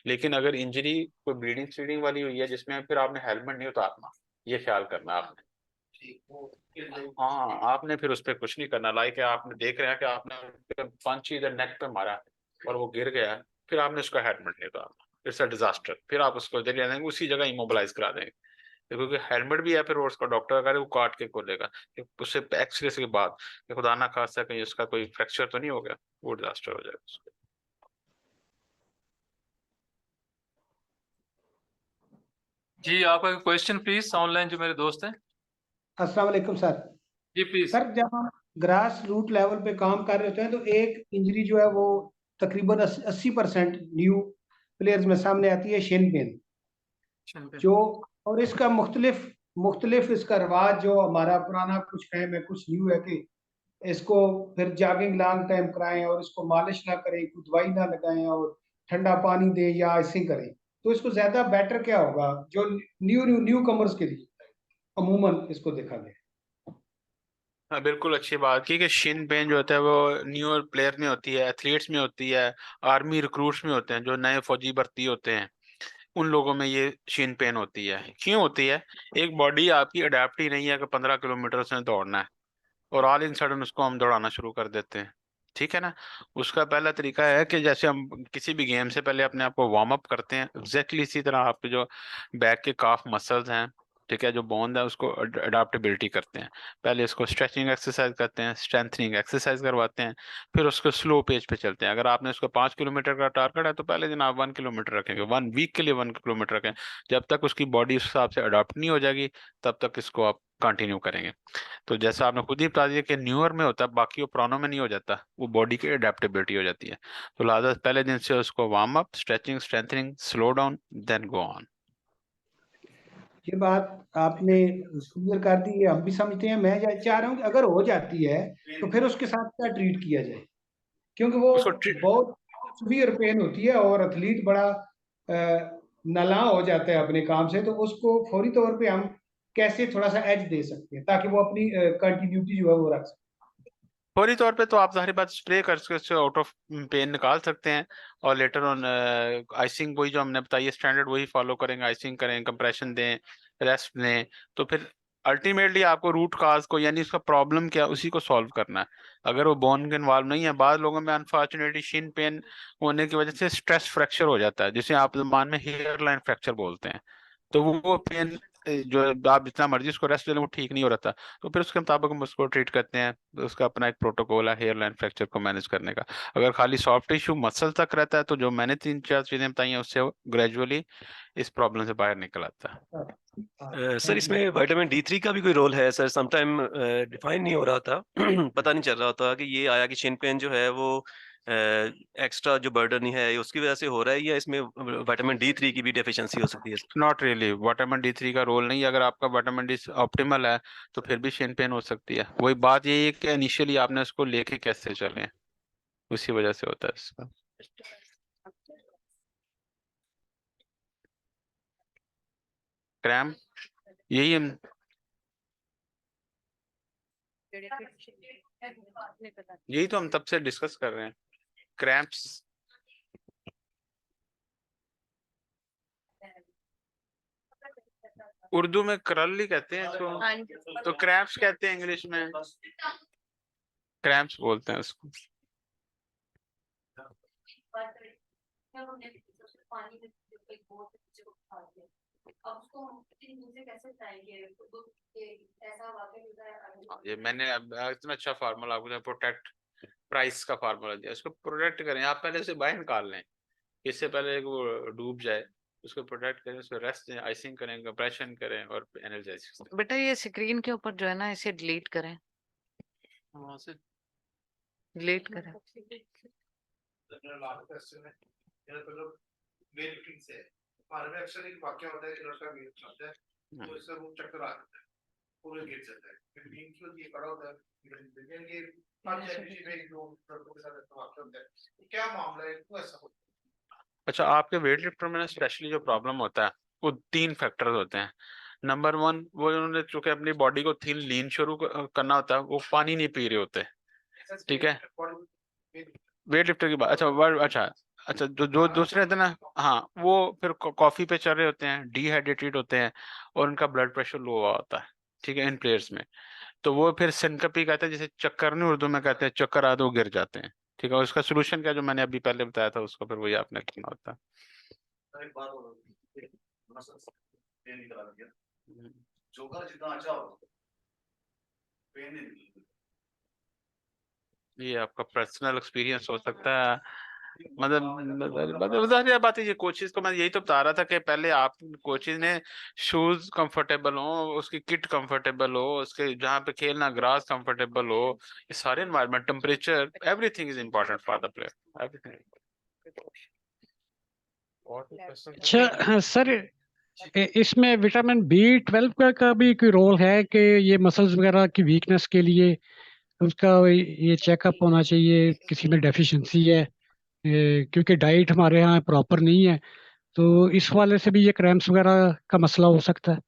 S15: लेकिन अगर इंजरी कोई ब्लीडिंग स्लीडिंग वाली हुई है जिसमें फिर आपने हेलमेट नहीं उतारना, ये ख्याल करना आपने। हाँ, आपने फिर उस पर कुछ नहीं करना, लाइक आपने देख रहे हैं कि आपने पंच इधर नेक पे मारा और वो गिर गया, फिर आपने उसका हेलमेट नहीं उतारना, इट्स अ डिजास्टर। फिर आप उसको उसी जगह इमोबिलाइज करा देंगे, क्योंकि हेलमेट भी है, फिर उसका डॉक्टर अगर वो काट के खोलेगा उससे एक्सरे के बाद खुदा ना खास्ता कहीं उसका कोई फ्रैक्चर तो नहीं हो गया, वो डिजास्टर हो जाएगा उसको।
S1: जी आपका क्वेश्चन प्लीज, ऑनलाइन जो मेरे दोस्त हैं।
S6: अस्सलाम वालेकुम सर।
S1: जी प्लीज
S6: सर, जब हम ग्रास रूट लेवल पे काम कर रहे होते हैं तो एक इंजरी जो है वो तकरीबन 80% न्यू प्लेयर्स में सामने आती है, शिन पेन जो, और इसका मुख्तलिफ इसका रवाज जो हमारा पुराना कुछ फहम है कुछ न्यू है कि इसको फिर जॉगिंग लॉन्ग टाइम कराएं और इसको मालिश ना करें, कोई दवाई ना लगाएं और ठंडा पानी दें या ऐसे करें, तो इसको ज्यादा बेटर क्या होगा जो न्यू कमर्स के लिए अमूमन इसको देखा गया?
S15: हाँ बिल्कुल, अच्छी बात की कि शिन पेन जो होता है वो न्यू प्लेयर में होती है, एथलीट्स में होती है, आर्मी रिक्रूट्स में होते हैं, जो नए फौजी भर्ती होते हैं उन लोगों में ये शिन पेन होती है। क्यों होती है? एक बॉडी आपकी अडेप्ट ही नहीं है कि 15 किलोमीटर उसने दौड़ना है और ऑल इन सडन उसको हम दौड़ाना शुरू कर देते हैं, ठीक है ना। उसका पहला तरीका है कि जैसे हम किसी भी गेम से पहले अपने आप को वार्म अप करते हैं, एग्जैक्टली इसी तरह आपके जो बैक के काफ मसल्स हैं, ठीक है, जो बोन है उसको अडाप्टेबिलिटी करते हैं। पहले इसको स्ट्रेचिंग एक्सरसाइज करते हैं, स्ट्रेंथनिंग एक्सरसाइज करवाते हैं, फिर उसको स्लो पेज पे चलते हैं। अगर आपने उसको 5 किलोमीटर का टारगेट है तो पहले दिन आप 1 किलोमीटर रखेंगे, 1 वीक के लिए 1 किलोमीटर रखें। जब तक उसकी बॉडी उस हिसाब से अडॉप्ट नहीं हो जाएगी तब तक इसको आप कंटिन्यू करेंगे। तो जैसा आपने खुद ही बता दिया कि न्यूअर में होता है, बाकी वो पुरानों में नहीं हो जाता, वो बॉडी की अडेप्टेबिलिटी हो जाती है। तो लिहाजा पहले दिन से उसको warm up, stretching, strengthening, slow down, then go on.
S6: ये बात आपने क्लियर कर दी है, हम भी समझते हैं। मैं चाह रहा हूँ कि अगर हो जाती है तो फिर उसके साथ क्या ट्रीट किया जाए, क्योंकि वो बहुत सीवियर पेन होती है और एथलीट बड़ा नला हो जाता है अपने काम से, तो उसको फौरी तौर पे हम कैसे थोड़ा सा एज दे सकते हैं ताकि वो अपनी कंटिन्यूटी जो है वो रख सके।
S15: फौरी तौर पे तो आप जाहिर बात स्प्रे करके उससे आउट ऑफ पेन निकाल सकते हैं, और लेटर ऑन आइसिंग वही जो हमने बताई है स्टैंडर्ड वही फॉलो करेंगे, आइसिंग करें, कंप्रेशन दें, रेस्ट दें, तो फिर अल्टीमेटली आपको रूट काज को यानी उसका प्रॉब्लम क्या उसी को सॉल्व करना है। अगर वो बोन के इन्वॉल्व नहीं है, बाद लोगों में अनफॉर्चुनेटली शिन पेन होने की वजह से स्ट्रेस फ्रैक्चर हो जाता है, जिसे आप जबान में हेयर लाइन फ्रैक्चर बोलते हैं। तो वो पेन जो आप जितना मर्जी उसको रेस्ट दे लें वो ठीक नहीं हो रहा था, तो फिर उसके मुताबिक हम उसको ट्रीट करते हैं। तो उसका अपना एक प्रोटोकॉल है हेयर लाइन फ्रैक्चर को मैनेज करने का। अगर खाली सॉफ्ट टिश्यू मसल तक रहता है तो जो मैंने 3-4 चीजें बताई हैं उससे ग्रेजुअली इस प्रॉब्लम से बाहर निकल आता है।
S3: सर इसमें विटामिन D3 का भी कोई रोल है सर? समटाइम डिफाइन नहीं हो रहा था पता नहीं चल रहा था कि ये आया कि शिन पेन जो है वो एक्स्ट्रा जो बर्डन है उसकी वजह से हो रहा है, या इसमें विटामिन D3 की भी डेफिशिएंसी हो सकती है?
S15: नॉट रियली, विटामिन D3 का रोल नहीं है। अगर आपका विटामिन डी ऑप्टिमल है तो फिर भी शिन पेन हो सकती है। वही बात यही है कि इनिशियली आपने उसको लेके कैसे चले, उसी वजह से होता है इसका। क्रैम्प यही हम यही तो हम तब से डिस्कस कर रहे हैं। क्रैम्प्स उर्दू में करल ही कहते हैं इसको, तो क्रैम्प्स कहते हैं इंग्लिश में, क्रैम्प्स बोलते हैं उसको। ये मैंने इतना अच्छा फार्मूला आपको प्रोटेक्ट प्राइस का फार्मूला दिया, उसको प्रोटेक्ट करें। आप पहले उसे बाहर निकाल लें, इससे पहले वो डूब जाए, उसको प्रोटेक्ट करें, उसको रेस्ट दें, आइसिंग करें, कंप्रेशन करें और एनर्जाइज।
S19: बेटा ये स्क्रीन के ऊपर जो है ना इसे डिलीट करें,
S15: वहां से
S19: डिलीट करें।
S13: अक्सर एक वाक्य होता है कि लड़का वेट करता है तो इससे वो चक्कर आ जाता है, पूरे गिर जाता है। फिर ये खड़ा होता है ये हर चैलेंज में जो लड़कों के साथ ऐसा वाक्य होता है, तो क्या मामला है, क्यों ऐसा होता है?
S15: अच्छा, आपके वेट लिफ्टर में स्पेशली जो प्रॉब्लम होता है वो 3 फैक्टर्स होते हैं। नंबर 1, वो उन्होंने चूंकि अपनी बॉडी को थिन लीन शुरू करना होता है, वो पानी नहीं पी रहे होते, ठीक है। वेट लिफ्टर की बात, अच्छा वर्ड, अच्छा जो दूसरे रहते हैं ना, हाँ वो फिर कॉफी पे चल रहे होते हैं, डिहाइड्रेटेड होते हैं और उनका ब्लड प्रेशर लो हुआ होता है, ठीक है, इन प्लेयर्स में। तो वो फिर सिनकपी कहते हैं, जैसे चक्कर नहीं उर्दू में कहते हैं, चक्कर आते वो गिर जाते हैं, ठीक है। उसका सोल्यूशन क्या जो मैंने अभी पहले बताया था उसको फिर वही आपने करना होता है।
S13: एक बात और नहीं करा दिया जोकर जितना अच्छा हो पेन नहीं,
S15: ये आपका पर्सनल एक्सपीरियंस हो सकता है, मतलब जाहिर बात है ये कोचेज को मैं यही तो बता रहा था कि पहले आप कोचेज ने शूज कंफर्टेबल हो, उसकी किट कंफर्टेबल हो, उसके जहाँ पे खेलना ग्रास कंफर्टेबल हो, ये सारे environment, temperature, everything is important for the player, everything.
S2: अच्छा सर, इसमें विटामिन B12 का भी कोई रोल है कि ये मसल्स वगैरह की वीकनेस के लिए उसका ये चेकअप होना चाहिए, किसी में डेफिशिएंसी है, क्योंकि डाइट हमारे यहाँ प्रॉपर नहीं है, तो इस वाले से भी ये क्रैम्प्स वगैरह का मसला हो सकता है।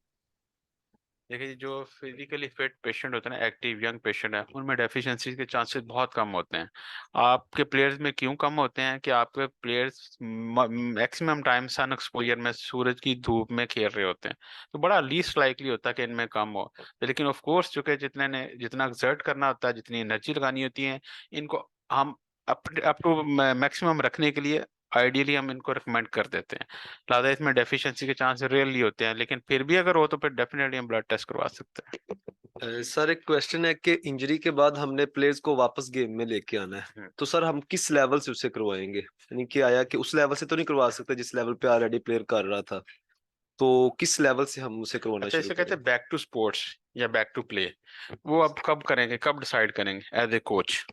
S15: देखिए जो फिजिकली फिट पेशेंट होते हैं ना, एक्टिव यंग पेशेंट है, उनमें डेफिशिएंसी के चांसेस बहुत कम होते हैं। आपके प्लेयर्स में क्यों कम होते हैं कि आपके players maximum time sun exposure में, सूरज की धूप में खेल रहे होते हैं, तो बड़ा लीस्ट लाइकली होता है कि इनमें कम हो। लेकिन ऑफ कोर्स चूंकि जितना एक्सर्ट करना होता है, जितनी एनर्जी लगानी होती है, इनको हम अप टू मैक्सिमम रखने के लिए आइडियली हम इनको रिकमेंड कर देते हैं। लिहाजा इसमें डेफिशिएंसी के चांस रियली होते हैं, लेकिन फिर भी अगर हो तो फिर डेफिनेटली हम ब्लड टेस्ट करवा सकते हैं।
S7: सर एक क्वेश्चन है कि इंजरी के बाद हमने प्लेयर्स को वापस गेम में लेके आना है, तो सर हम किस लेवल से उसे करवाएंगे? यानी कि आया कि उस लेवल से तो नहीं करवा सकते जिस लेवल पे ऑलरेडी प्लेयर कर रहा था, तो किस लेवल से हम उसे करवाना
S15: अच्छा,
S7: शुरू
S15: इसे कहते
S7: करें?
S15: हैं बैक टू स्पोर्ट्स या बैक टू प्ले। वो अब कब करेंगे, कब डिसाइड करेंगे एज ए कोच,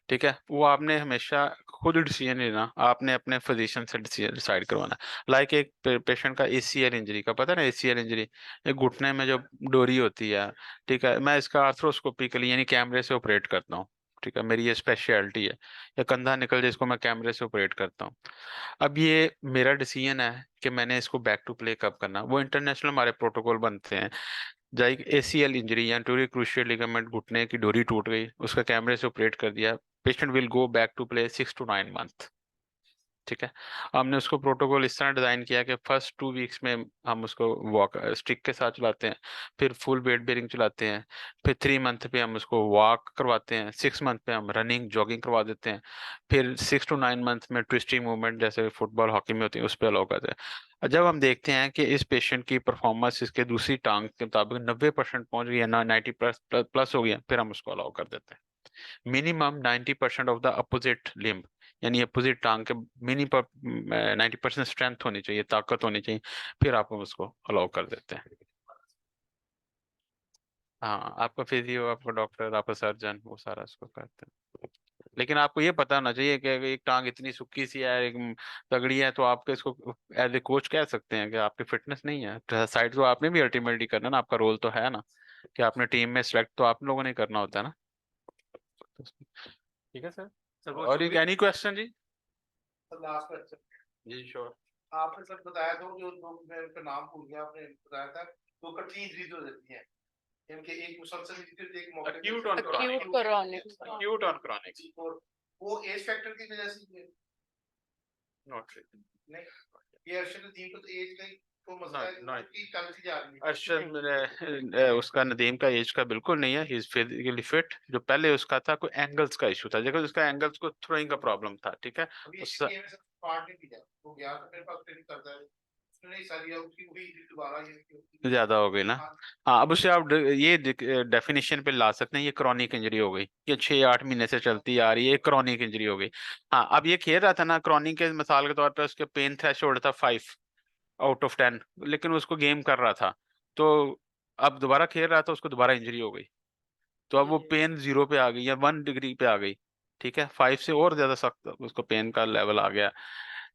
S15: ठीक है। वो आपने हमेशा खुद डिसीजन लेना, आपने अपने फिजिशियन से डिसाइड करवाना। लाइक एक पेशेंट का ACL इंजरी का पता है ना, ACL इंजरी एक घुटने में जो डोरी होती है, ठीक है, मैं इसका आर्थ्रोस्कोपिकली यानी कैमरे से ऑपरेट करता हूँ, ठीक है, मेरी ये स्पेशलिटी है, या कंधा निकल जाए इसको मैं कैमरे से ऑपरेट करता हूँ। अब ये मेरा डिसीजन है कि मैंने इसको बैक टू प्ले कब करना। वो इंटरनेशनल हमारे प्रोटोकॉल बनते हैं, लाइक ACL इंजरी या टूरी क्रूशियल लिगामेंट, घुटने की डोरी टूट गई, उसका कैमरे से ऑपरेट कर दिया, patient will go back to play 6 to 9 month। ठीक है, हमने उसको प्रोटोकॉल इस तरह डिजाइन किया कि फर्स्ट 2 weeks में हम उसको वॉक स्टिक के साथ चलाते हैं, फिर फुल वेट बेयरिंग चलाते हैं, फिर 3 month पे हम उसको वॉक करवाते हैं, 6 month पे हम रनिंग जॉगिंग करवा देते हैं, फिर 6 to 9 month में ट्विस्टिंग मूवमेंट जैसे फुटबॉल हॉकी में होती है उस पर अलाउ करते हैं। और जब हम देखते हैं कि इस पेशेंट की परफॉर्मेंस इसके दूसरी टांग के मुताबिक 90% पहुंच गई है ना, 90+ हो गई है, फिर हम उसको अलाउ कर देते हैं। Minimum 90% of the opposite limb, यानी अपोजिट टांग के मिनिमम 90% स्ट्रेंथ होनी चाहिए, ताकत होनी चाहिए, फिर आप उसको अलाउ कर देते हैं। हाँ, आपका फिजियो, आपका डॉक्टर, आपका सर्जन, वो सारा उसको करते हैं। लेकिन आपको ये पता होना चाहिए कि एक टांग इतनी सुक्की सी है, एक तगड़ी है, तो आपके इसको एज ए कोच कह सकते हैं कि आपकी फिटनेस नहीं है। साइड तो आपने भी अल्टीमेटली करना ना, आपका रोल तो है ना कि आपने टीम में सिलेक्ट तो आप लोगों ने करना होता है ना। ठीक है सर। और एनी क्वेश्चन जी?
S13: लास्ट क्वेश्चन
S15: जी श्योर।
S13: आपने सर बताया था जो मैं उनका नाम भूल गया, आपने बताया था तो कठिन इंजरीज हो जाती हैं, इनके एक मुसलसल इंजरी, एक मौके
S15: Acute on chronic। Acute on chronic।
S13: और वो एज फैक्टर की वजह से है?
S15: Not really.
S13: नहीं, ये अर्शद नदीम को तो एज का तो मसला है कि कल से जा रही है।
S15: अर्शद उसका नदीम का एज का बिल्कुल नहीं है, ही इज फिजिकली फिट। जो पहले उसका था कोई एंगल्स का इशू था, देखो उसका एंगल्स को थ्रोइंग का प्रॉब्लम था। ठीक है,
S13: अभी इसके गेम में से पार्ट नहीं किया, वो गया तो मेरे पास ट्रेनिंग करता है, उसने नहीं सारी उसकी वही दोबारा ये
S15: ज्यादा हो गई ना। हाँ, अब उसे आप ये डेफिनेशन पे ला सकते हैं, ये क्रॉनिक इंजरी हो गई, ये 6-8 महीने से चलती आ रही है, क्रॉनिक इंजरी हो गई। हाँ, अब ये खेल रहा था ना, क्रॉनिक के मिसाल के तौर पर उसके पेन थ्रेशोल्ड था 5 out of 10, लेकिन उसको गेम कर रहा था, तो अब दोबारा खेल रहा था, उसको दोबारा इंजरी हो गई, तो अब वो पेन 0 पे आ गई या 1 degree पे आ गई। ठीक है, 5 से और ज्यादा सख्त उसको पेन का लेवल आ गया,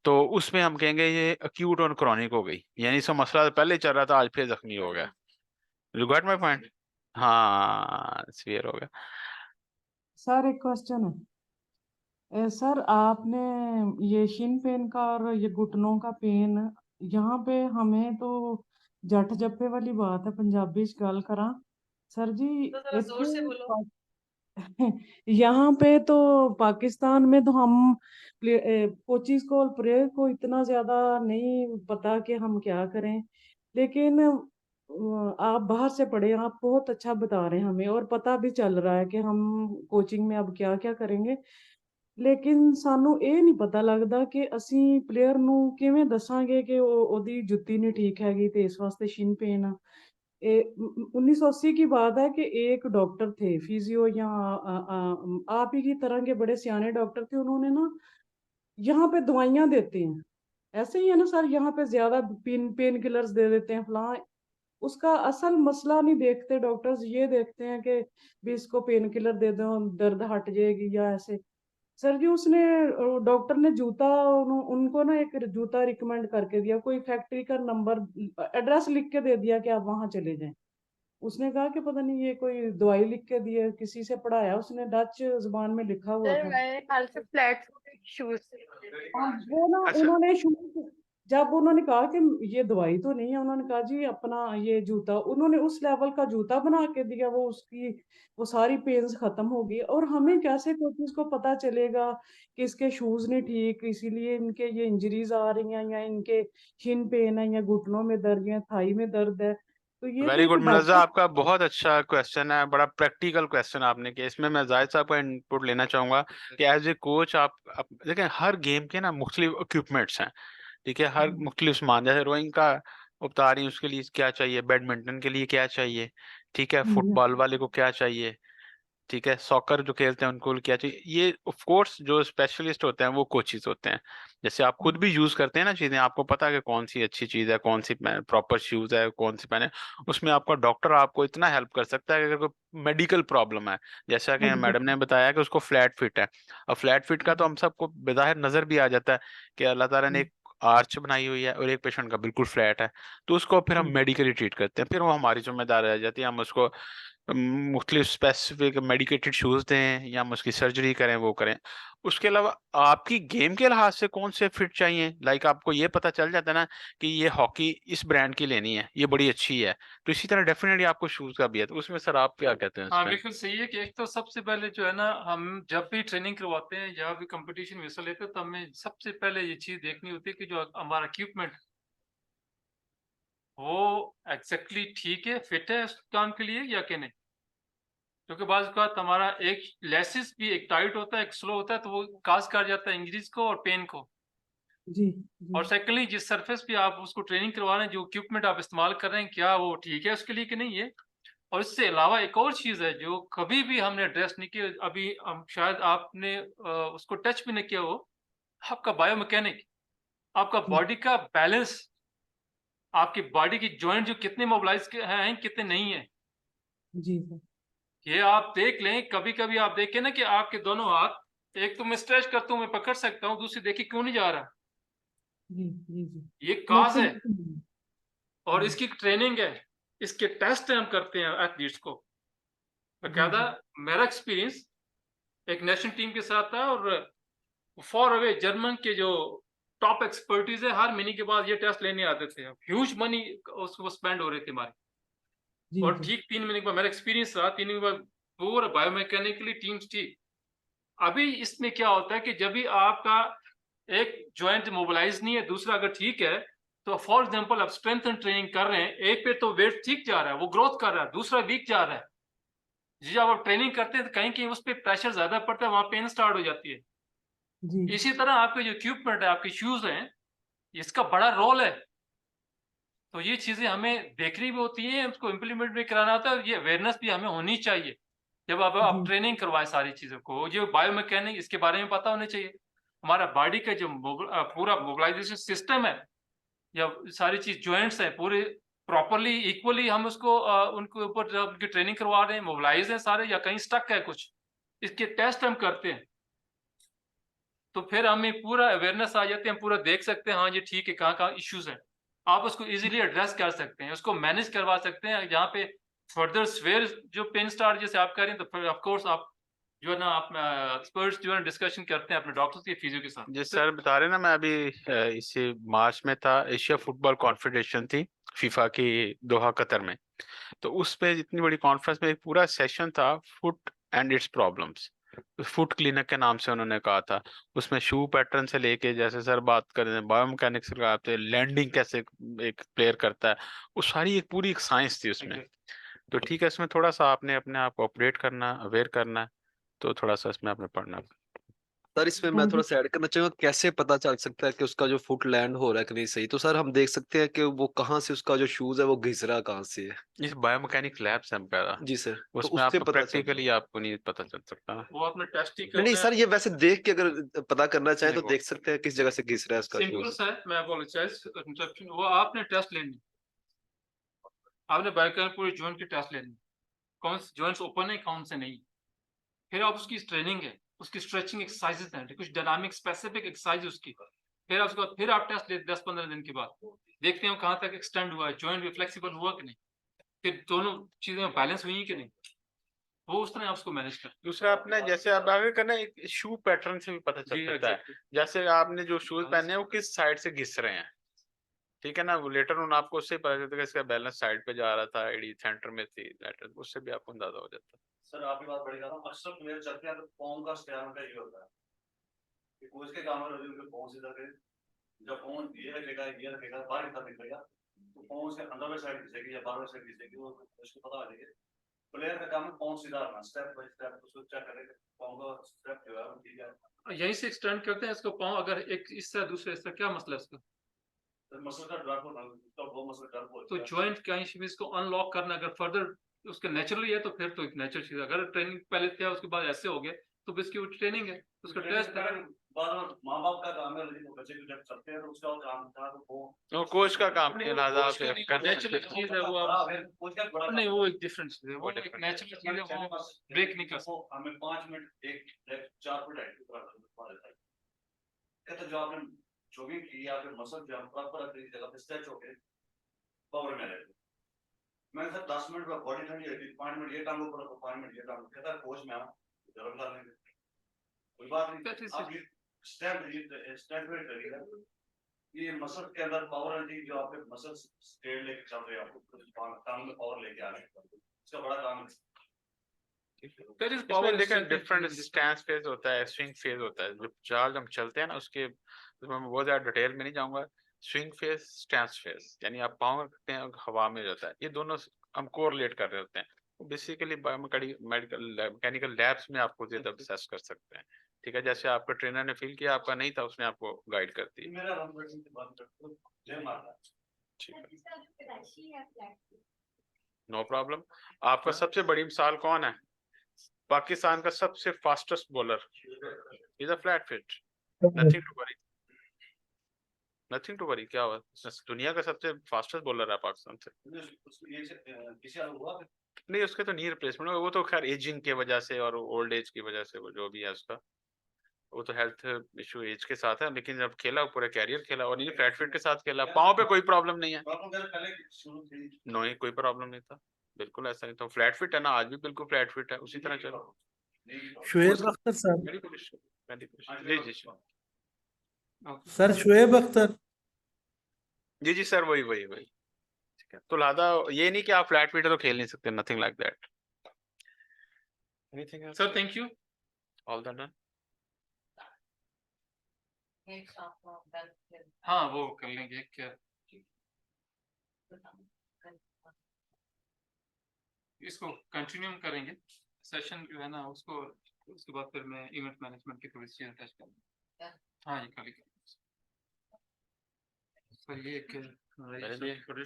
S15: तो उसमें हम कहेंगे ये अक्यूट और क्रॉनिक हो गई, यानी इसका मसला पहले चल रहा था, आज फिर जख्मी हो गया। You got my point? हाँ, सीवियर हो गया।
S16: सर एक क्वेश्चन है। सर आपने ये शिन पेन का और ये घुटनों का पेन, यहाँ पे हमें तो जट जप्पे वाली बात है, पंजाबी च गल करा सर जी,
S14: जोर से बोलो।
S16: यहाँ पे तो पाकिस्तान में तो हम कोचिज को और प्लेयर को इतना ज्यादा नहीं पता कि हम क्या करें, लेकिन आप बाहर से पढ़े, आप बहुत अच्छा बता रहे हैं हमें, और पता भी चल रहा है कि हम कोचिंग में अब क्या क्या करेंगे, लेकिन ਸਾਨੂੰ ਇਹ ਨਹੀਂ ਪਤਾ ਲੱਗਦਾ ਕਿ ਅਸੀਂ ਪਲੇਅਰ ਨੂੰ ਕਿਵੇਂ ਦੱਸਾਂਗੇ ਕਿ ਉਹਦੀ ਜੁੱਤੀ नहीं ठीक हैगी तो इस वास्ते शिन पेन आ। 1980 की बात है कि एक डॉक्टर थे फिजियो या आप ही की तरह के बड़े सियाने डॉक्टर थे, उन्होंने ना यहाँ पे दवाइयाँ देते हैं, ऐसे ही है ना सर, यहाँ पे ज्यादा पेन किलर्स दे देते हैं फलां, उसका असल मसला नहीं देखते डॉक्टर्स, ये देखते हैं कि भी इसको पेन किलर दे दो दर्द हट जाएगी या ऐसे। सर जी उसने डॉक्टर ने जूता उनको ना एक जूता रिकमेंड करके दिया, कोई फैक्ट्री का नंबर एड्रेस लिख के दे दिया कि आप वहां चले जाएं। उसने कहा कि पता नहीं ये कोई दवाई लिख के दी है, किसी से पढ़ाया उसने, डच जुबान में लिखा हुआ
S10: सर
S16: था।
S10: मेरे ख्याल से फ्लैट शूज
S16: वो ना उन्होंने जब उन्होंने कहा कि ये दवाई तो नहीं है, उन्होंने कहा जी अपना ये जूता, उन्होंने उस लेवल का जूता बना के दिया, वो उसकी वो सारी पेन्स खत्म हो गई। और हमें कैसे कोचिज को पता चलेगा कि इसके शूज नहीं ठीक, इसीलिए इनके ये इंजरीज आ रही हैं, या इनके शिन पेन है, या घुटनों में दर्द है, थाई में दर्द है, तो ये तो
S15: वेरी
S16: एक
S15: गुड मुनज़्ज़ा,
S16: डॉक्टर।
S15: आपका बहुत अच्छा क्वेश्चन है, बड़ा प्रैक्टिकल क्वेश्चन आपने किया। इसमें मैं जाहिद साहब का इनपुट लेना चाहूंगा कि एज ए कोच आप देखें, हर गेम के ना मुख्तलिफ इक्विपमेंट्स हैं। ठीक है, हर मुख्तलिफ सामान, जैसे रोइंग का बता रही उसके लिए क्या चाहिए, बैडमिंटन के लिए क्या चाहिए, ठीक है, फुटबॉल वाले को क्या चाहिए, ठीक है, सॉकर जो खेलते हैं उनको क्या चाहिए, ये ऑफ कोर्स जो स्पेशलिस्ट होते हैं वो कोचेस होते हैं। जैसे आप खुद भी यूज करते हैं ना चीजें, आपको पता है कि कौन सी अच्छी चीज है, कौन सी प्रॉपर शूज है, कौन सी पहने, उसमें आपका डॉक्टर आपको इतना हेल्प कर सकता है कि अगर कोई मेडिकल प्रॉब्लम है, जैसा कि मैडम ने बताया कि उसको फ्लैट फिट है। अब फ्लैट फिट का तो हम सबको बेज़ाहिर नजर भी आ जाता है कि अल्लाह ताला ने एक आर्च बनाई हुई है और एक पेशेंट का बिल्कुल फ्लैट है, तो उसको फिर हम मेडिकली ट्रीट करते हैं, फिर वो हमारी जिम्मेदारी रह जाती है, हम उसको मुख्तलिफ स्पेसिफिक मेडिकेटेड शूज दें या हम उसकी सर्जरी करें, वो करें। उसके अलावा आपकी गेम के लिहाज से कौन से फिट चाहिए? लाइक आपको ये पता चल जाता है ना कि ये हॉकी इस ब्रांड की लेनी है, ये बड़ी अच्छी है, तो इसी तरह डेफिनेटली आपको शूज का भी है। तो उसमें सर आप क्या कहते हैं इस
S1: हाँ
S15: पे?
S1: बिल्कुल सही है कि एक तो सबसे पहले जो है ना, हम जब भी ट्रेनिंग करवाते हैं या भी कंपटीशन में हिस्सा लेते हैं तो हमें सबसे पहले ये चीज देखनी होती है कि जो हमारा इक्विपमेंट वो एग्जैक्टली ठीक है, फिट है उस काम के लिए या कि नहीं। क्योंकि बाज़ औक़ात हमारा एक लेसिस भी एक टाइट होता है, एक स्लो होता है, तो वो काज़ कर जाता है इंजरीज को और पेन को।
S16: जी
S1: और
S16: जी
S1: सेकंडली जिस सरफेस पे आप उसको ट्रेनिंग करवा रहे हैं, जो इक्विपमेंट आप इस्तेमाल कर रहे हैं, क्या वो ठीक है उसके लिए कि नहीं है। और इससे अलावा एक और चीज़ है जो कभी भी हमने एड्रेस नहीं की, अभी हम शायद आपने उसको टच भी नहीं किया हो, आपका बायोमैकेनिक, आपका
S16: जी
S1: बॉडी का बैलेंस, आपकी बॉडी की जॉइंट जो कितने मोबिलाइज़ के हैं, कितने नहीं हैं।
S16: जी सर
S1: ये आप देख लें, कभी-कभी आप देखें ना कि आपके दोनों हाथ, एक तो मैं स्ट्रेच करता हूँ, मैं पकड़ सकता हूँ, दूसरी देखिए क्यों नहीं जा रहा।
S16: जी जी जी
S1: ये काज़ है
S16: फ्लेक्सिबिलिटी
S1: और इसकी ट्रेनिंग है, इसके टेस्ट हम करते हैं एथलीट्स को।
S16: जी
S1: बाकायदा
S16: जी
S1: मेरा एक्सपीरियंस एक नेशनल टीम के साथ था और फॉर अवे जर्मन के जो टॉप एक्सपर्टीज़ है, हर महीने के बाद ये टेस्ट लेने आते थे। ह्यूज मनी उसको स्पेंड हो रहे थे हमारे।
S16: जी
S1: और
S16: जी
S1: ठीक 3 महीने के बाद मेरा एक्सपीरियंस रहा, 3 महीने के बाद पूरा बायोमैकेनिकली टीम्स ठीक। अभी इसमें क्या होता है कि जब भी आपका एक जॉइंट मोबिलाइज नहीं है, दूसरा अगर ठीक है, तो फॉर एग्जांपल आप स्ट्रेंथ एंड ट्रेनिंग कर रहे हैं, एक पे तो वेट ठीक जा रहा है, वो ग्रोथ कर रहा है, दूसरा वीक जा रहा है। जब आप ट्रेनिंग करते हैं तो कहीं-कहीं उस पे प्रेशर ज़्यादा पड़ता है, वहाँ पेन स्टार्ट हो जाती है।
S16: जी
S1: इसी तरह आपके जो इक्विपमेंट है, आपके शूज़ हैं, इसका बड़ा रोल है। तो ये चीज़ें हमें देखनी भी होती हैं, उसको इम्प्लीमेंट भी कराना होता है और ये अवेयरनेस भी हमें होनी चाहिए। जब आप
S16: जी
S1: ट्रेनिंग करवाएँ सारी चीज़ों को, जो बायोमैकेनिक इसके बारे में पता होना चाहिए। हमारा बॉडी का जो पूरा मोबिलाइज़ेशन सिस्टम है या सारी चीज़ जॉइंट्स हैं, पूरे प्रॉपर्ली इक्वली हम उसको उनके ऊपर जब उनकी ट्रेनिंग करवा रहे हैं, मोबिलाइज़ हैं सारे या कहीं स्टक है कुछ, इसके टेस्ट हम करते हैं। तो फिर हमें पूरा अवेयरनेस आ जाती है, हम पूरा देख सकते हैं, हाँ, ये ठीक है, कहाँ-कहाँ इश्यूज़ हैं। आप उसको ईज़िली एड्रेस कर सकते हैं, उसको मैनेज करवा सकते हैं, जहाँ पे फर्दर सीवियर जो पेन स्टार्ट जैसे आप कह रहे हैं, तो फिर ऑफ कोर्स आप जो है ना, आप एक्सपर्ट्स जो है डिस्कशन करते हैं अपने डॉक्टर्स के, फिजियो के साथ।
S15: जिस सर बता रहे हैं ना, मैं अभी इसी मार्च में था, एशिया फुटबॉल कॉन्फेडरेशन थी फीफा की दोहा कतर में। तो उस पे इतनी बड़ी कॉन्फ्रेंस में एक पूरा सेशन था foot and it's problems, foot clinic के नाम से उन्होंने कहा था। उसमें शू पैटर्न से लेके, जैसे सर बात कर रहे हैं बायोमैकेनिक्स का, लैंडिंग कैसे एक प्लेयर करता है, वो सारी एक पूरी एक साइंस थी उसमें। तो ठीक है, इसमें थोड़ा सा आपने अपने आप को अपडेट करना, अवेयर करना है, तो थोड़ा सा इसमें आपने पढ़ना।
S7: सर इसमें मैं
S16: हाँ
S7: थोड़ा
S16: जी
S7: सा ऐड करना चाहूंगा, कैसे पता चल सकता है कि उसका जो फुट लैंड हो रहा है कि नहीं सही। तो सर हम देख सकते हैं कि वो कहाँ से, उसका जो शूज है वो घिस रहा कहाँ से है।
S15: इस बायोमैकेनिक लैब्स हैं पैदा,
S7: जी सर, तो
S15: उसमें
S7: उससे
S15: आपको
S7: पता चलता है।
S15: प्रैक्टिकली आपको नहीं पता चल सकता।
S1: वो आपने टेस्ट ही
S7: नहीं नहीं
S1: करना
S7: सर,
S1: है।
S7: ये वैसे देख के अगर पता करना चाहें तो
S1: देखो,
S7: देख सकते हैं किस जगह से घिस रहा है उसका
S1: सिंपल
S7: शूज।
S1: सा है, मैं अपोलोजाइज़ इंटरप्शन, वो आपने टेस्ट लेनी है। आपने बायोकेमिकल पूरे जॉइंट की टेस्ट लेनी है। कौन से जॉइंट्स ओपन है, कौन से नहीं। फिर आप उसकी ट्रेनिंग है, उसकी स्ट्रेचिंग एक्सरसाइजेस हैं, कुछ डायनामिक स्पेसिफिक एक्सरसाइज उसकी। फिर उसके बाद फिर आप टेस्ट लेते 10-15 दिन के बाद, देखते हैं कहाँ तक एक्सटेंड हुआ है, जॉइंट भी फ्लेक्सिबल हुआ कि नहीं, फिर दोनों चीजें बैलेंस हुई कि नहीं। वो उस तरह आप उसको मैनेज करते
S15: दूसरा अपने जैसे आप आगे करना, एक शू पैटर्न से भी पता चल
S1: जी,
S15: सकता है।
S1: एग्जैक्टली।
S15: जैसे आपने जो शूज पहने हैं वो किस साइड से घिस रहे हैं, ठीक है ना, वो लेटर ऑन आपको उससे पता चलता है कि इसका बैलेंस साइड पे जा रहा था, एडी सेंटर में थी, लेटर, उससे भी आपको अंदाजा हो जाता है।
S13: सर आपकी बात बड़ी ज्यादा, अक्सर प्लेयर चलते हैं तो फॉर्म का स्टैंड का ये होता है कि कोच के काम में उनके फॉर्म सीधा करे, जब फॉर्म ये रखेगा बाहर की तरफ निकलेगा तो फॉर्म उसके अंदर साइड घिसेगी या बाहर साइड घिसेगी, वो उसको पता आ जाएगा। प्लेयर का काम है फॉर्म सीधा रखना, स्टेप बाय स्टेप उसको चेक करेगा फॉर्म का स्टेप जो है वो ठीक है।
S1: यहीं से एक्सटेंड करते हैं इसको पाँव, अगर एक इससे दूसरे इससे क्या मसला है इसका।
S13: मसल का ड्रॉप होना तो वो मसल ड्रॉप
S1: तो
S13: होता है।
S1: जॉइंट कहीं से भी इसको अनलॉक करना, अगर फर्दर उसके नेचुरली है तो फिर तो एक नेचुरल चीज है। अगर ट्रेनिंग पहले था उसके बाद ऐसे हो गया तो इसकी वो ट्रेनिंग है, उसका टेस्ट है।
S13: बाद में माँ बाप का काम है, लेकिन वो बच्चे को जब चलते हैं तो उसका काम था तो वो
S15: कोच का काम नहीं है, लिहाजा
S1: कोच का नहीं, नेचुरल चीज है वो आप
S13: कोच का बड़ा
S1: नहीं, वो एक डिफरेंट चीज है, वो एक नेचुरल चीज है, वो ब्रेक नहीं कर सकते।
S13: हमें 5 मिनट एक 4 फुट हाइट पर रहता है। कहते जो आपने जॉगिंग की या फिर मसल जो प्रॉपर अपनी जगह पे स्ट्रेच हो गए पावर में रहते मैंने सर 10 मिनट में बॉडी ठंडी रहती, 5 मिनट ये टांगो पूरा, 5 मिनट ये टांगो, कहता है कोच में आओ जरूर डाल लेंगे, कोई बात नहीं। आप ये स्टेप वेट करिएगा, ये मसल के अंदर पावर एनर्जी जो आपके मसल स्ट्रेट लेके चल रहे हैं, आपको टांग में पावर लेके आने का इसका बड़ा काम है।
S15: इसमें देखें डिफरेंट स्टैंस फेज होता है, स्विंग फेज होता है। जब चाल हम चलते हैं ना उसके मैं बहुत ज्यादा डिटेल में नहीं जाऊंगा। स्विंग फेज, स्टैंस फेज, यानी आप पाँव रखते हैं और हवा में जाता है, ये दोनों हम कोरिलेट कर रहे होते हैं। बेसिकली मेडिकल मैकेनिकल लैब्स में आपको ज्यादा असेस कर सकते हैं। ठीक है, जैसे आपका ट्रेनर ने फील किया, आपका नहीं था, उसने आपको गाइड कर दी। No problem. आपका सबसे बड़ी मिसाल कौन है? पाकिस्तान का सबसे fastest bowler is a flat fit, nothing to worry, nothing to worry. क्या हुआ? दुनिया का सबसे फास्टेस्ट बॉलर है पाकिस्तान से। नहीं, उसके तो नी रिप्लेसमेंट, वो तो खैर एजिंग के वजह से और ओल्ड एज की वजह से, वो जो भी है उसका, वो तो हेल्थ इशू एज के साथ है। लेकिन जब खेला, पूरा कैरियर खेला, और नहीं फ्लैट फिट के साथ खेला, पाँव पे कोई प्रॉब्लम नहीं है। नहीं, कोई प्रॉब्लम नहीं था, बिल्कुल ऐसा नहीं था। फ्लैट फिट है ना, आज भी बिल्कुल फ्लैट फिट है, उसी तरह चलो।
S12: शुएब अख्तर सर,
S15: जी
S12: सर शुएब अख्तर,
S15: जी सर, वही वही वही। ठीक है, तो लिहाजा ये नहीं कि आप फ्लैट फिट है तो खेल नहीं सकते, nothing like that. Anything else
S1: sir? Thank you,
S15: all that done.
S1: हाँ वो कर लेंगे। क्या इसको कंटिन्यू करेंगे सेशन जो है ना उसको, उसके बाद फिर मैं इवेंट मैनेजमेंट की थोड़ी सी अटैच करूँगा। हाँ, ये कल सर, ये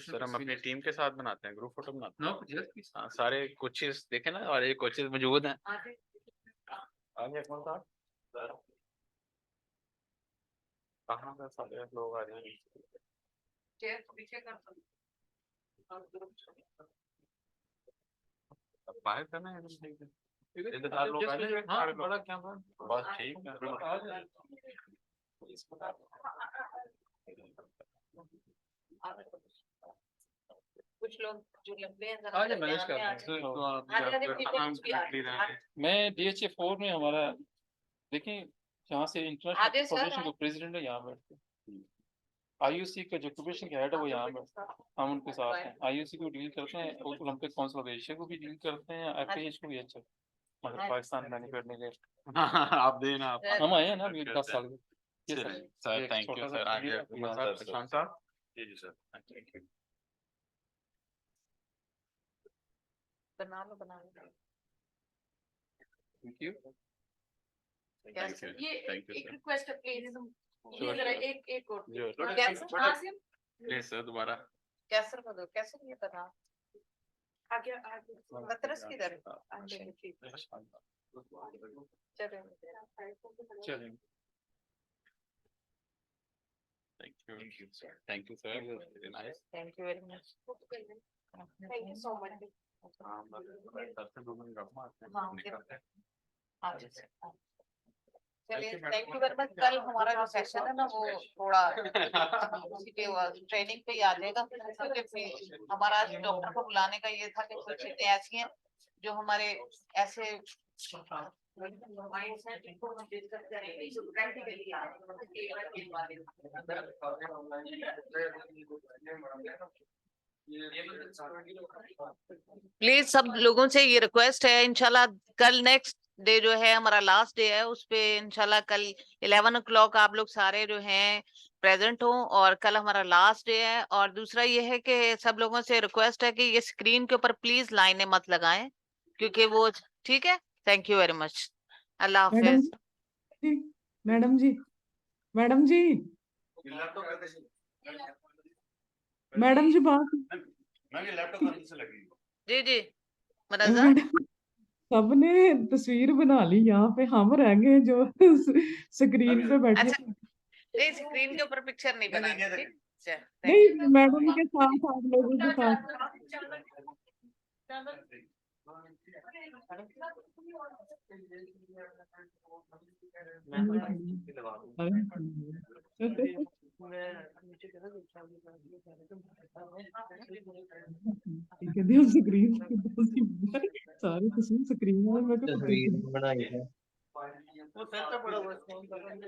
S15: सर हम अपनी टीम के साथ बनाते हैं, ग्रुप फोटो बनाते हैं। हाँ, सारे कोचेस देखे ना, और ये कोचेस मौजूद हैं। आगे कौन था? कहाँ से सारे लोग आ रहे हैं? बाहर करना है, इंतजार लोग आ जाए। हाँ, बड़ा क्या बात, बस ठीक है।
S19: कुछ लोग जो लंबे हैं
S1: आज मैनेज कर रहे हैं। मैं DHA 4 में हमारा देखिए, यहाँ से इंटरनेशनल फेडरेशन का प्रेसिडेंट है, यहाँ बैठते हैं। IOC का जो फेडरेशन का हेड है वो यहाँ बैठते हैं, हम उनके साथ हैं। IOC को डील करते हैं, ओलंपिक काउंसिल ऑफ एशिया को भी डील करते हैं, FIH को भी। अच्छा, मतलब पाकिस्तान मैंने करने के
S15: आप देना,
S1: हम आए हैं ना अभी 10 साल के।
S15: Sir thank you sir. आगे प्रशांत साहब। जी सर, थैंक यू।
S19: बना लो
S1: थैंक यू।
S19: ये
S15: थैंक यू
S19: एक रिक्वेस्ट है प्लीज,
S15: Sure,
S19: जरा
S15: sure.
S19: एक और
S15: Sure.
S19: Qaiser Asim,
S15: please sir दोबारा।
S19: कैसर को दो, कैसर ये बता आगे बतरस किधर है?
S1: चलें।
S15: Thank you sir. Thank you sir. Very nice.
S19: Thank you very much, thank you so much. चलिए, थैंक यू वेरी मच। कल हमारा जो सेशन है ना वो थोड़ा ट्रेनिंग पे ही आ जाएगा, क्योंकि हमारा आज डॉक्टर को बुलाने का ये था कि कुछ चीजें ऐसी हैं जो हमारे ऐसे प्लीज सब लोगों से ये रिक्वेस्ट है, इंशाल्लाह कल नेक्स्ट डे जो है हमारा लास्ट डे है, उस पे इंशाल्लाह कल 11 o'clock आप लोग सारे जो हैं प्रेजेंट हो, और कल हमारा लास्ट डे है। और दूसरा ये है कि सब लोगों से रिक्वेस्ट है कि ये स्क्रीन के ऊपर प्लीज लाइनें मत लगाएं, क्योंकि वो ठीक है। थैंक यू वेरी मच, अल्लाह हाफिज।
S16: मैडम जी, मैडम जी, मैडम जी बात
S19: जी जी मनाजा,
S16: मैडम, सबने तस्वीर बना ली, यहाँ पे हम रह गए जो स्क्रीन पे बैठे।
S19: अच्छा नहीं, स्क्रीन के ऊपर पिक्चर नहीं बनानी, ठीक?
S16: नहीं, मैडम के साथ आप लोगों के साथ। कहती हूँ स्क्रीन सारी तस्वीर स्क्रीन में मैं क्या पता
S4: तस्वीर
S16: नहीं।
S4: बनाई है
S11: वो सर पे पड़ा हुआ है, फोन कर रहा है।